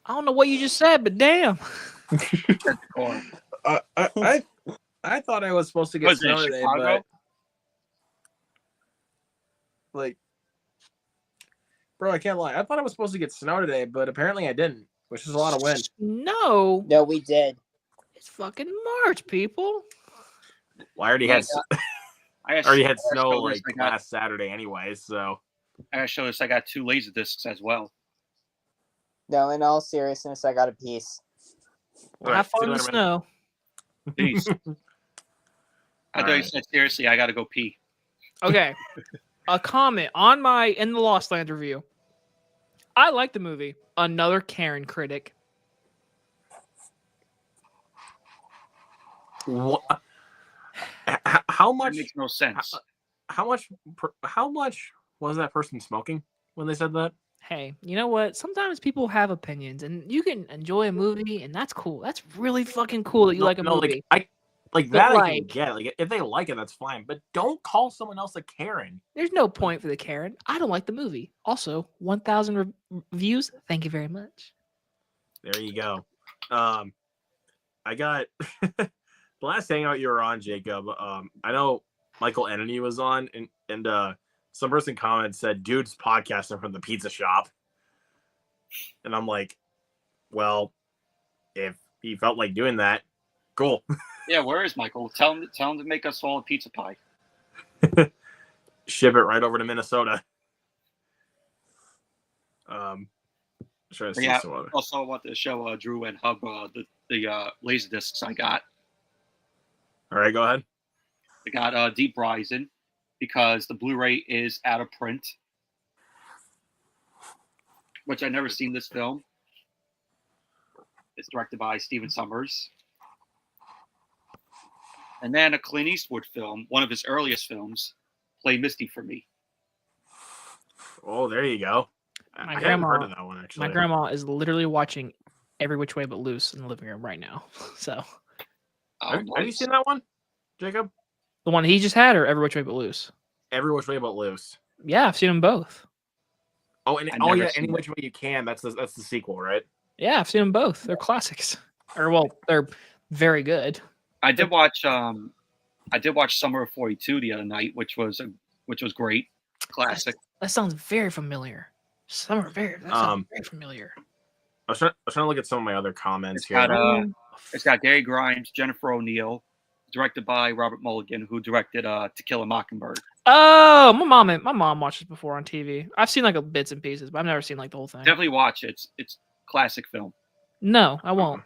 I don't know what you just said, but damn. I thought I was supposed to get Was it snow today, Chicago? but like, bro, I can't lie. I thought I was supposed to get snow today, but apparently I didn't, which is a lot of wind. No. No, we did. It's fucking March, people. Well, I already had snow like I got, last Saturday anyway, so I gotta show this. I got 2 laser discs as well. No, in all seriousness, I got a piece. Have fun in the snow. Peace. I thought you said seriously. I gotta go pee. Okay. A comment on my In the Lost Land review. I like the movie. Another Karen critic. What? How much? That makes no sense. How much was that person smoking when they said that? Hey, you know what? Sometimes people have opinions, and you can enjoy a movie, and that's cool. That's really fucking cool that you like a movie. Like that I can get. Like if they like it, that's fine. But don't call someone else a Karen. There's no point for the Karen. I don't like the movie. Also, 1,000 views. Thank you very much. There you go. I got the last hangout you were on, Jacob. I know Michael Enemy was on, and some person commented said, "Dude's podcasting from the pizza shop," and I'm like, "Well, if he felt like doing that, cool." Yeah, where is Michael? Tell him to make us all a pizza pie. Ship it right over to Minnesota. trying to see Yeah. some other. Also, I want to show Drew and Hub the laser discs I got. All right, go ahead. I got Deep Rising because the Blu-ray is out of print, which I never seen this film. It's directed by Steven Sommers. And then a Clint Eastwood film, one of his earliest films, Play Misty for Me. Oh, there you go. My I hadn't heard grandma- of that one actually. My grandma is literally watching Every Which Way But Loose in the living room right now. So Oh, Have you nice. seen that one, Jacob? the one he just had, or Every Which Way But Loose? Every Which Way But Loose. Yeah, I've seen them both. Oh, and I've oh never yeah, seen Any it. Which Way You Can. That's the sequel, right? Yeah, I've seen them both. They're classics. Or well, they're very good. I did watch Summer of '42 the other night, which was great, classic. That sounds very familiar. That sounds very familiar. I was trying to look at some of my other comments It's here. got it's got Gary Grimes, Jennifer O'Neill, directed by Robert Mulligan, who directed To Kill a Mockingbird. Oh, my mom watched this before on TV. I've seen like a bits and pieces, but I've never seen like the whole thing. Definitely watch it. It's classic film. No, I won't.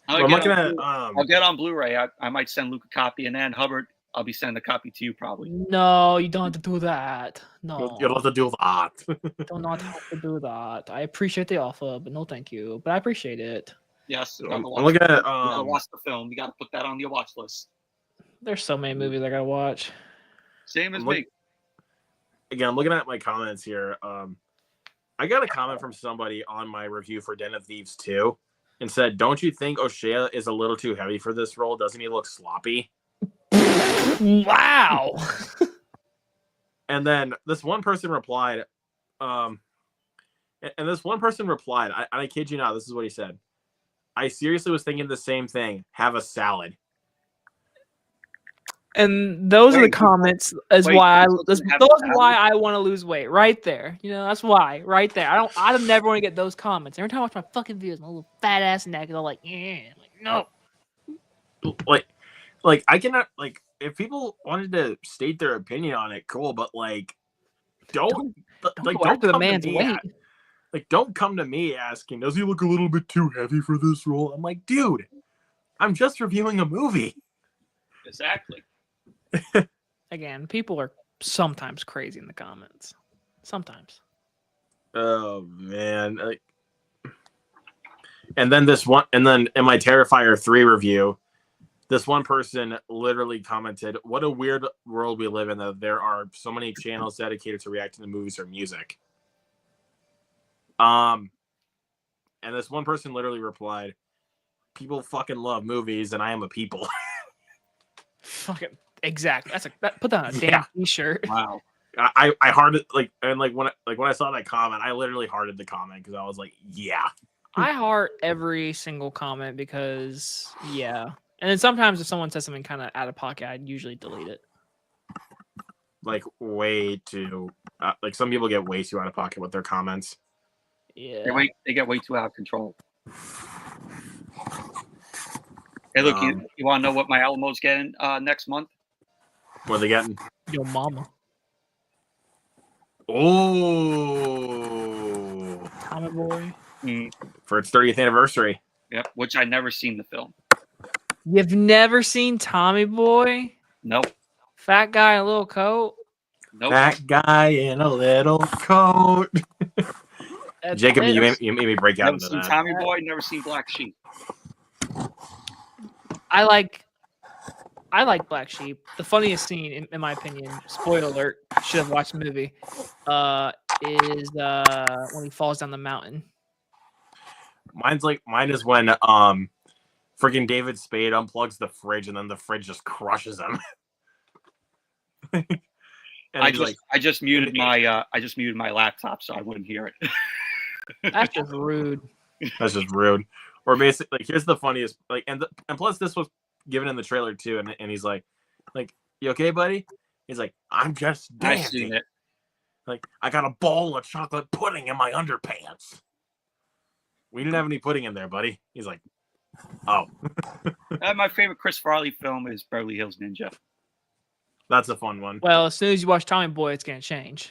I'll get on Blu-ray. I might send Luke a copy, and then Hubbard, I'll be sending a copy to you probably. No, you don't have to do that. No, You'll have to do that. do not have to do that. I appreciate the offer, but no, thank you. But I appreciate it. Yes, I'm looking at you gotta watch the film. You gotta put that on your watch list. There's so many movies I gotta watch. Same as Look- me. again. I'm looking at my comments here. I got a comment from somebody on my review for Den of Thieves 2 and said, "Don't you think O'Shea is a little too heavy for this role? Doesn't he look sloppy?" Wow. And then this one person replied, I kid you not, this is what he said. I seriously was thinking the same thing. Have a salad. And those are the comments as wait, why you're supposed to have those salad? why I want to lose weight right there. You know, that's why right there. I never want to get those comments. Every time I watch my fucking videos, my little fat ass neck is all like, yeah, I'm like no. Like I cannot, like, if people wanted to state their opinion on it, cool, but like don't Don't go after the come to man's me weight. Like, don't come to me asking, does he look a little bit too heavy for this role? I'm like, dude, I'm just reviewing a movie. Exactly. Again, people are sometimes crazy in the comments. Sometimes. Oh man. And then in my Terrifier 3 review, this one person literally commented, "What a weird world we live in that there are so many channels dedicated to reacting to movies or music." And this one person literally replied, "People fucking love movies, and I am a people." Fucking exactly. Put that on a damn Yeah. t-shirt. Wow. I hearted when I saw that comment, I literally hearted the comment because I was like, yeah. I heart every single comment because yeah. And then sometimes if someone says something kind of out of pocket, I'd usually delete it. Like way too like some people get way too out of pocket with their comments. Yeah. They get way too out of control. Hey, look, you want to know what my Alamo's getting next month? What are they getting? Yo mama. Oh, Tommy boy. for its 30th anniversary. Yep, which I never seen the film. You've never seen Tommy Boy? Nope. Fat guy in a little coat? Nope. That guy in a little coat. Jacob, you made me break out Never into seen that. Tommy Boy. Never seen Black Sheep. I like Black Sheep. The funniest scene, in my opinion, spoiler alert, should have watched the movie, is when he falls down the mountain. Mine is when freaking David Spade unplugs the fridge and then the fridge just crushes him. And I he's just muted my laptop so I wouldn't hear it. That's just rude. that's just rude. Or basically, like, here's the funniest, like, and plus this was given in the trailer too, and he's like, you okay, buddy? He's like, I'm just I've dancing. seen it. Like, I got a bowl of chocolate pudding in my underpants. We didn't have any pudding in there, buddy. He's like, oh. My favorite Chris Farley film is Beverly Hills Ninja. That's a fun one. Well, as soon as you watch Tommy Boy, it's gonna change.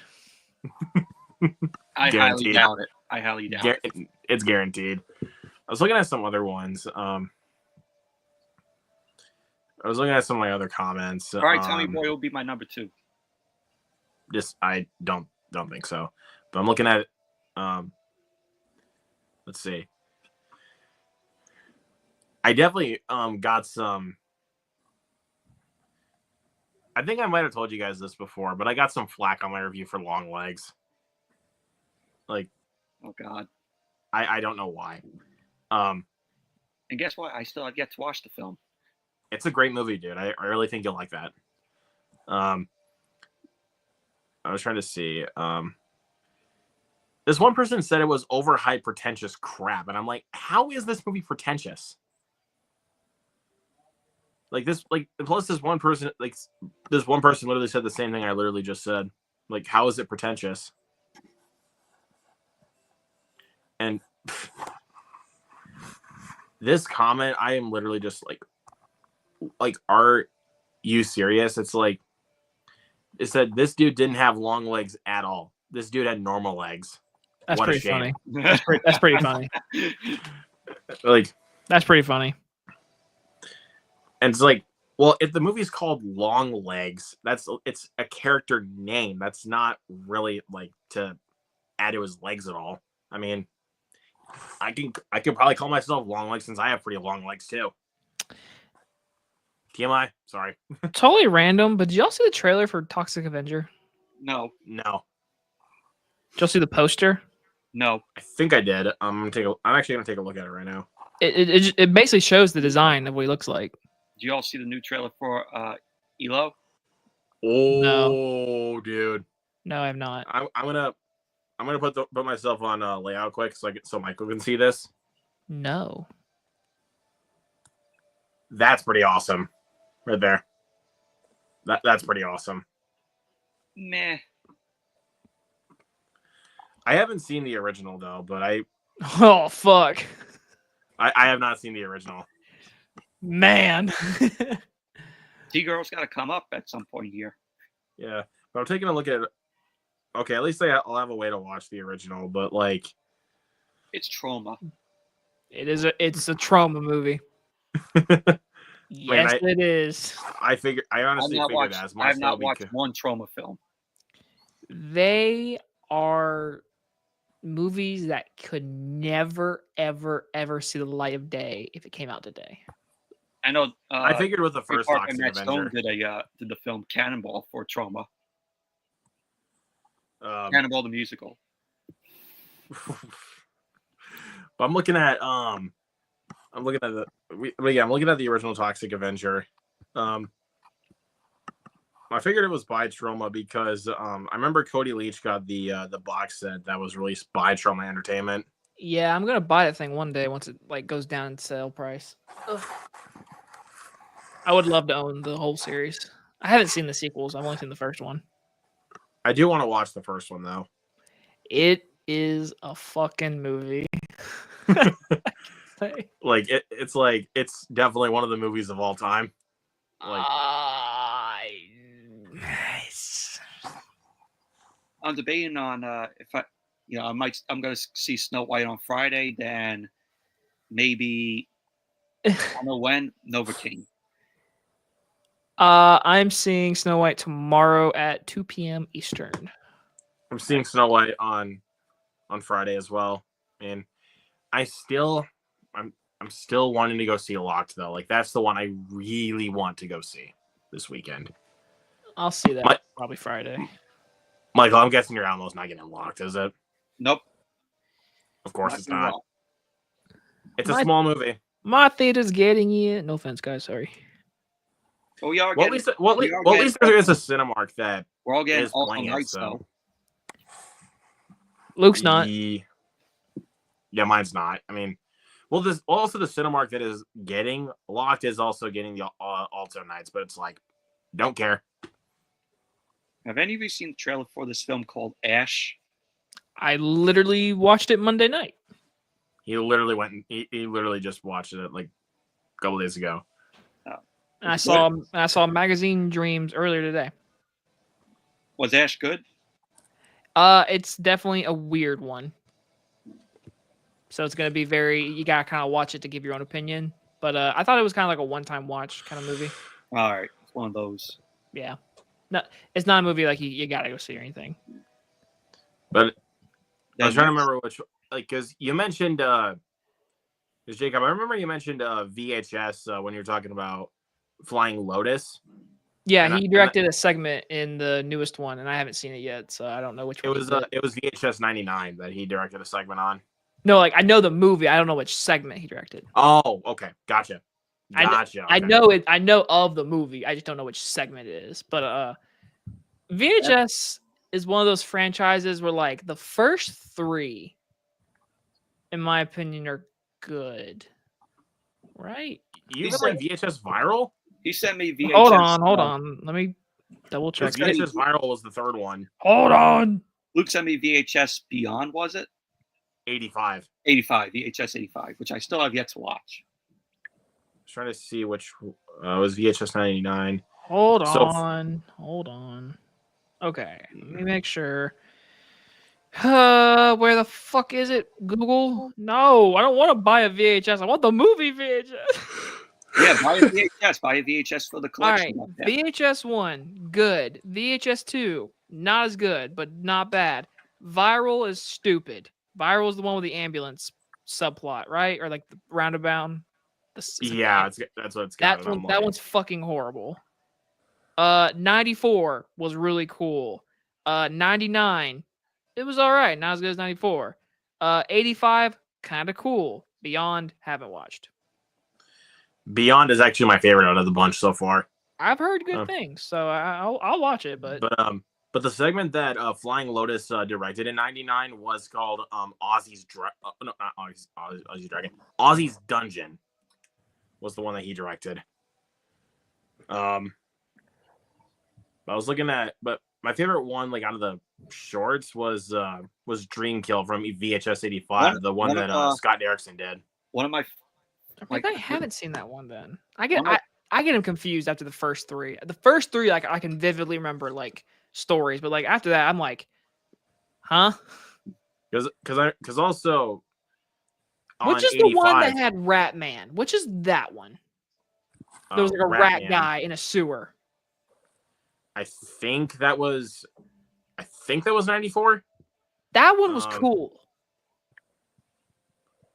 I highly Guaranteed. doubt it. I highly doubt it. It's guaranteed. I was looking at some other ones. I was looking at some of my other comments. All right, Tommy Boy will be my number 2. Just I don't think so. But I'm looking at let's see. I definitely got some. I think I might have told you guys this before, but I got some flack on my review for Long Legs. Like, Oh God! I don't know why. And guess what? I still have yet to watch the film. It's a great movie, dude. I really think you'll like that. I was trying to see. This one person said it was overhyped, pretentious crap, and I'm like, how is this movie pretentious? Like this, plus this one person, literally said the same thing I literally just said. Like, how is it pretentious? And this comment, I am literally just like, are you serious? It's like, it said this dude didn't have long legs at all. This dude had normal legs. That's What a pretty shame. funny. That's pretty funny. Like, That's pretty funny. and it's like, well, if the movie's called Long Legs, it's a character name. That's not really like to add to his legs at all. I mean, I could probably call myself Long Legs since I have pretty long legs too. TMI, sorry. Totally random, but did y'all see the trailer for Toxic Avenger? No, No, Did y'all see the poster? no. I think I did. I'm actually gonna take a look at it right now. It basically shows the design of what he looks like. Do you all see the new trailer for Elo? Oh, dude, No, I have not. I'm gonna put myself on layout quick so Michael can see this. No. That's pretty awesome, right there. That's pretty awesome. Meh. I haven't seen the original though, but I Oh fuck, have not seen the original. man. T-Girl's got to come up at some point here. Yeah, but I'm taking a look at it. Okay, at least I'll have a way to watch the original, but like, It's trauma. It's a trauma movie. Yes, it is. I honestly figured as much. I have not watched one trauma film. They are movies that could never, ever, ever see the light of day if it came out today. I know. I figured with the Trey first Parker Toxic and Matt Avenger. Stone did the film Cannonball for trauma. Um, Cannonball the musical. but I'm looking at I'm looking at the original Toxic Avenger. I figured it was by Troma because I remember Cody Leach got the box set that was released by Troma Entertainment. Yeah, I'm gonna buy that thing one day once it like goes down in sale price. Ugh. I would love to own the whole series. I haven't seen the sequels. I've only seen the first one. I do want to watch the first one though. It is a fucking movie. Like it's definitely one of the movies of all time. Like, Nice. I'm debating on if I'm going to see Snow White on Friday, then maybe I don't know when Nova King. I'm seeing Snow White tomorrow at 2 p.m. Eastern. I'm seeing Snow White on Friday as well, and I'm still wanting to go see Locked though. Like that's the one I really want to go see this weekend. I'll see that probably Friday. Michael, I'm guessing your Almo's not getting Locked, is it? Nope. Of course it's not. Well. It's a small movie. My theater's getting it. No offense, guys. Sorry. Well, we are Well, getting. at least there is a Cinemark that We're all getting is all playing it, nights so. though. Luke's not. Yeah, mine's not. I mean, well, this also the Cinemark that is getting Locked is also getting the Alto nights, but it's like, don't care. Have any of you seen the trailer for this film called Ash? I literally watched it Monday night. He literally went and he literally just watched it like a couple days ago. And I saw Magazine Dreams earlier today. Was Ash good? It's definitely a weird one. So it's gonna be you gotta kind of watch it to give your own opinion. But I thought it was kind of like a one-time watch kind of movie. All right, it's one of those. Yeah, no, it's not a movie like you gotta go see or anything. But I was Then trying to remember which, because you mentioned, Jacob, I remember you mentioned VHS when you were talking about Flying Lotus. Yeah, And he directed a segment in the newest one, and I haven't seen it yet, so I don't know which It one. was VHS 99 that he directed a segment on. No, like I know the movie. I don't know which segment he directed. Oh, okay, gotcha. Okay. I know it. I know of the movie. I just don't know which segment it is. But VHS is one of those franchises where like the first 3, in my opinion, are good. Right? You even like VHS Viral? he sent me VHS. Hold on. Let me double check. VHS Viral was the third one. Hold on. Luke sent me VHS Beyond. Was it 85. 85? VHS 85, which I still have yet to watch. I was trying to see which was VHS 99. Hold on. Okay, let me make sure. Where the fuck is it? Google? No, I don't want to buy a VHS. I want the movie VHS. Yeah, buy a VHS. Buy a VHS for the All right, collection. VHS 1, good. VHS 2, not as good, but not bad. Viral is stupid. Viral is the one with the ambulance subplot, right? Or like the roundabout. Yeah, that's what it's got. That one's fucking horrible. 94 was really cool. 99, it was all right, not as good as 94. 85, kind of cool. Beyond, haven't watched. Beyond is actually my favorite out of the bunch so far. I've heard good things, so I'll watch it. But the segment that Flying Lotus directed in '99 was called Ozzy's Dragon. Ozzy's Dungeon was the one that he directed. I was looking at, but my favorite one, like out of the shorts, was Dream Kill from VHS 85, the one that Scott Derrickson did. One of my, I haven't seen that one. Then I get him confused after the first 3. The first 3, like I can vividly remember like stories, but like after that, I'm like, huh? Because also, which is 85, the one that had Rat Man? Which is that one? There was like a rat guy in a sewer. I think that was 94. That one was cool.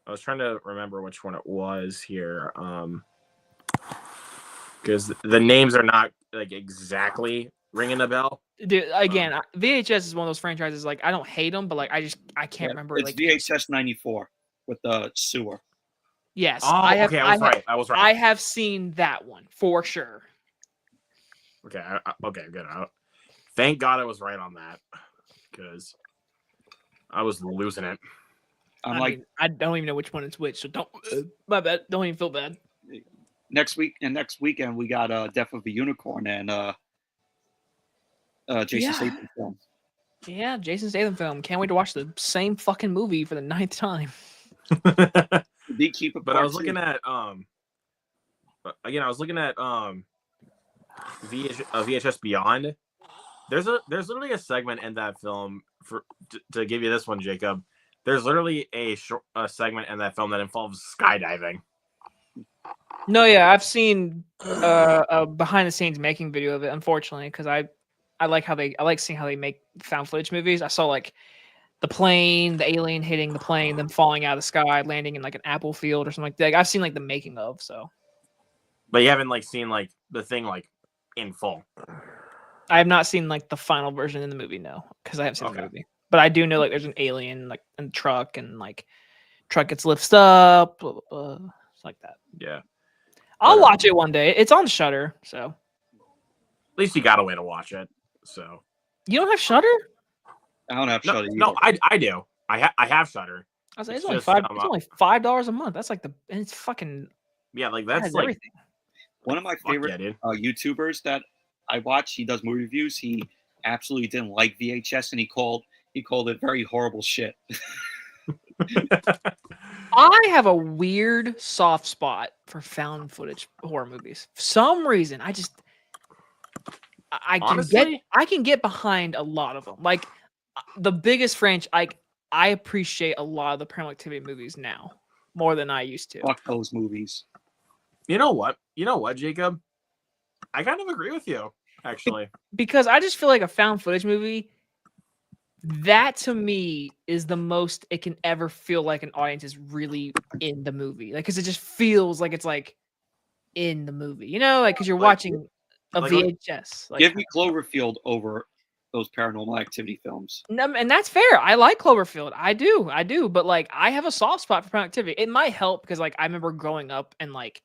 I was trying to remember which one it was here. Because the names are not like exactly ringing a bell. Dude, again, VHS is one of those franchises. Like I don't hate them, but like I can't remember. It's like VHS 94 with the sewer. Yes. Oh, I was right. I have seen that one for sure. Okay. Okay. Good. Thank God I was right on that, because I was losing it. I mean, I don't even know which one is which, so don't. My bad. Don't even feel bad. Next weekend we got Death of a Unicorn and Jason Statham film. Yeah, Jason Statham film. Can't wait to watch the same fucking movie for the 9th time. Beekeeper. But I was looking at VHS Beyond. There's literally a segment in that film to give you this one, Jacob. There's literally a segment in that film that involves skydiving. No, yeah, I've seen a behind the scenes making video of it. Unfortunately, because I like seeing how they make found footage movies. I saw like the plane, the alien hitting the plane, them falling out of the sky, landing in like an apple field or something like that. Like, I've seen like the making of. So, but you haven't like seen like the thing like in full. I have not seen like the final version in the movie, no, because I haven't seen the movie. But I do know like there's an alien like in the truck, and like truck gets lifted up, blah, blah, blah, like that. Yeah, I'll watch it one day. It's on Shudder, so at least you got a way to watch it. So you don't have Shudder? I don't have Shudder. No, I do. I have Shudder. I was like, it's only $5 a month. That's like and it's fucking like that's like everything. One of my favorite YouTubers that I watch. He does movie reviews. He absolutely didn't like VHS, and he called it very horrible shit. I have a weird soft spot for found footage horror movies. For some reason, I can get behind a lot of them. Like the biggest franchise. I appreciate a lot of the Paranormal Activity movies now more than I used to. Fuck those movies. You know what? Jacob? I kind of agree with you, actually. Because I just feel like a found footage movie, that to me is the most it can ever feel like an audience is really in the movie. Like, because it just feels like it's like in the movie, you know, like because you're watching a VHS. Like, Give me Cloverfield over those Paranormal Activity films. and that's fair. I like Cloverfield. I do. But like, I have a soft spot for Paranormal Activity. It might help because like I remember growing up and like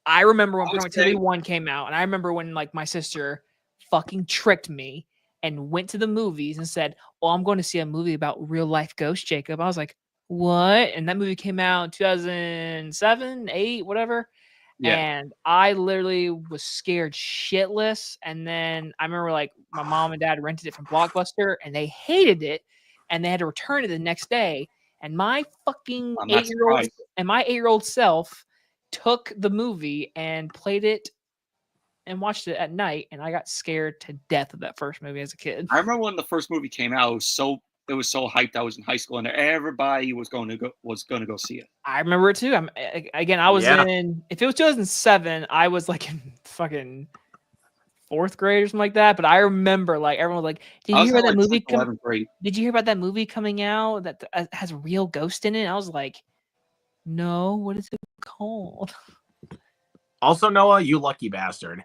I remember when Paranormal Activity 1 came out, and I remember when like my sister fucking tricked me and went to the movies and said, "Oh, I'm going to see a movie about real life ghosts, Jacob." I was like, "What?" And that movie came out in 2007, 8, whatever. Yeah. And I literally was scared shitless. And then I remember like my mom and dad rented it from Blockbuster and they hated it and they had to return it the next day. And my fucking I'm not 8-year-old surprised. and my 8-year-old self took the movie and played it and watched it at night. And I got scared to death of that first movie as a kid. I remember when the first movie came out, it was so hyped. I was in high school and everybody was going to go see it. I remember it too. I was in, if it was 2007, I was like in fucking 4th grade or something like that. But I remember like everyone was like, "Did you hear about that movie? Did you hear about that movie coming out that has a real ghost in it?" And I was like, "No, what is it called?" Also, Noah, you lucky bastard.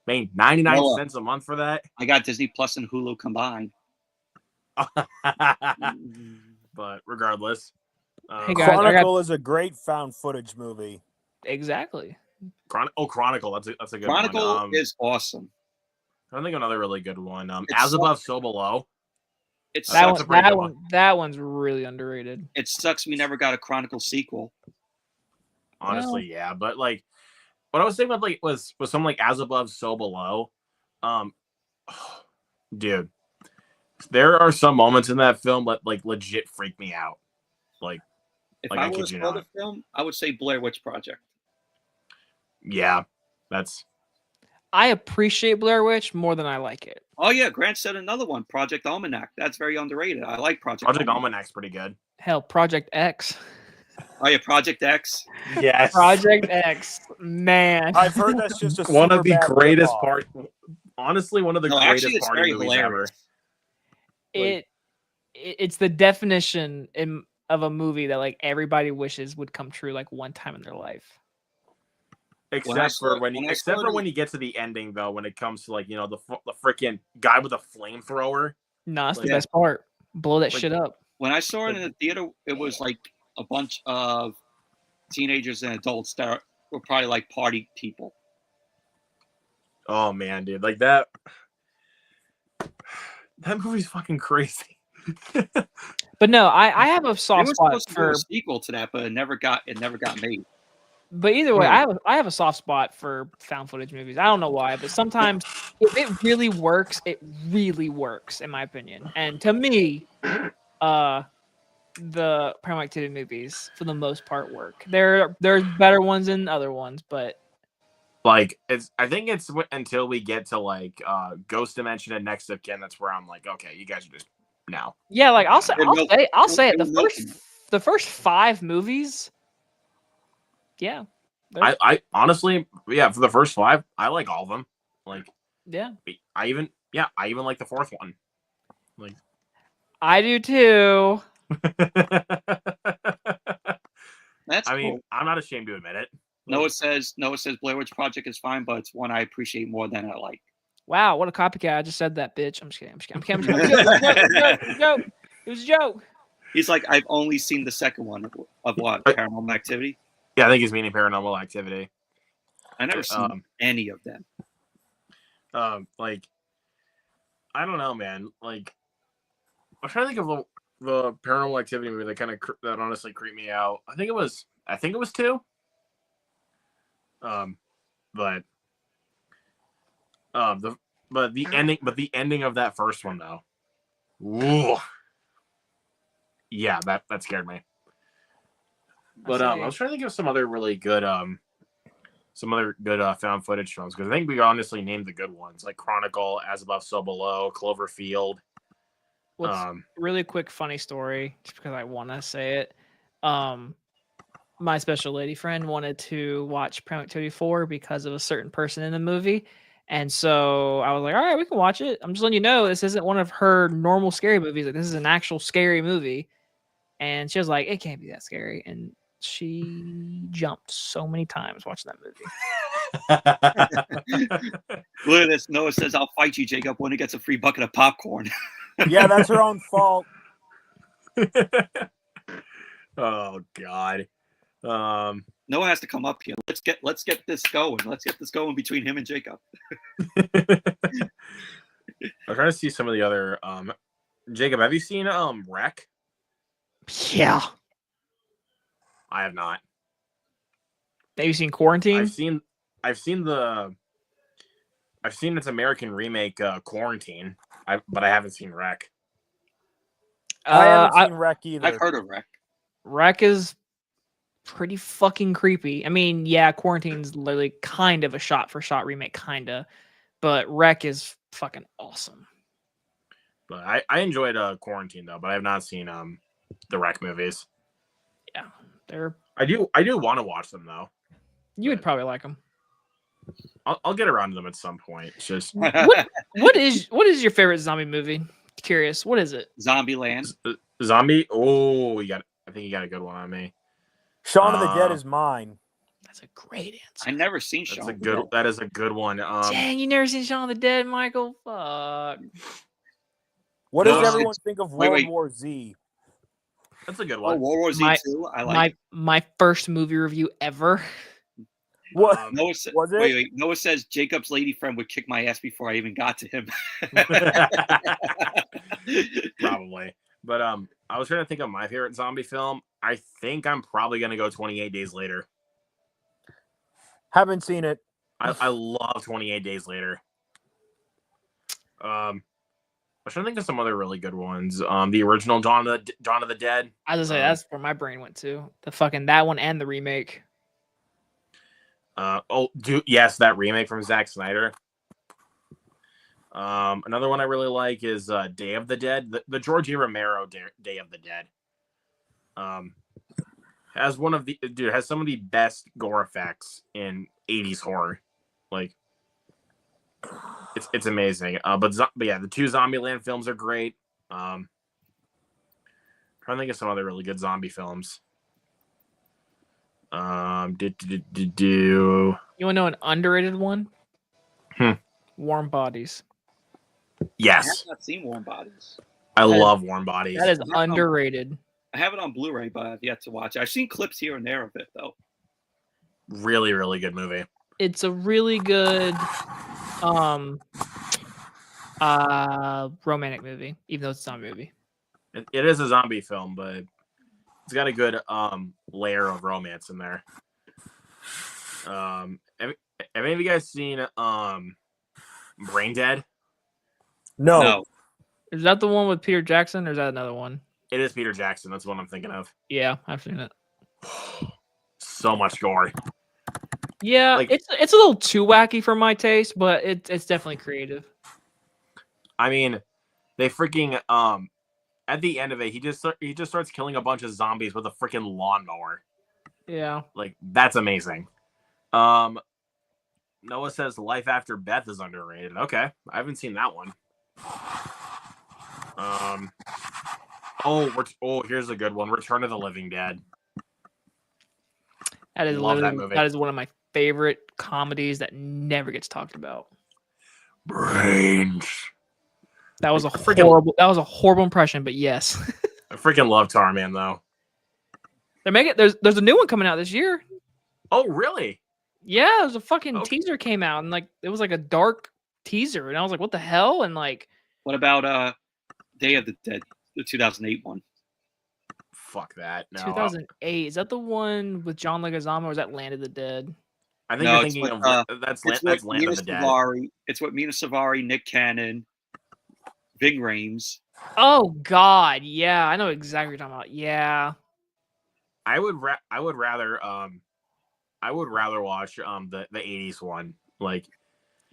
Paying 99 cents a month for that. I got Disney Plus and Hulu combined. But regardless, Hey guys, Chronicle is a great found footage movie. Exactly. Chronicle. That's a good Chronicle one. is awesome. I think another really good one. As Above, So Below. That one's really underrated. It sucks we never got a Chronicle sequel. Honestly, yeah, but like, what I was saying about like was something like As Above, So Below. Dude, there are some moments in that film that like legit freak me out. Like, if I was for the film, I would say Blair Witch Project. Yeah, I appreciate Blair Witch more than I like it. Oh yeah, Grant said another one, Project Almanac. That's very underrated. I like Project Almanac's pretty good. Hell, Project X. Oh yeah, Project X. Yes, Project X. Man, I've heard that's just a one of the greatest parts. Honestly, one of the greatest party movies hilarious. ever. It's the definition of a movie that like everybody wishes would come true like one time in their life. Except for when you get to the ending, though, when it comes to like the freaking guy with a flamethrower. No, that's the best part. Blow that shit up. When I saw it in the theater, it was like a bunch of teenagers and adults that were probably like party people. Oh man, dude, like that movie's fucking crazy. But no, I have a soft spot for a sequel to that, but it never got made. But either way, I have a soft spot for found footage movies. I don't know why, but sometimes if it really works, in my opinion. And to me, the Paranormal Activity movies, for the most part, work. There's better ones than other ones, but like I think it's until we get to like Ghost Dimension and Next of Kin, that's where I'm like, okay, you guys are just now. Yeah, like I'll say it. The first 5 movies. Yeah. I honestly, yeah, for the first 5, I like all of them. Like, yeah. I even like the 4th one. Like, I do too. That's I mean, I'm not ashamed to admit it. Noah says Blair Witch Project is fine, but it's one I appreciate more than I like. Wow, what a copycat. I just said that, bitch. I'm just kidding. It was a joke. He's like, I've only seen the second one of what? Paranormal Activity? Yeah, I think he's meaning Paranormal Activity. I never seen any of them. Like, I don't know, man. Like, I'm trying to think of the Paranormal Activity movie that honestly creeped me out. I think it was 2. But the ending of that first one though. Ooh. Yeah, that scared me. But I was trying to think of some other really good found footage films, because I think we honestly named the good ones, like Chronicle, As Above, So Below, Cloverfield. What's really quick funny story, just because I want to say it. My special lady friend wanted to watch Paranormal Activity 4 because of a certain person in the movie. And so I was like, all right, we can watch it. I'm just letting you know this isn't one of her normal scary movies. Like, this is an actual scary movie. And she was like, it can't be that scary. And she jumped so many times watching that movie. Look at this. Noah says, I'll fight you, Jacob, when he gets a free bucket of popcorn. Yeah, that's her own fault. Oh God. Noah has to come up here. Let's get this going. Let's get this going between him and Jacob. I'm trying to see some of the other. Jacob, have you seen Wreck? Yeah. I have not. Have you seen Quarantine? I've seen its American remake, Quarantine. But I haven't seen Wreck. I haven't seen Wreck either. I've heard of Wreck. Wreck is pretty fucking creepy. I mean, yeah, Quarantine's literally kind of a shot-for-shot remake, kinda, but Wreck is fucking awesome. But I enjoyed Quarantine though, but I have not seen the Wreck movies. Yeah, they're. I do want to watch them though. You would probably like them. I'll get around to them at some point. It's just what is your favorite zombie movie? Curious, what is it? Zombieland. Zombie. Oh, I think you got a good one on me. Shaun of the Dead is mine. That's a great answer. I never seen Shaun. That is a good one. Dang, you never seen Shaun of the Dead, Michael? Fuck. What does everyone think of World War Z? That's a good one. Oh, World War Z too. I like my first movie review ever. What? Noah was it? Wait. Noah says Jacob's lady friend would kick my ass before I even got to him. Probably. But I was trying to think of my favorite zombie film. I think I'm probably gonna go 28 Days Later. Haven't seen it. I love 28 Days Later. I was trying to think of some other really good ones. The original Dawn of the Dead. I was gonna say that's where my brain went to. The fucking that one and the remake. Yes, that remake from Zack Snyder. Another one I really like is Day of the Dead, the George E. Romero Day of the Dead. Has some of the best gore effects in 80s horror. Like, it's amazing. But yeah, the two Zombieland films are great. Trying to think of some other really good zombie films. You want to know an underrated one? Warm Bodies. Yes. I have not seen Warm Bodies. I love Warm Bodies. That is underrated. I have it on Blu-ray, but I've yet to watch it. I've seen clips here and there of it, though. Really, really good movie. It's a really good romantic movie, even though it's not a movie. It is a zombie film, but it's got a good layer of romance in there. Have any of you guys seen Brain Dead? No. Is that the one with Peter Jackson, or is that another one? It is Peter Jackson. That's what I'm thinking of. Yeah, I've seen it. So much gore. Yeah, it's a little too wacky for my taste, but it's definitely creative. I mean, they freaking at the end of it, he just starts killing a bunch of zombies with a freaking lawnmower. Yeah, like that's amazing. Noah says Life After Beth is underrated. Okay, I haven't seen that one. Here's a good one. Return of the Living Dead. That is one of my favorite comedies that never gets talked about. Brains. That was a horrible impression, but yes. I freaking love Tarman though. There's a new one coming out this year. Oh really? Yeah, there's a fucking teaser came out, and it was like a dark teaser, and I was like, what the hell? And what about Day of the Dead, the 2008 one? Fuck that. No. 2008. Is that the one with John Leguizamo, or is that Land of the Dead? I think you're thinking of that's Land of the Dead. It's what Mina Savari, Nick Cannon, Ving Rhames. Oh God, yeah, I know exactly what you're talking about. Yeah, I would rather watch the 80s one. Like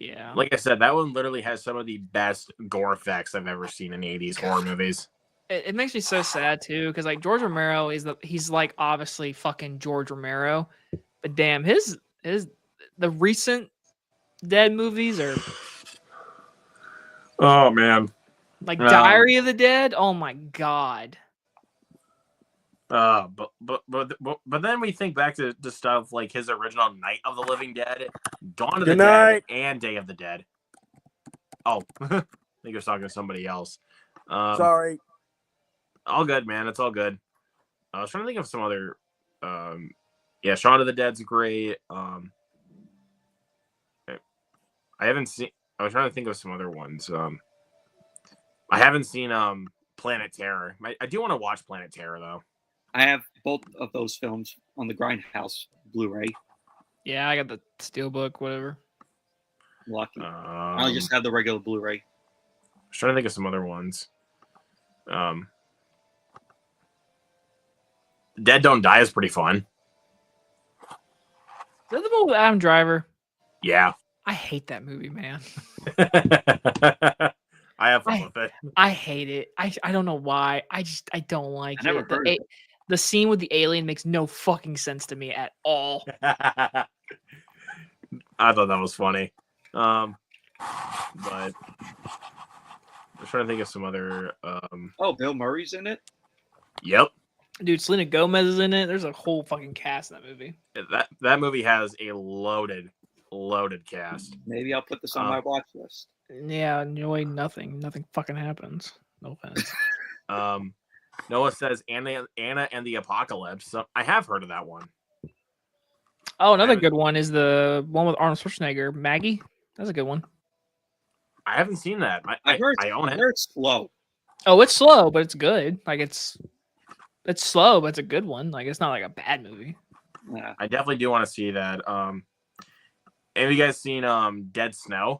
Yeah. Like I said, that one literally has some of the best gore effects I've ever seen in 80s horror movies. It makes me so sad too, because like George Romero he's like obviously fucking George Romero, but damn the recent Dead movies are Oh man. like Diary of the Dead. Oh my god. But then we think back to stuff like his original Night of the Living Dead, Dawn of the Good Dead, night. and Day of the Dead. Oh, I think I was talking to somebody else. Sorry. All good, man. It's all good. I was trying to think of some other. Yeah, Shaun of the Dead's great. I haven't seen. I was trying to think of some other ones. I haven't seen Planet Terror. I do want to watch Planet Terror though. I have both of those films on the Grindhouse Blu-ray. Yeah, I got the Steelbook, whatever. Lucky. I just have the regular Blu-ray. I was trying to think of some other ones. Dead Don't Die is pretty fun. Is that the one with Adam Driver? Yeah. I hate that movie, man. I have fun with it. I hate it. I don't know why. I don't like I never it. heard of it. The scene with the alien makes no fucking sense to me at all. I thought that was funny. But I was trying to think of some other. Oh, Bill Murray's in it? Yep. Dude, Selena Gomez is in it. There's a whole fucking cast in that movie. That movie has a loaded cast. Maybe I'll put this on my watch list. Yeah, enjoy nothing. Nothing fucking happens. No offense. Noah says Anna and the Apocalypse. So I have heard of that one. Oh, another good one is the one with Arnold Schwarzenegger, Maggie. That's a good one. I haven't seen that. I own it. It's slow. Oh, it's slow, but it's good. Like it's slow, but it's a good one. Like it's not like a bad movie. Yeah. I definitely do want to see that. Have you guys seen Dead Snow?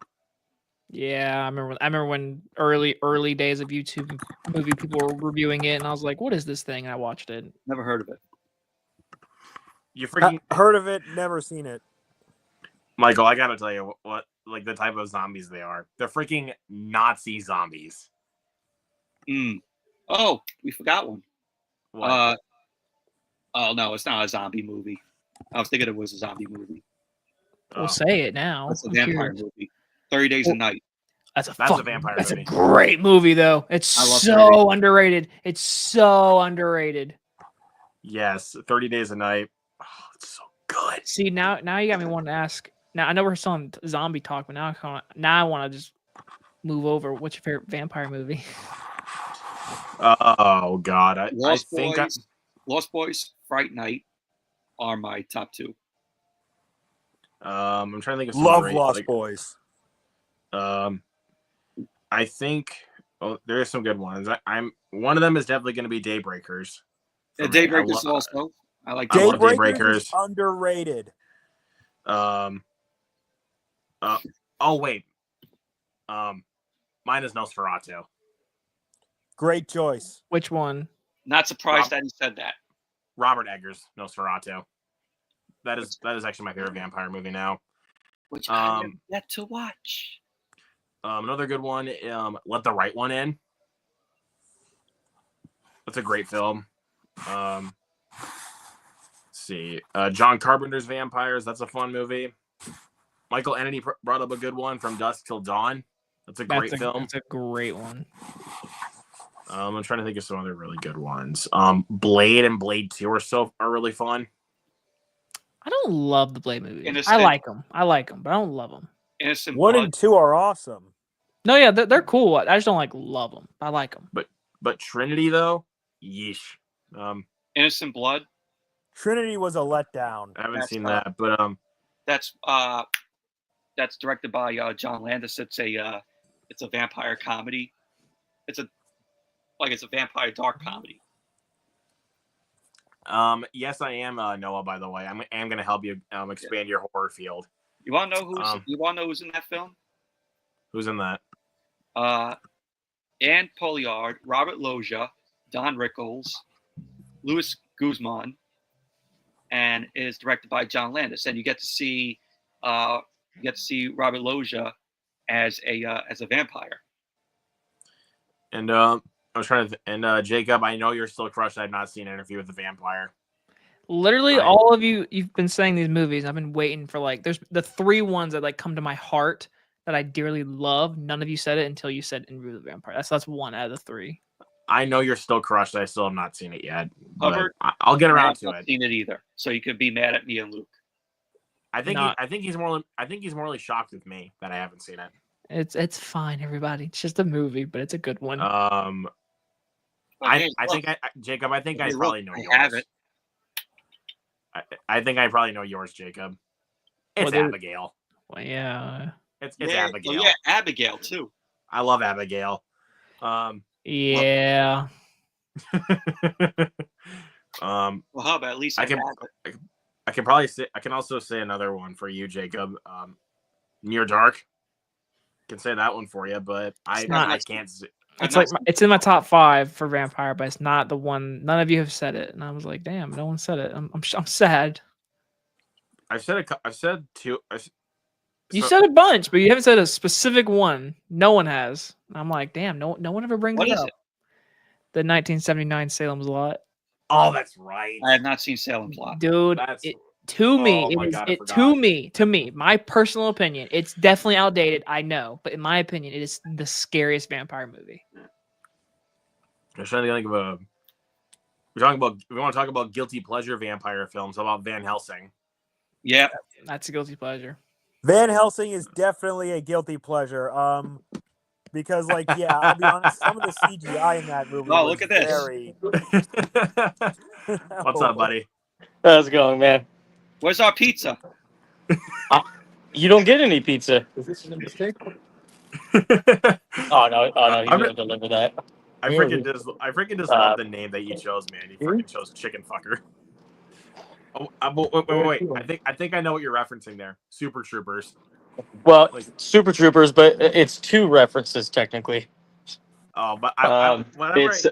Yeah, I remember when early days of YouTube movie people were reviewing it, and I was like, "What is this thing?" And I watched it. Never heard of it. You freaking Heard of it, never seen it. Michael, I gotta tell you what like the type of zombies they are. They're freaking Nazi zombies. Oh, we forgot one. What? Oh no, it's not a zombie movie. I was thinking it was a zombie movie. We'll say it now. It's a I'm vampire curious. movie. 30 Days a Night. That's a vampire That's movie. a great movie, though. It's I love so underrated. It's so underrated. Yes, 30 Days a Night. Oh, it's so good. See, now you got me wanting to ask. Now I know we're still on zombie talk, but now I want to just move over. What's your favorite vampire movie? Oh God, I think Lost Boys, Fright Night are my top two. I'm trying to think of some Love great, Lost Boys. I think there are some good ones. I'm one of them is definitely going to be Daybreakers. Yeah, Daybreakers also. I like I love Daybreakers is Daybreakers. underrated. Oh wait. Mine is Nosferatu. Great choice. Which one? Not surprised that he said that. Robert Eggers, Nosferatu. That is actually my favorite vampire movie now. Which I have yet to watch. Another good one, Let the Right One In. That's a great film. Let's see. John Carpenter's Vampires. That's a fun movie. Michael Ennedy brought up a good one, From Dusk Till Dawn. That's a great film. That's a great one. I'm trying to think of some other really good ones. Blade and Blade 2 are really fun. I don't love the Blade movies. Innocent. I like them, but I don't love them. Innocent 1 Blood. and 2 are awesome. No, yeah, they're cool. I just don't like love them. I like them. But Trinity though, yeesh. Innocent Blood. Trinity was a letdown. I haven't That's seen right. that, but That's directed by John Landis. It's a vampire comedy. It's a vampire dark comedy. yes, I am Noah. By the way, I am going to help you expand your horror field. You want to know who's in that film? Who's in that? Anne Poliard, Robert Loggia, Don Rickles, Louis Guzman, and it is directed by John Landis. And you get to see you get to see Robert Loggia as a vampire. And I was trying to. And Jacob, I know you're still crushed. I've not seen Interview with the Vampire. Literally, all of you've been saying these movies. I've been waiting for there's the 3 ones that come to my heart that I dearly love. None of you said it until you said Interview with the Vampire. That's 1 out of the 3. I know you're still crushed. I still have not seen it yet. But Hubbard, I'll get around to I've not it. seen it either, so you could be mad at me and Luke. I think he's more shocked with me that I haven't seen it. It's fine, everybody. It's just a movie, but it's a good one. Jacob, I think I probably know yours. Have it. I think I probably know yours, Jacob. It's Abigail. Well, yeah. It's Abigail. Oh, yeah, Abigail too. I love Abigail. Yeah. Well, how about at least I can also say another one for you, Jacob. Near Dark. Can say that one for you, but I can't say. It's in my top 5 for vampire, but it's not the one. None of you have said it, and I was like, "Damn, no one said it." I'm sad. I've said 2. You said a bunch, but you haven't said a specific one. No one has. I'm like, damn, no one ever brings it up. The 1979 Salem's Lot. Oh, that's right. I have not seen Salem's Lot, dude. To me, my personal opinion, it's definitely outdated. I know, but in my opinion, it is the scariest vampire movie. I'm trying to think of we want to talk about guilty pleasure vampire films. How about Van Helsing? Yeah, that's a guilty pleasure. Van Helsing is definitely a guilty pleasure. Because I'll be honest, some of the CGI in that movie. Oh, look at this! Very... What's up, buddy? How's it going, man? Where's our pizza? You don't get any pizza. Is this a mistake? Oh no, he's gonna deliver that. I freaking just love the name that you chose, man. You freaking chose Chicken Fucker. Oh, wait. I think I know what you're referencing there. Super Troopers. Well, Super Troopers, but it's 2 references technically. Oh, but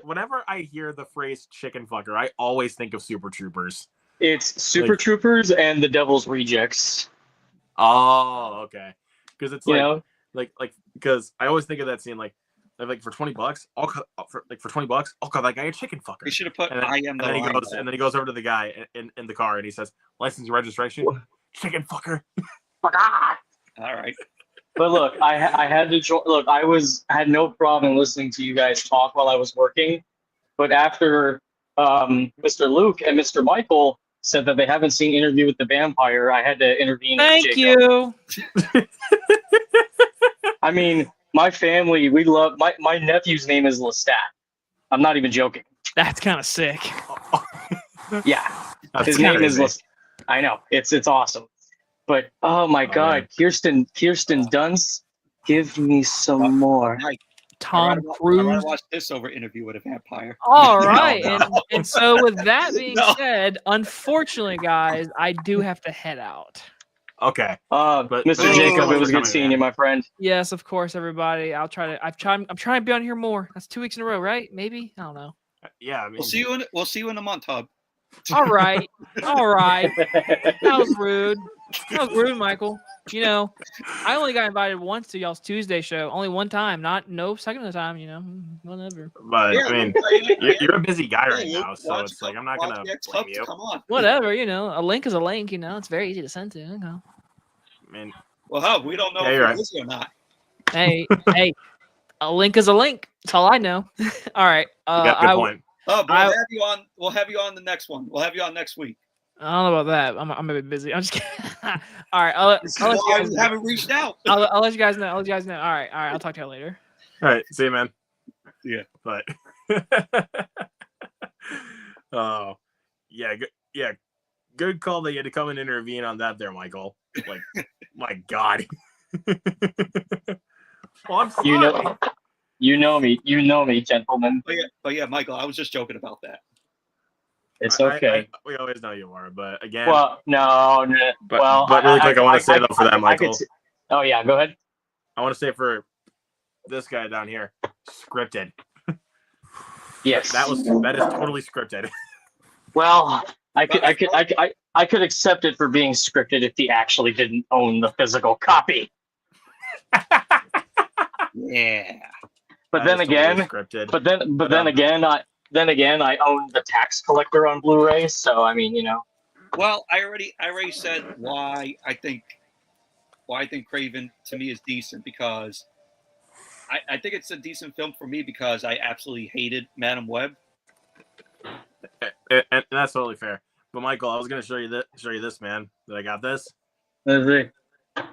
whenever I hear the phrase "chicken fucker," I always think of Super Troopers. It's Super Troopers and the Devil's Rejects. Oh, okay. Because it's because I always think of that scene like for $20, I'll cut that guy a chicken fucker. You should have put and then he goes over to the guy in the car and he says, "License and registration, chicken fucker." All right. But look, I had to join. Look, I had no problem listening to you guys talk while I was working, but after Mr. Luke and Mr. Michael said that they haven't seen Interview with the Vampire, I had to intervene. Thank you. I mean, my family, we love my nephew's name is Lestat. I'm not even joking. That's kind of sick. Yeah, his name is Lestat. I know, it's awesome. But oh my God, man. Kirsten Dunst, give me some more. Tom Cruise. I want to watch this over Interview with a Vampire. All right, and so with that being said, unfortunately, guys, I do have to head out. Okay. But Mr. Jacob, it was good seeing you, my friend. Yes, of course, everybody. I'm trying to be on here more. That's 2 weeks in a row, right? Maybe, I don't know. Yeah, I mean, we'll see you in a month, Hub. All right. That was rude. That was rude, Michael. You know, I only got invited once to y'all's Tuesday show. Only one time. No second of the time, you know. Whatever. But, I mean, you're a busy guy right now, so it's like I'm not going to blame you. Come on. Whatever, you know. A link is a link, you know. It's very easy to send to. You know. I mean, well, Hub, we don't know if it is or not. Hey, a link is a link. That's all I know. All right. You got a good point. Oh, we'll have you on the next one. We'll have you on next week. I don't know about that. I'm a bit busy. I'm just kidding. All right. I'll let you guys know. Haven't reached out. I'll let you guys know. All right. I'll talk to you later. All right. See you, man. Yeah. But oh, yeah. Good call that you had to come and intervene on that there, Michael. Like, my God. Well, I'm sorry. You know me, gentlemen. But yeah, Michael, I was just joking about that. It's okay. We always know you are, but again. Well, no. But really quick, I want to say that for that, Michael. Oh yeah, go ahead. I want to say for this guy down here, scripted. Yes. That is totally scripted. Well, I could accept it for being scripted if he actually didn't own the physical copy. Yeah. But That then is totally again, scripted. then again, I own the Tax Collector on Blu-ray, so I mean, Well, I already said why I think Craven to me is decent, because I think it's a decent film for me because I absolutely hated Madam Web. And that's totally fair. But Michael, I was gonna show you this, man. That I got this. let's see. I got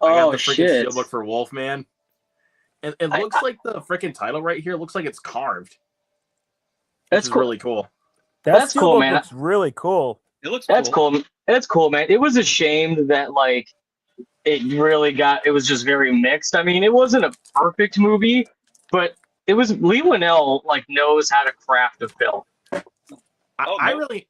Oh, the freaking shit. steelbook for Wolfman. And it looks like the freaking title right here looks like it's carved. That's Which is cool. really cool. That's cool, steelbook man. looks really cool. It looks That's cool. cool. That's cool, man. It was a shame that it was just very mixed. I mean, it wasn't a perfect movie, but it was Lee Winnell knows how to craft a film. I really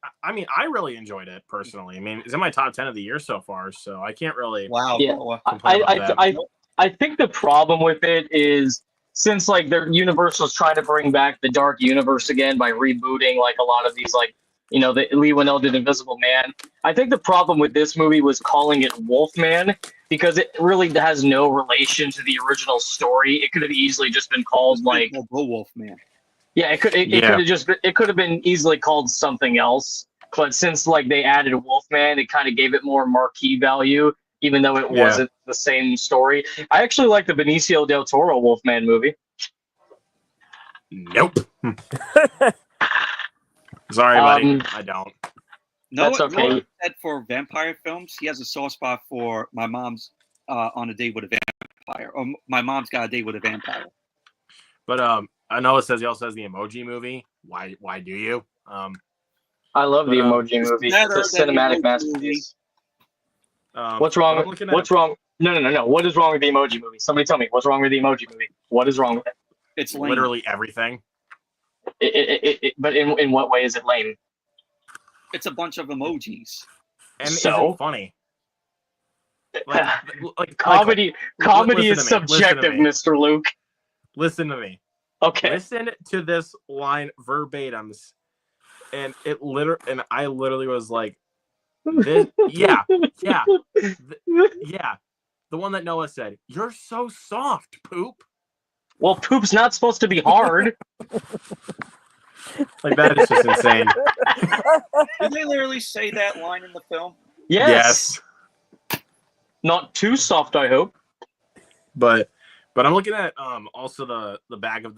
enjoyed it personally. I mean, it's in my top 10 of the year so far, so I can't really Wow. Yeah. complain about that. I think the problem with it is since their Universal's trying to bring back the Dark Universe again by rebooting a lot of these the Lee Winnell did Invisible Man. I think the problem with this movie was calling it Wolfman because it really has no relation to the original story. It could have easily just been called The Wolfman. yeah, it could have been easily called something else. But since they added Wolfman, it kind of gave it more marquee value, even though it wasn't the same story. I actually like the Benicio del Toro Wolfman movie. Nope. Sorry, buddy. I don't. No, That's okay. No, said for vampire films, he has a soft spot for My Mom's on a Date with a Vampire, or My Mom's Got a Date with a Vampire. But I know he also has the Emoji Movie. Why do you? I love the Emoji Movie. It's a cinematic masterpiece. What's wrong? What's wrong? No. What is wrong with the Emoji Movie? Somebody tell me. What's wrong with the Emoji Movie? What is wrong with it? It's lame. Literally everything. But in what way is it lame? It's a bunch of emojis. And so isn't funny. Comedy is subjective, Mr. Luke. Listen to me. Okay. Listen to this line verbatims, and I literally was like, yeah. The one that Noah said, "You're so soft, poop." Well, poop's not supposed to be hard. That is just insane. Did they literally say that line in the film? Yes. Not too soft, I hope. But I'm looking at also the back of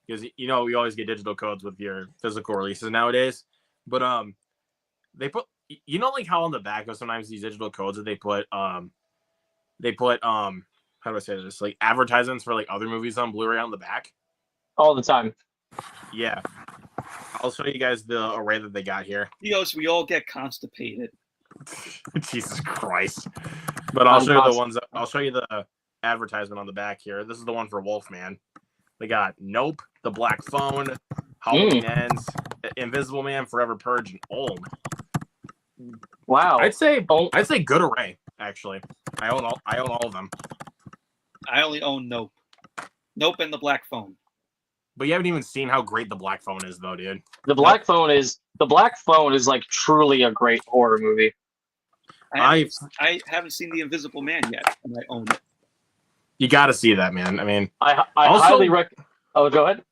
because we always get digital codes with your physical releases nowadays. But they put how on the back of sometimes these digital codes that they put how do I say this, advertisements for other movies on Blu-ray on the back all the time. Yeah, I'll show you guys the array that they got here. Because we all get constipated. Jesus Christ! But I'll show you the advertisement on the back here. This is the one for Wolfman. They got Nope, The Black Phone, Halloween Ends, Invisible Man, Forever Purge, and Old. Wow. I'd say good array. Actually, I own all of them. I only own Nope. Nope and The Black Phone. But you haven't even seen how great The Black Phone is, though, dude. The Black Phone is truly a great horror movie. I haven't seen The Invisible Man yet, and I own it. You got to see that, man. I mean, I highly recommend. Oh, go ahead.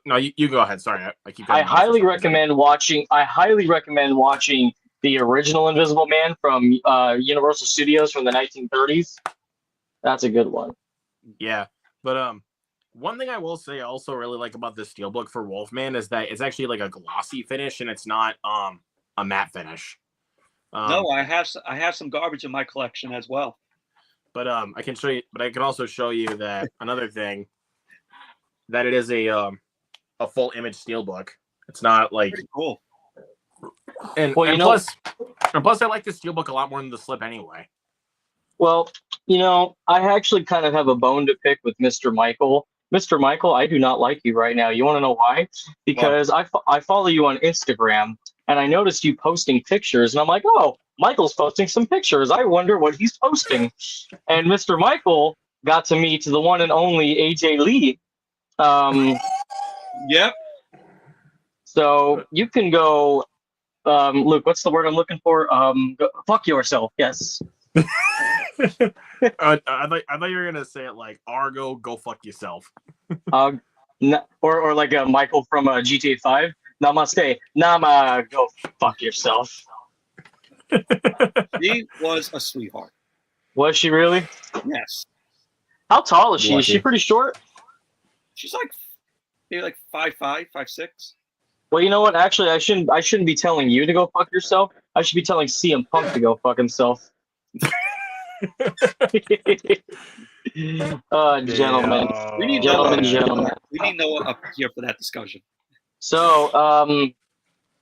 No, you go ahead. Sorry, I keep. I highly recommend watching the original Invisible Man from Universal Studios from the 1930s. That's a good one. Yeah, but one thing I will say I also really like about this steelbook for Wolfman is that it's actually a glossy finish and it's not a matte finish. No, I have some garbage in my collection as well. But I can show you. But I can also show you that another thing that it is a full image steelbook. It's not pretty cool. And plus I like the steelbook a lot more than the slip anyway. Well, I actually kind of have a bone to pick with Mr. Michael. Mr. Michael, I do not like you right now. You want to know why? Because I follow you on Instagram, and I noticed you posting pictures, and I'm like, oh, Michael's posting some pictures. I wonder what he's posting. And Mr. Michael got to meet the one and only AJ Lee. Yep. So you can go Luke, what's the word I'm looking for? Fuck yourself. Yes. I thought you were gonna say it like Argo, go fuck yourself. Or like Michael from GTA 5. Namaste. Nama, go fuck yourself. She was a sweetheart. Was she really? Yes. How tall is she? Is she Lucky. pretty short? She's like maybe like 5'5", 5'6". Well, you know what? Actually, I shouldn't be telling you to go fuck yourself. I should be telling CM Punk to go fuck himself. Gentlemen. We need Gentlemen. We need Noah up here for that discussion. So,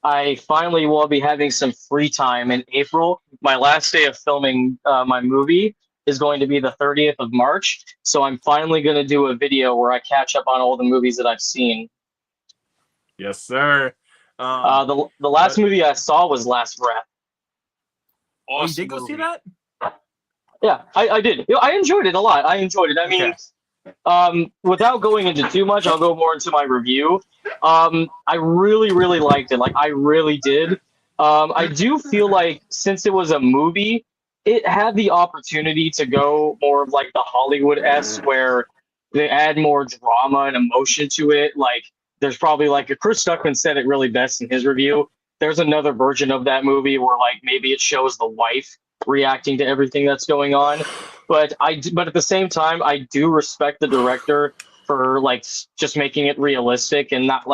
I finally will be having some free time in April. My last day of filming my movie is going to be the 30th of March. So I'm finally going to do a video where I catch up on all the movies that I've seen. Yes, sir. The last movie I saw was Last Breath. Oh, you did go see that? Yeah, I did. You know, I enjoyed it a lot. I enjoyed it. I mean, without going into too much, I'll go more into my review. I really, really liked it. Like, I really did. I do feel like since it was a movie, it had the opportunity to go more of like the Hollywood-esque, where they add more drama and emotion to it. Like, there's probably like Chris Stuckman said it really best in his review. There's another version of that movie where like maybe it shows the wife reacting to everything that's going on. But at the same time, I do respect the director for like just making it realistic and not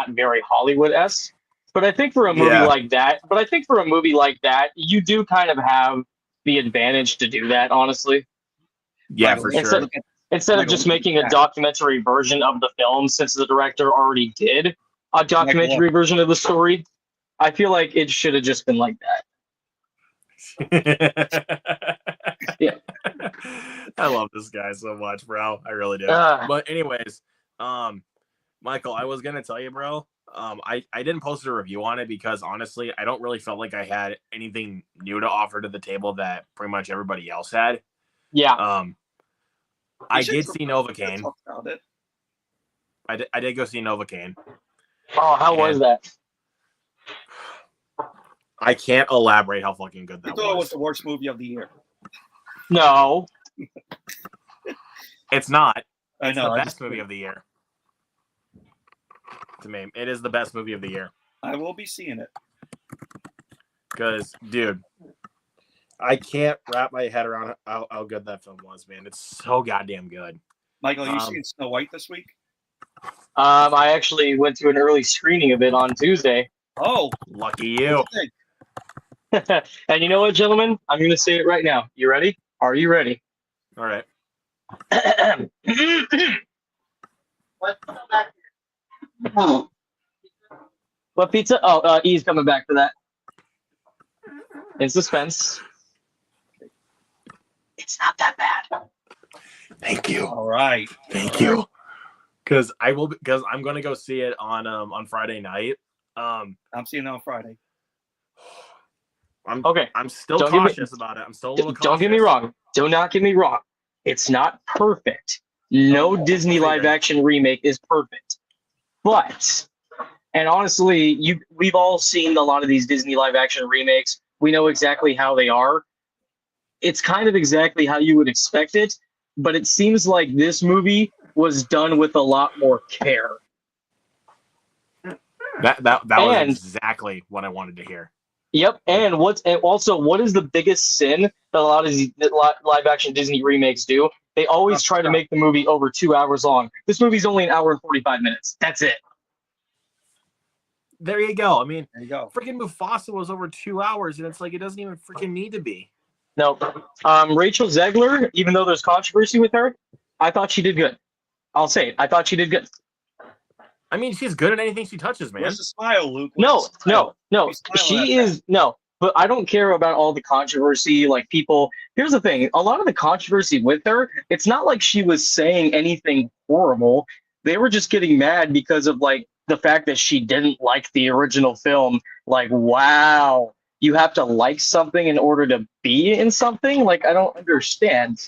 very Hollywood-esque. But I think for a movie like that, you do kind of have the advantage to do that, honestly. Yeah, for sure. Instead of just making a documentary version of the film, since the director already did a documentary version of the story, I feel like it should have just been like that. Yeah. I love this guy so much, bro. I really do. But anyways, Michael, I was gonna tell you, bro. I didn't post a review on it because honestly, I don't really felt like I had anything new to offer to the table that pretty much everybody else had. Yeah. I did see Novocaine. I did go see Novocaine. Oh, how was that? I can't elaborate how fucking good that I thought it was the worst movie of the year. No. It's not. I know. It's the best movie of the year. To me, it is the best movie of the year. I will be seeing it. Because, dude, I can't wrap my head around how good that film was, man. It's so goddamn good. Michael, you seen Snow White this week? I actually went to an early screening of it on Tuesday. Oh, lucky you. And you know what, gentlemen? I'm going to say it right now. You ready? Are you ready? All right. What pizza? Oh, E's coming back for that. In suspense. It's not that bad. Thank you. All right. Thank you. Because I'm gonna go see it on Friday night. I'm seeing it on Friday. I'm still Don't cautious about it. I'm still a little cautious. Don't get me wrong. Do not get me wrong. It's not perfect. No Disney live action remake is perfect. But, and honestly, we've all seen a lot of these Disney live action remakes. We know exactly how they are. It's kind of exactly how you would expect it, but it seems like this movie was done with a lot more care. That was exactly what I wanted to hear. Yep, and also what is the biggest sin that a lot of these live action Disney remakes do? They always try to make the movie over 2 hours long. This movie's only an hour and 45 minutes. That's it. There you go. I mean, there you go. Freaking Mufasa was over 2 hours, and it's like it doesn't even freaking need to be. No, Rachel Zegler, even though there's controversy with her, I thought she did good. I'll say it. I thought she did good. I mean, she's good at anything she touches, man. Where's the smile, Luke? No. She is no. But I don't care about all the controversy. Like people, here's the thing: a lot of the controversy with her, it's not like she was saying anything horrible. They were just getting mad because of like the fact that she didn't like the original film. Like, wow, you have to like something in order to be in something. Like, I don't understand.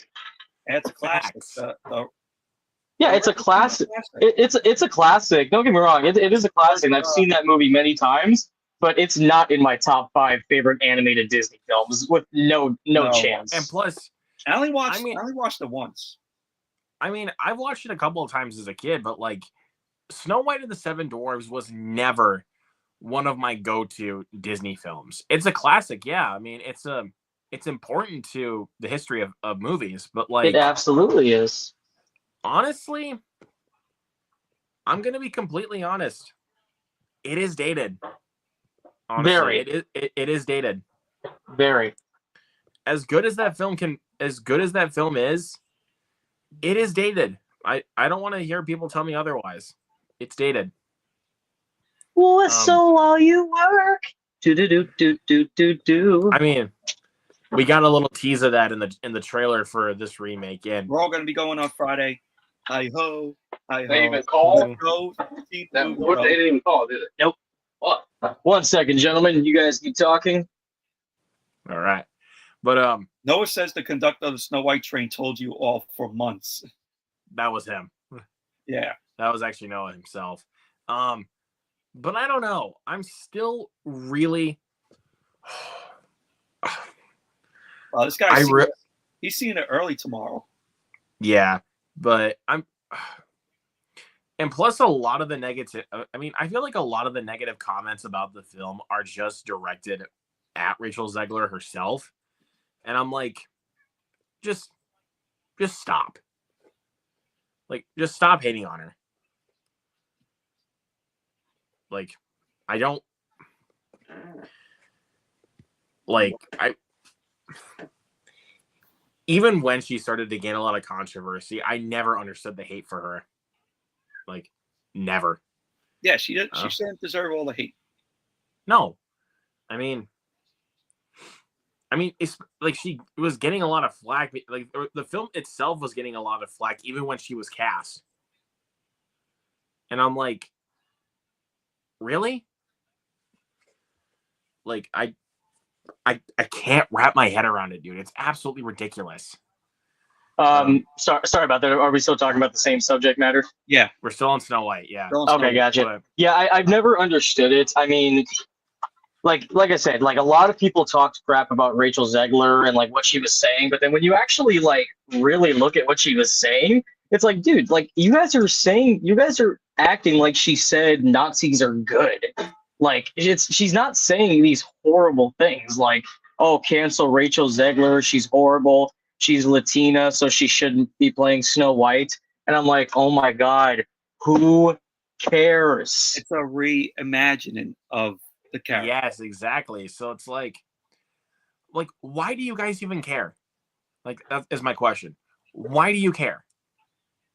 It's a classic. Yeah, it's a classic. It's a classic. Don't get me wrong. It is a classic. And I've seen that movie many times. but it's not in my top 5 favorite animated Disney films with no chance. And plus, I only watched it once. I mean, I've watched it a couple of times as a kid, but like Snow White and the Seven Dwarfs was never one of my go-to Disney films. It's a classic, yeah. I mean, it's important to the history of movies, but like It absolutely is. Honestly, I'm gonna be completely honest. It is dated. Honestly, Very. It is dated. Very. As good as that film is, it is dated. I don't want to hear people tell me otherwise. It's dated. Whistle while you work. Do. I mean, we got a little tease of that in the trailer for this remake, and We're all gonna be going on Friday. Hi ho, hi ho. They even called? Go, They didn't even call, did it? Nope. What? 1 second, gentlemen. You guys keep talking. all right. But Noah says the conductor of the Snow White train told you all for months. that was him. Yeah. That was actually Noah himself. But I don't know. I'm still really. Well, this guy's he's seeing it early tomorrow. Yeah, but and plus a lot of the negative. I mean, I feel like a lot of the negative comments about the film are just directed at Rachel Zegler herself, and I'm like, just stop. Like, just stop hating on her. Like, I don't like even when she started to gain a lot of controversy, I never understood the hate for her. Like, never. Yeah, she shouldn't deserve all the hate. No. I mean, it's like she was getting a lot of flack. Like, the film itself was getting a lot of flack even when she was cast. And I'm like, really? Like, I can't wrap my head around it, dude. It's absolutely ridiculous. Sorry about that. Are we still talking about the same subject matter? Yeah, we're still on Snow White. Yeah. Okay, gotcha. Yeah, I've never understood it. I mean, like I said, like a lot of people talked crap about Rachel Zegler and like what she was saying, but then when you actually like really look at what she was saying, it's like, dude, like you guys are acting like she said Nazis are good. Like she's not saying these horrible things like, oh, cancel Rachel Zegler, she's horrible, she's Latina, so she shouldn't be playing Snow White. And I'm like, oh my God, who cares? It's a reimagining of the character. Yes, exactly. So it's like why do you guys even care? Like, that is my question. Why do you care?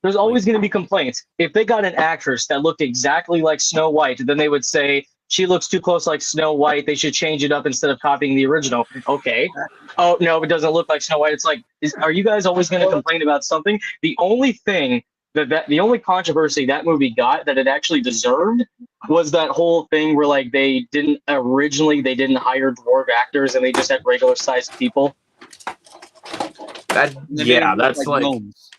There's always going to be complaints. If they got an actress that looked exactly like Snow White, then they would say, she looks too close like Snow White, they should change it up instead of copying the original. Okay. Oh, no, it doesn't look like Snow White. It's like, are you guys always going to complain about something? The only thing the only controversy that movie got that it actually deserved was that whole thing where like they didn't hire dwarf actors and they just had regular sized people. That's like gnomes.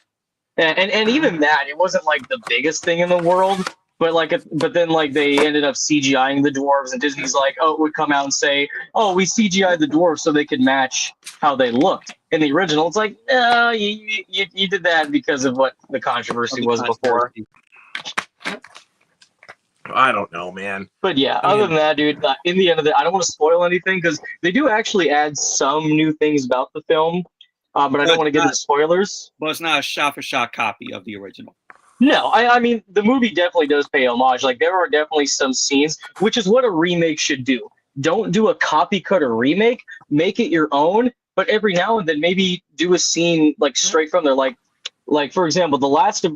And even that, it wasn't like the biggest thing in the world, but then like they ended up CGIing the dwarves, and Disney's like, oh, it would come out and say, oh, we CGI'd the dwarves so they could match how they looked in the original. It's like, you did that because of what the controversy was before. I don't know, man. But yeah, other than that, dude, in the end of it, I don't want to spoil anything because they do actually add some new things about the film. But I don't want to get into spoilers. But it's not a shot-for-shot copy of the original. No, I mean, the movie definitely does pay homage. Like, there are definitely some scenes, which is what a remake should do. Don't do a copy-cutter remake. Make it your own, but every now and then maybe do a scene, like, straight from there. Like for example,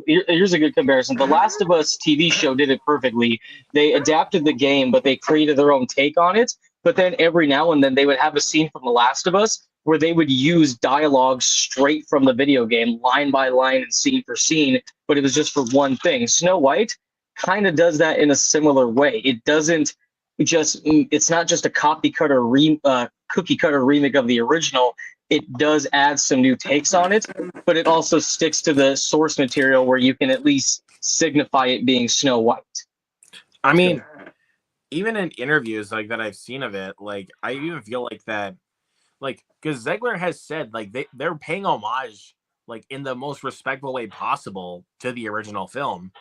here's a good comparison. The Last of Us TV show did it perfectly. They adapted the game, but they created their own take on it. But then every now and then they would have a scene from The Last of Us where they would use dialogue straight from the video game, line by line and scene for scene, but it was just for one thing. Snow White kind of does that in a similar way. It's not just a cookie cutter remake of the original. It does add some new takes on it, but it also sticks to the source material where you can at least signify it being Snow White. I mean, even in interviews like that I've seen of it, like I even feel like that, like because Zegler has said like they're paying homage like in the most respectful way possible to the original film,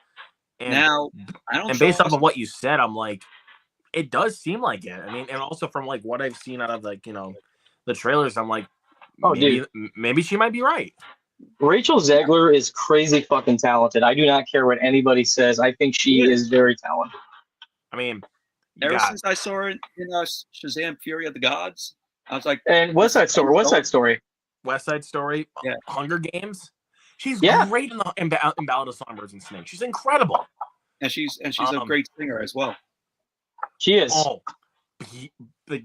and Now, I don't based off trust. of what you said, I'm like, it does seem like it. I mean, and also from like what I've seen out of like the trailers, I'm like, Oh, dude. maybe she might be right. Rachel Zegler is crazy fucking talented. I do not care what anybody says. I think she is very talented. I mean, Ever since I saw her in Shazam: Fury of the Gods, I was like, and West Side Story. West Side Story. Yeah. Hunger Games. She's Yeah. great in Ballad of Songbirds and Snakes. She's incredible, and she's a great singer as well. She is. Oh,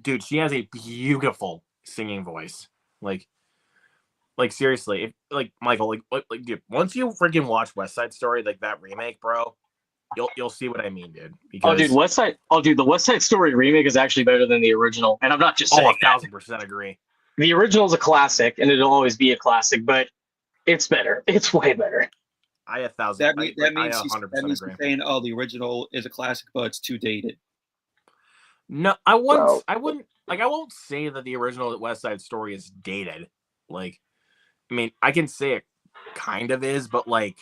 dude, she has a beautiful singing voice. Like seriously, if like Michael, like dude, once you freaking watch West Side Story, like that remake, bro, you'll see what I mean, dude. Because the West Side Story remake is actually better than the original, and I'm not just saying 1,000% agree. The original is a classic, and it'll always be a classic, but it's better. It's way better. I 1,000. That means agree. Saying, oh, the original is a classic, but it's too dated. No, I won't say that the original West Side Story is dated. Like, I mean, I can say it kind of is, but like,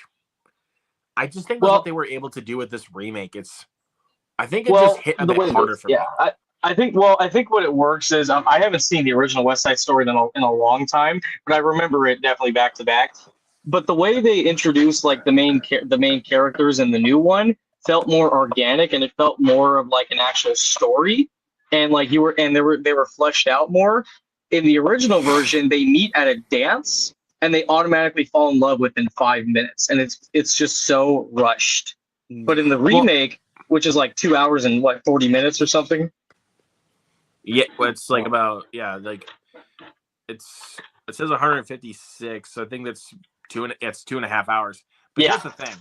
I just think what they were able to do with this remake, I think it just hit a bit harder for me. I think what it works is I haven't seen the original West Side Story in a long time, but I remember it definitely back to back. But the way they introduced like the main characters in the new one felt more organic, and it felt more of like an actual story, and like they were fleshed out more. In the original version, they meet at a dance and they automatically fall in love within 5 minutes, and it's just so rushed. But in the remake, which is like 2 hours and 40 minutes or something. Yeah, it's like about like it says 156. So I think that's 2.5 hours. But here's the thing: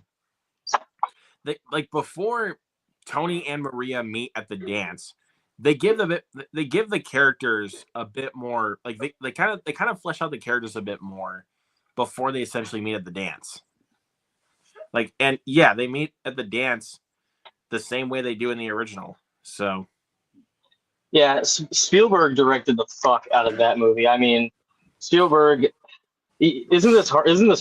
like before Tony and Maria meet at the dance, they give the characters a bit more. Like they kind of flesh out the characters a bit more before they essentially meet at the dance. Like, and they meet at the dance the same way they do in the original. So. Yeah, Spielberg directed the fuck out of that movie. I mean, Spielberg, isn't this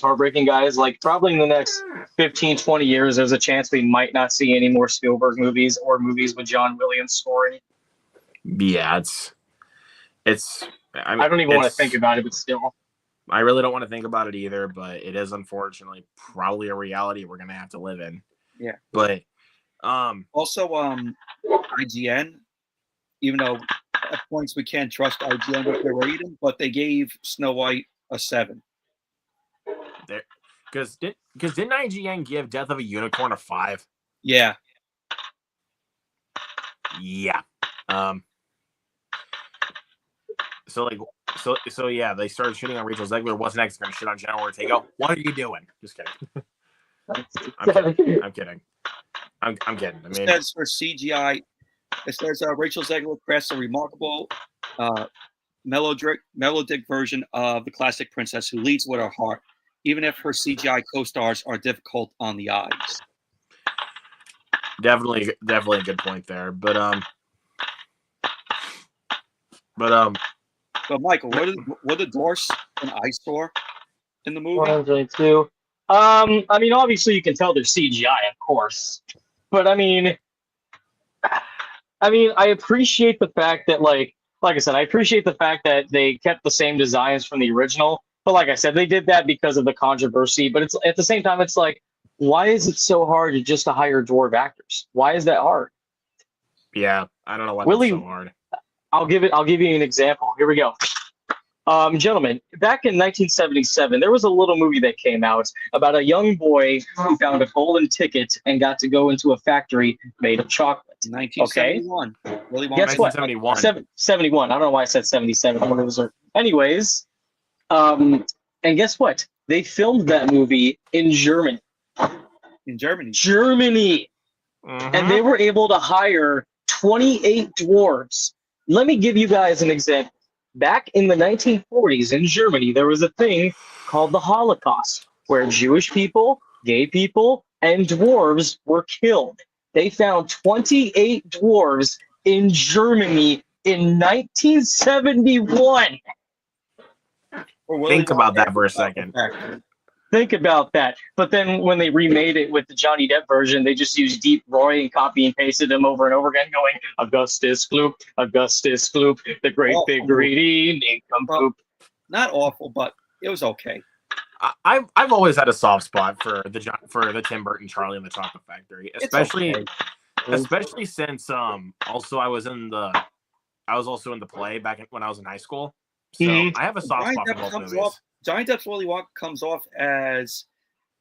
heartbreaking, guys? Like, probably in the next 15, 20 years, there's a chance we might not see any more Spielberg movies or movies with John Williams scoring. Yeah, I mean, I don't even want to think about it, but still. I really don't want to think about it either, but it is unfortunately probably a reality we're going to have to live in. Yeah. But also IGN, even though at points we can't trust IGN with their rating, but they gave Snow White a 7. Because didn't IGN give Death of a Unicorn a 5? Yeah. Yeah. So yeah, they started shitting on Rachel Zegler. What's next? Going to shit on Jenna Ortega? What are you doing? Just kidding. I'm kidding. I'm kidding. I mean, it says for CGI. It says Rachel Zegler crafts a remarkable melodic version of the classic princess who leads with her heart, even if her CGI co-stars are difficult on the eyes. Definitely a good point there. But Michael, what did dwarfs and eyesore in the movie? 122. I mean, obviously you can tell they're CGI, of course, but I mean, I appreciate the fact that like I said, I appreciate the fact that they kept the same designs from the original. But like I said, they did that because of the controversy. But it's at the same time, it's like, why is it so hard to hire dwarf actors? Why is that hard? Yeah, I don't know why it's so hard. I'll give you an example. Here we go. Gentlemen, back in 1977, there was a little movie that came out about a young boy who found a golden ticket and got to go into a factory made of chocolate. 1971. Okay? Really Guess what? 71. I don't know why I said 77. Anyways, and guess what? They filmed that movie in Germany. In Germany. Mm-hmm. And they were able to hire 28 dwarves. Let me give you guys an example. Back in the 1940s in Germany, there was a thing called the Holocaust, where Jewish people, gay people, and dwarves were killed. They found 28 dwarves in Germany in 1971. Think about that for a second. Think about that. But then when they remade it with the Johnny Depp version, they just used Deep Roy and copy and pasted them over and over again, going, Augustus Gloop, the great big greedy nincompoop. Not awful, but it was okay. I've always had a soft spot for the Tim Burton Charlie and the Chocolate Factory, especially since also I was also in the play back when I was in high school, so I have a soft spot for both movies. Johnny Depp's Willy Wonka comes off as,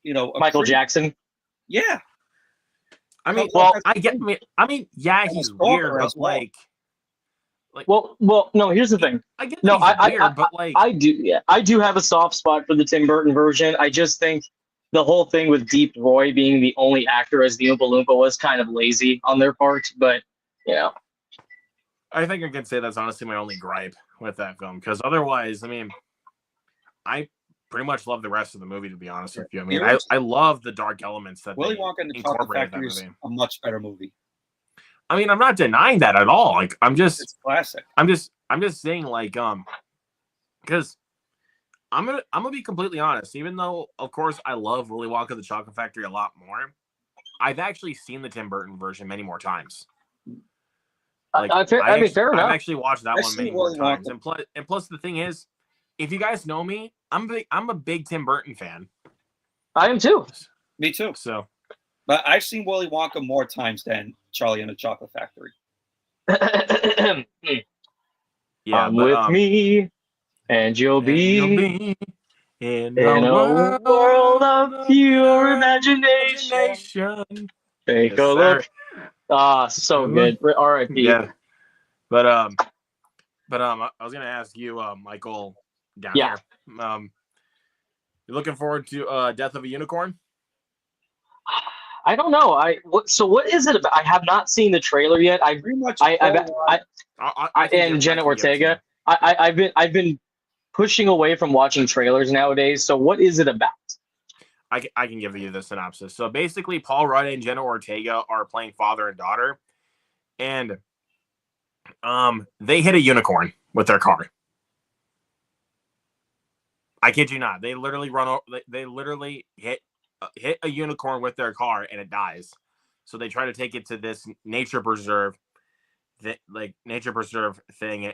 Michael Jackson. Yeah. I mean, yeah, he's weird, but no. Here's the thing. I get that he's weird, but I do. Yeah, I do have a soft spot for the Tim Burton version. I just think the whole thing with Deep Roy being the only actor as the Oompa Loompa was kind of lazy on their part. But I think I can say that's honestly my only gripe with that film, because otherwise, I mean, I pretty much love the rest of the movie, to be honest with you. I mean, I love the dark elements that Willy Wonka and the Chocolate Factory is a much better movie. I mean, I'm not denying that at all. Like, it's classic. I'm just saying, like, because I'm gonna be completely honest. Even though, of course, I love Willy Wonka the Chocolate Factory a lot more, I've actually seen the Tim Burton version many more times. Like, fair enough. I've actually watched that one many more times. And plus, the thing is, if you guys know me, I'm a big Tim Burton fan. I am too. Me too. So, but I've seen Willy Wonka more times than Charlie and the Chocolate Factory. Come with me, and you'll be in a world of pure imagination. Take a look. So good. R.I.P. Yeah. But I was gonna ask you, Michael, down here. You looking forward to Death of a Unicorn? I don't know. What is it about? I have not seen the trailer yet. And Jenna Ortega. I've been pushing away from watching trailers nowadays. So what is it about? I can give you the synopsis. So basically, Paul Rudd and Jenna Ortega are playing father and daughter, and they hit a unicorn with their car. I kid you not. They literally They literally hit a unicorn with their car, and it dies. So they try to take it to this nature preserve thing,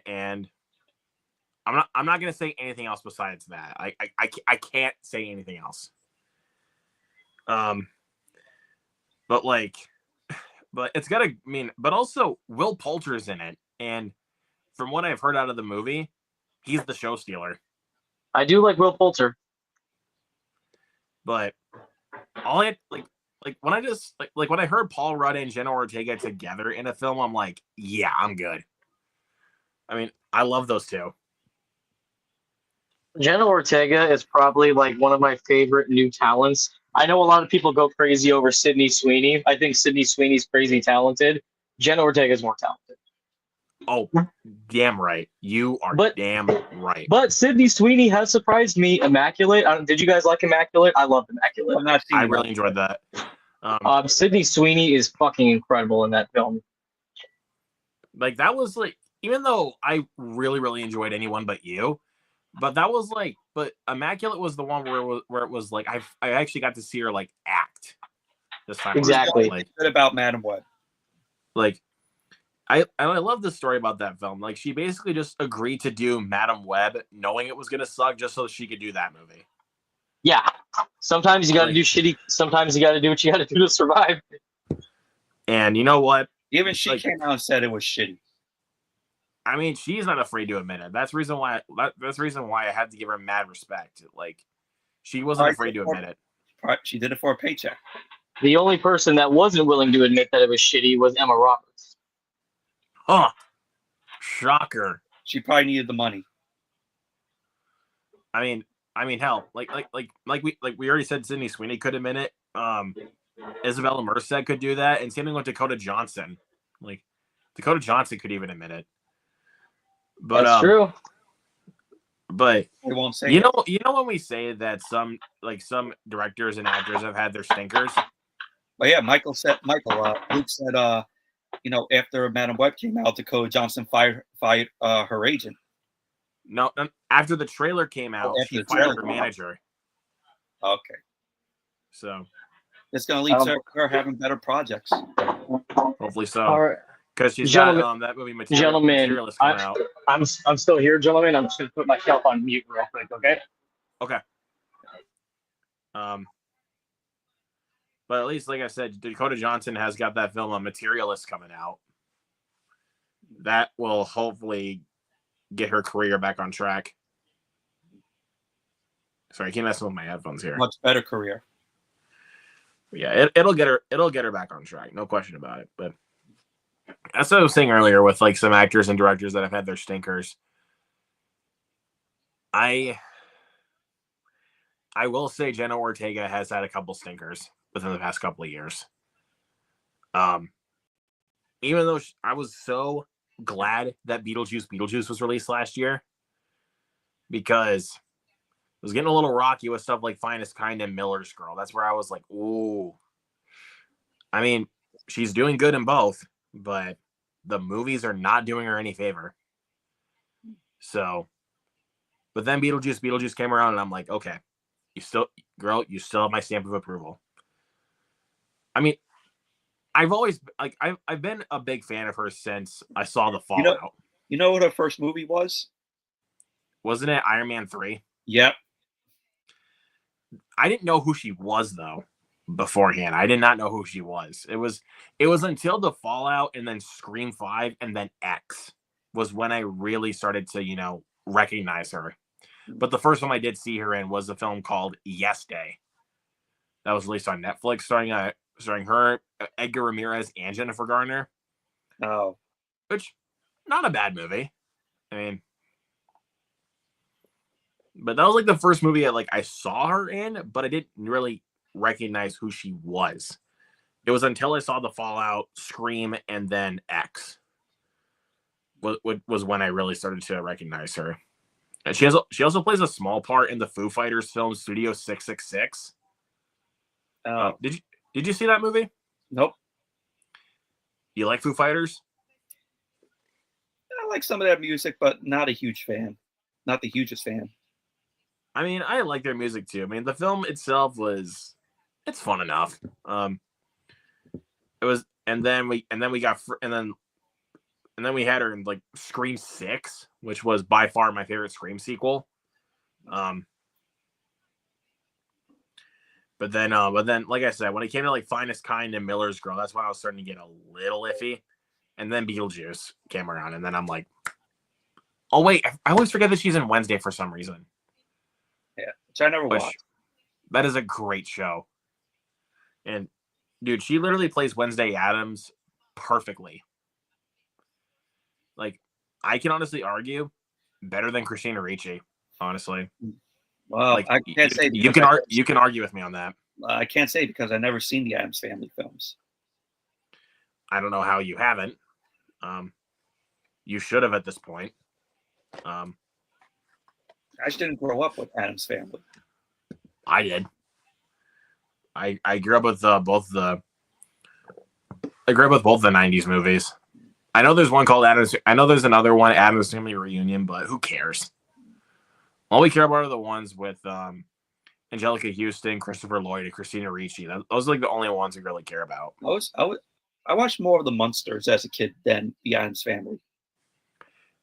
and I'm not gonna say anything else besides that. I can't say anything else. But it's gotta but also Will Poulter's in it, and from what I've heard out of the movie, he's the show stealer. I do like Will Poulter, but all I when I heard Paul Rudd and Jenna Ortega together in a film, I'm like, yeah, I'm good. I mean, I love those two. Jenna Ortega is probably like one of my favorite new talents. I know a lot of people go crazy over Sydney Sweeney. I think Sydney Sweeney's crazy talented. Jenna Ortega is more talented. Oh, damn right. You are damn right. But Sydney Sweeney has surprised me. Immaculate. Did you guys like Immaculate? I loved Immaculate. I really enjoyed that. Sydney Sweeney is fucking incredible in that film. Like, that was like, even though I really, really enjoyed Anyone But You, but that was like, but Immaculate was the one where it was like, I actually got to see her like act this time. Exactly. Like, good about Madam Web. Like, I love the story about that film. Like, she basically just agreed to do Madam Web, knowing it was gonna suck, just so she could do that movie. Yeah. Sometimes you got to do shitty. Sometimes you got to do what you got to do to survive. And you know what? Even she came out and said it was shitty. I mean, she's not afraid to admit it. That's the reason why. That's the reason why I had to give her mad respect. Like, she wasn't afraid to admit it. She did it for a paycheck. The only person that wasn't willing to admit that it was shitty was Emma Roberts. Huh. Shocker. She probably needed the money. I mean, hell, like we already said, Sydney Sweeney could admit it. Isabella Merced could do that, and same thing with Dakota Johnson. Like, Dakota Johnson could even admit it. But that's true. But we won't say you know when we say that some directors and actors have had their stinkers, But yeah, Luke said, after Madam Web came out, Dakota Johnson fired her agent. No, after the trailer came out, she fired her manager. Okay. So it's going to lead to her having better projects. Hopefully so. All right. Because she's got that movie Materialist coming out. I'm still here, gentlemen. I'm just going to put myself on mute real quick, okay? Okay. But at least, like I said, Dakota Johnson has got that film, Materialist, coming out. That will hopefully get her career back on track. Sorry, I keep messing with my headphones here. Much better career. Yeah, it'll get her back on track, no question about it. But that's what I was saying earlier with like some actors and directors that have had their stinkers. I will say Jenna Ortega has had a couple stinkers within the past couple of years. Even though I was so glad that Beetlejuice was released last year, because it was getting a little rocky with stuff like Finest Kind and Miller's Girl. That's where I was like, ooh. I mean, she's doing good in both, but the movies are not doing her any favor. So, but then Beetlejuice came around, and I'm like, okay, you still have my stamp of approval. I mean, I've always I've been a big fan of her since I saw The Fallout. You know what her first movie was? Wasn't it Iron Man 3? Yep. I didn't know who she was though beforehand. I did not know who she was. It was until The Fallout and then Scream 5 and then X was when I really started to, recognize her. But the first one I did see her in was a film called Yes Day. That was released on Netflix, starring her, Edgar Ramirez, and Jennifer Garner. Oh. Which, not a bad movie. I mean, but that was like the first movie I saw her in, but I didn't really recognize who she was. It was until I saw The Fallout, Scream, and then X was when I really started to recognize her. And she also plays a small part in the Foo Fighters film Studio 666. Did you see that movie? Nope. You like Foo Fighters? I like some of their music, but not a huge fan. Not the hugest fan. I mean, I like their music too. I mean, the film itself it's fun enough. It was, and then we had her in like Scream 6, which was by far my favorite Scream sequel. But then, like I said, when it came to like Finest Kind and Miller's Girl, that's when I was starting to get a little iffy. And then Beetlejuice came around, and then I'm like, oh wait, I always forget that she's in Wednesday for some reason. Yeah, which I never watched. That is a great show. And dude, she literally plays Wednesday Addams perfectly. Like, I can honestly argue better than Christina Ricci, honestly. Well, like, I can't say you can argue with me on that. I can't say because I've never seen the Addams Family films. I don't know how you haven't. You should have at this point. I just didn't grow up with Addams Family. I did. I grew up with both the 90s movies. I know there's one called Addams. I know there's another one, Addams Family Reunion, but who cares? All we care about are the ones with Angelica Houston, Christopher Lloyd, and Christina Ricci. Those are like the only ones we really care about. I watched more of the Munsters as a kid than the Addams Family.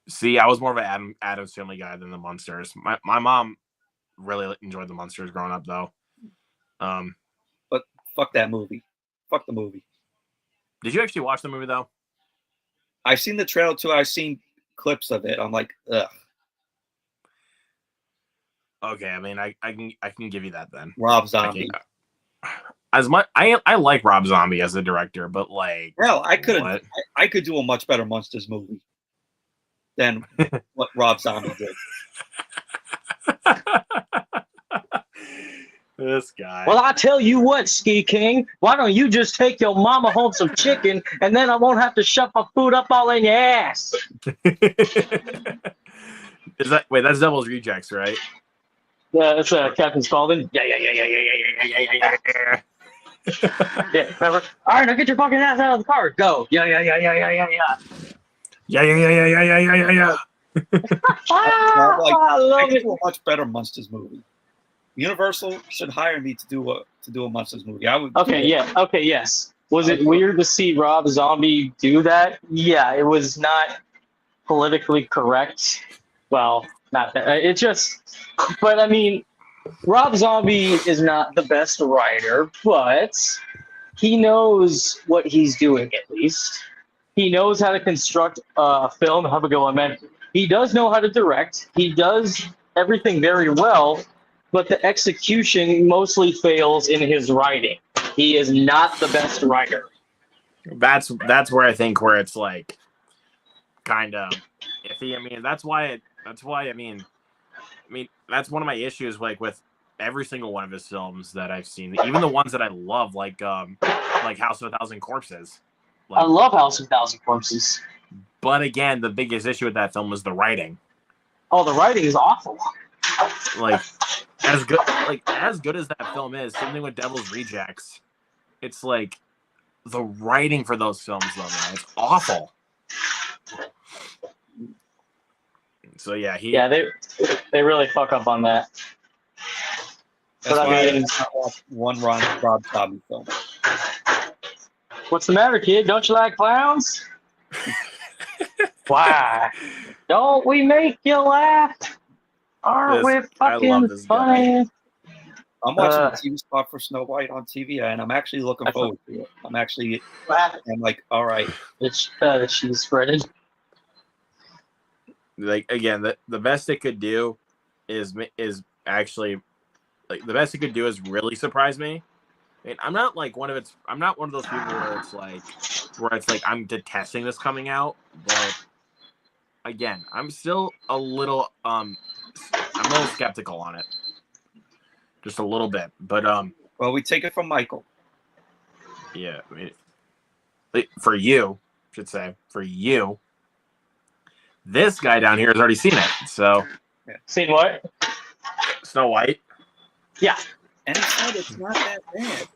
See, I was more of an Addams Family guy than the Munsters. My mom really enjoyed the Munsters growing up, though. But fuck that movie. Fuck the movie. Did you actually watch the movie, though? I've seen the trailer, too. I've seen clips of it. I'm like, ugh. Okay, I mean, I can give you that then. Rob Zombie. As much I like Rob Zombie as a director, but like, well, I could do a much better Monsters movie than what Rob Zombie did. This guy. Well, I tell you what, Ski King, why don't you just take your mama home some chicken, and then I won't have to shove my food up all in your ass. That's Devil's Rejects, right? Yeah, it's Captain Spaulding. Yeah. Yeah, remember? All right, now get your fucking ass out of the car. Go. Yeah. Yeah. Now, like, I I love could it. do a much better Monsters movie. Universal should hire me to do a Monsters movie. I would. Okay, yeah. Okay, yes. Was it weird to see Rob Zombie do that? Yeah, it was not politically correct. Well, not that. It just, but I mean, Rob Zombie is not the best writer, but he knows what he's doing at least. He knows how to construct a film. Have a go on, man. He does know how to direct. He does everything very well, but the execution mostly fails in his writing. He is not the best writer. That's where I think where it's like kind of iffy. I mean, that's why I mean that's one of my issues like with every single one of his films that I've seen, even the ones that I love, like House of a Thousand Corpses. I love House of a Thousand Corpses. But again, the biggest issue with that film was the writing. Oh, the writing is awful. Like as good as that film is, same thing with Devil's Rejects. It's like the writing for those films, though, man, it's awful. So yeah, they really fuck up on that. That's But why I mean, I watched one Rob Zombie film. what's the matter, kid? Don't you like clowns? Why? Don't we make you laugh? Aren't we fucking funny? I'm watching a TV spot for Snow White on TV, and I'm actually looking forward to it. I'm like, all right. It's she's spreaded. Like again, the best it could do is actually like the best it could do is really surprise me. I mean, I'm not one of those people where it's like I'm detesting this coming out, but again, I'm still a little skeptical on it. Just a little bit. But well, we take it from Michael. Yeah, I mean, for you, I should say, for you. This guy down here has already seen it. So seen what? Snow White. Yeah. And he said it's not that bad.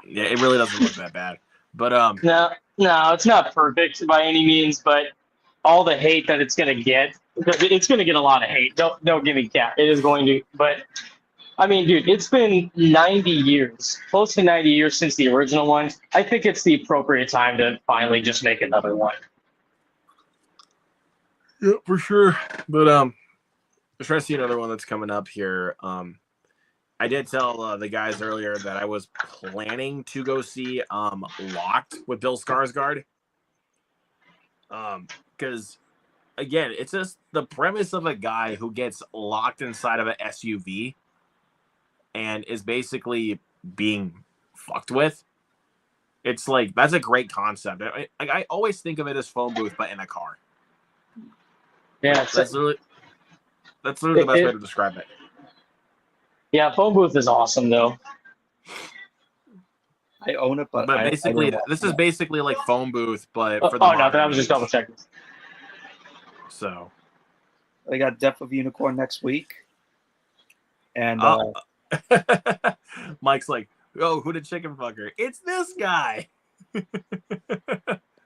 Yeah, it really doesn't look that bad. But no, it's not perfect by any means, but all the hate that it's gonna get, because it's gonna get a lot of hate. Don't give me cap. It is going to, but I mean, dude, it's been 90 years, close to 90 years since the original one. I think it's the appropriate time to finally just make another one. Yeah, for sure. But I'm trying to see another one that's coming up here. I did tell the guys earlier that I was planning to go see Locked with Bill Skarsgård. Because again, it's just the premise of a guy who gets locked inside of an SUV and is basically being fucked with. It's like that's a great concept. I always think of it as phone booth, but in a car. Yeah, that's literally the best way to describe it. Yeah, phone booth is awesome though. I own it, but basically, this is basically like phone booth, but for the I was just double checking. So, I got Death of Unicorn next week, and Mike's like, "Oh, who did chicken fucker? It's this guy."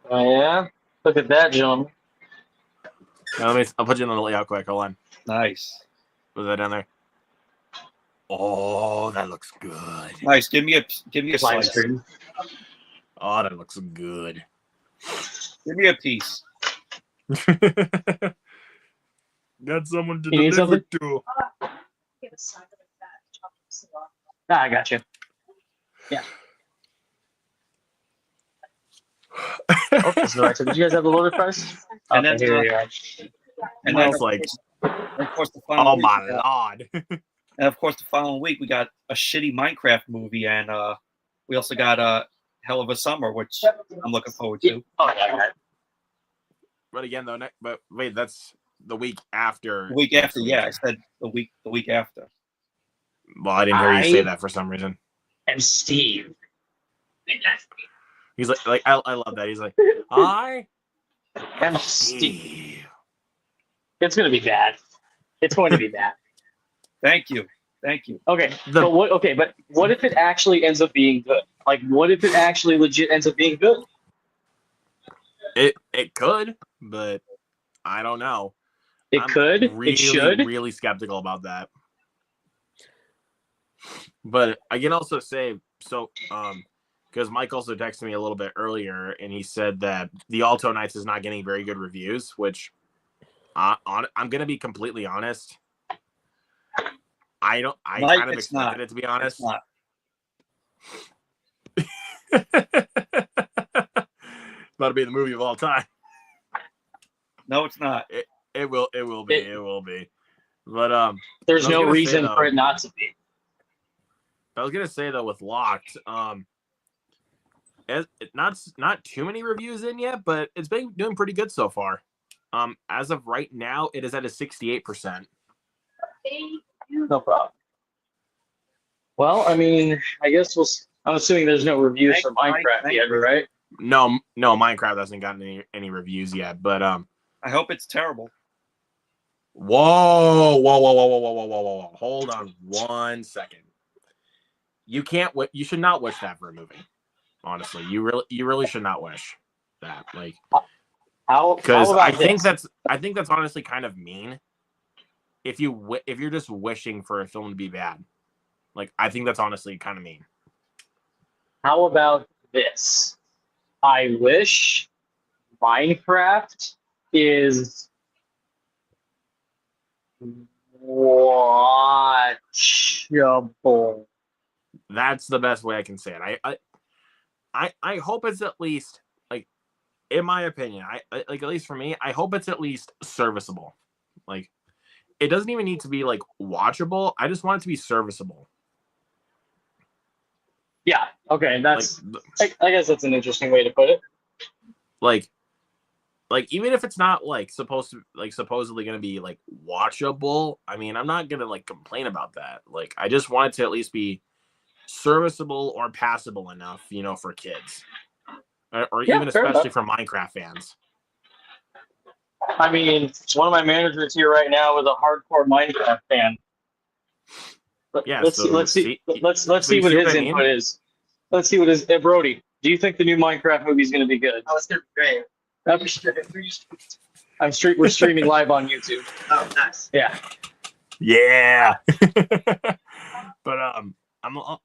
Oh yeah, look at that, gentleman. I'll put you on the layout quick. Hold on. Nice. Was that down there? Oh, that looks good. Nice. Give me a slice. Oh, that looks good. Give me a piece. Got someone to You deliver to. I got you. Yeah. Okay, so did you guys have the loaded fries? And okay, then, here you are. And Mike's like, of course, the final oh my lord. And of course, the following week we got a shitty Minecraft movie, and we also got a Hell of a Summer, which I'm looking forward to. Oh yeah. But again, though, but wait, that's the week after. The week after, yeah, I said the week after. Well, I didn't hear you say that for some reason. And Steve. He's like I love that. He's like, I am Steve. It's gonna be bad. It's going to be bad. Thank you. Thank you. Okay, but what if it actually ends up being good? Like, what if it actually legit ends up being good? It could, but I don't know. It could. It should. Really skeptical about that. But I can also say so. Because Mike also texted me a little bit earlier, and he said that the Alto Knights is not getting very good reviews, which I'm gonna be completely honest. I Mike, kind of it's expected not. it to be honest. It's not. About to be the movie of all time. No, it's not. It will be. But there's I was no gonna say, reason though- for it not to be. I was gonna say though, with Locked, not too many reviews in yet, but it's been doing pretty good so far. As of right now, it is at a 68%. No problem. Well, I mean, I guess I'm assuming there's no reviews for Minecraft yet, right? No, Minecraft hasn't gotten any reviews yet, but I hope it's terrible. Whoa! Hold on 1 second. You should not wish that for a movie. Honestly, you really should not wish that. Like, because I think that's honestly kind of mean. If you're just wishing for a film to be bad, like, I think that's honestly kind of mean. How about this? I wish Minecraft is watchable. That's the best way I can say it. I hope it's at least, like, in my opinion, like, at least for me, I hope it's at least serviceable. Like, it doesn't even need to be like watchable. I just want it to be serviceable. Yeah. Okay. That's. I guess that's an interesting way to put it. Like even if it's not like supposedly going to be like watchable, I mean, I'm not going to like complain about that. Like, I just want it to at least be serviceable or passable enough, for kids, or even especially for Minecraft fans. I mean, one of my managers here right now is a hardcore Minecraft fan. Let's see what his input is. Let's see what his Brody. Do you think the new Minecraft movie is going to be good? Oh, it's gonna be great. We're streaming live on YouTube. Oh, nice. Yeah. Yeah. But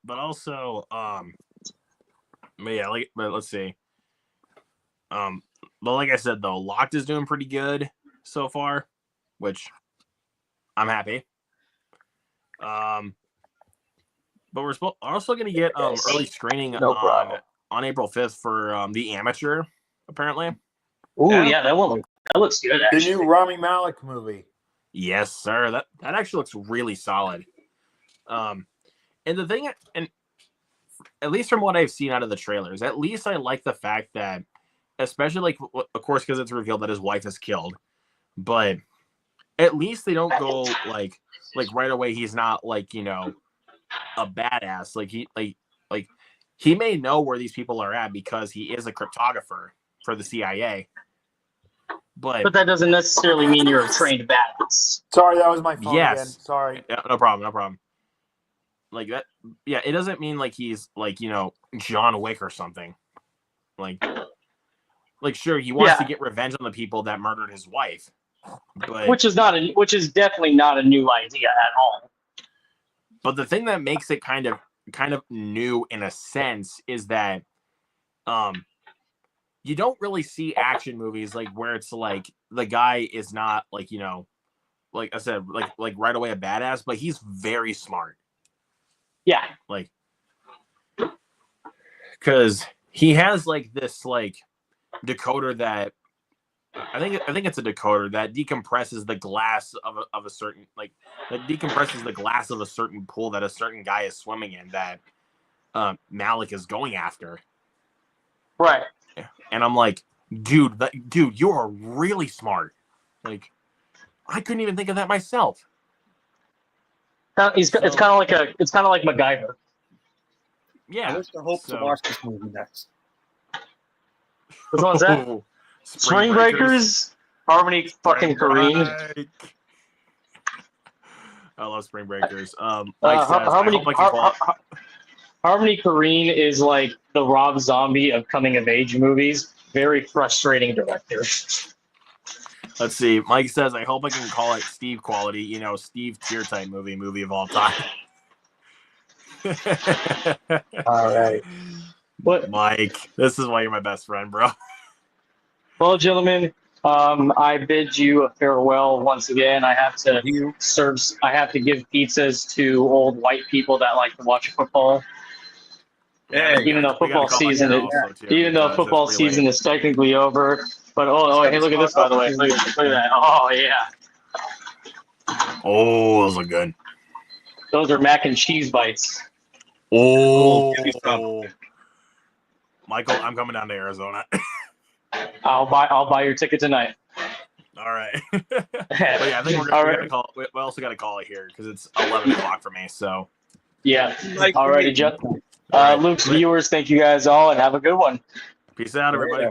let's see. But like I said though, Locked is doing pretty good so far, which I'm happy. But we're also going to get early screening on April 5th for The Amateur, apparently. Ooh, yeah, that looks good. Actually, the new Rami Malek movie. Yes, sir. That actually looks really solid. And the thing, and at least from what I've seen out of the trailers, at least I like the fact that, especially like, of course, because it's revealed that his wife is killed, but at least they don't go like right away. He's not like, a badass. Like he may know where these people are at because he is a cryptographer for the CIA. But that doesn't necessarily mean you're a trained badass. Sorry, that was my phone yes. again. Sorry. Yeah, no problem. Like that. Yeah, it doesn't mean like he's like, John Wick or something. Like sure, he wants to get revenge on the people that murdered his wife. But which is definitely not a new idea at all. But the thing that makes it kind of new in a sense is that you don't really see action movies like where it's like the guy is not like, like I said, like right away a badass, but he's very smart. Yeah. Like, because he has like this like decoder that I think it's a decoder that decompresses the glass of a certain pool that a certain guy is swimming in that Malik is going after. Right. And I'm like, dude, you are really smart. Like, I couldn't even think of that myself. It's kind of like MacGyver. Yeah. I wish I hope to watch this movie next. Which one's that? Spring Breakers? Harmony fucking Kareem. I love Spring Breakers. Mike says, Harmony, I hope I can call it. Harmony Korine is like the Rob Zombie of coming of age movies. Very frustrating director. Let's see. Mike says, I hope I can call it Steve quality. You know, Steve tier type movie of all time. All right. But Mike, this is why you're my best friend, bro. well, gentlemen, I bid you a farewell once again. I have to give pizzas to old white people that like to watch football. Hey, Even though football season is technically over. But hey, look at this, by the way. Look at that. Oh yeah. Oh, those are good. Those are mac and cheese bites. Oh, give me some. Michael, I'm coming down to Arizona. I'll buy your ticket tonight. All right. But yeah, I think we also got to call it here because it's 11 o'clock for me. So yeah. Like, All righty, Jeff. All right. Luke's viewers, thank you guys all, and have a good one. Peace out, everybody.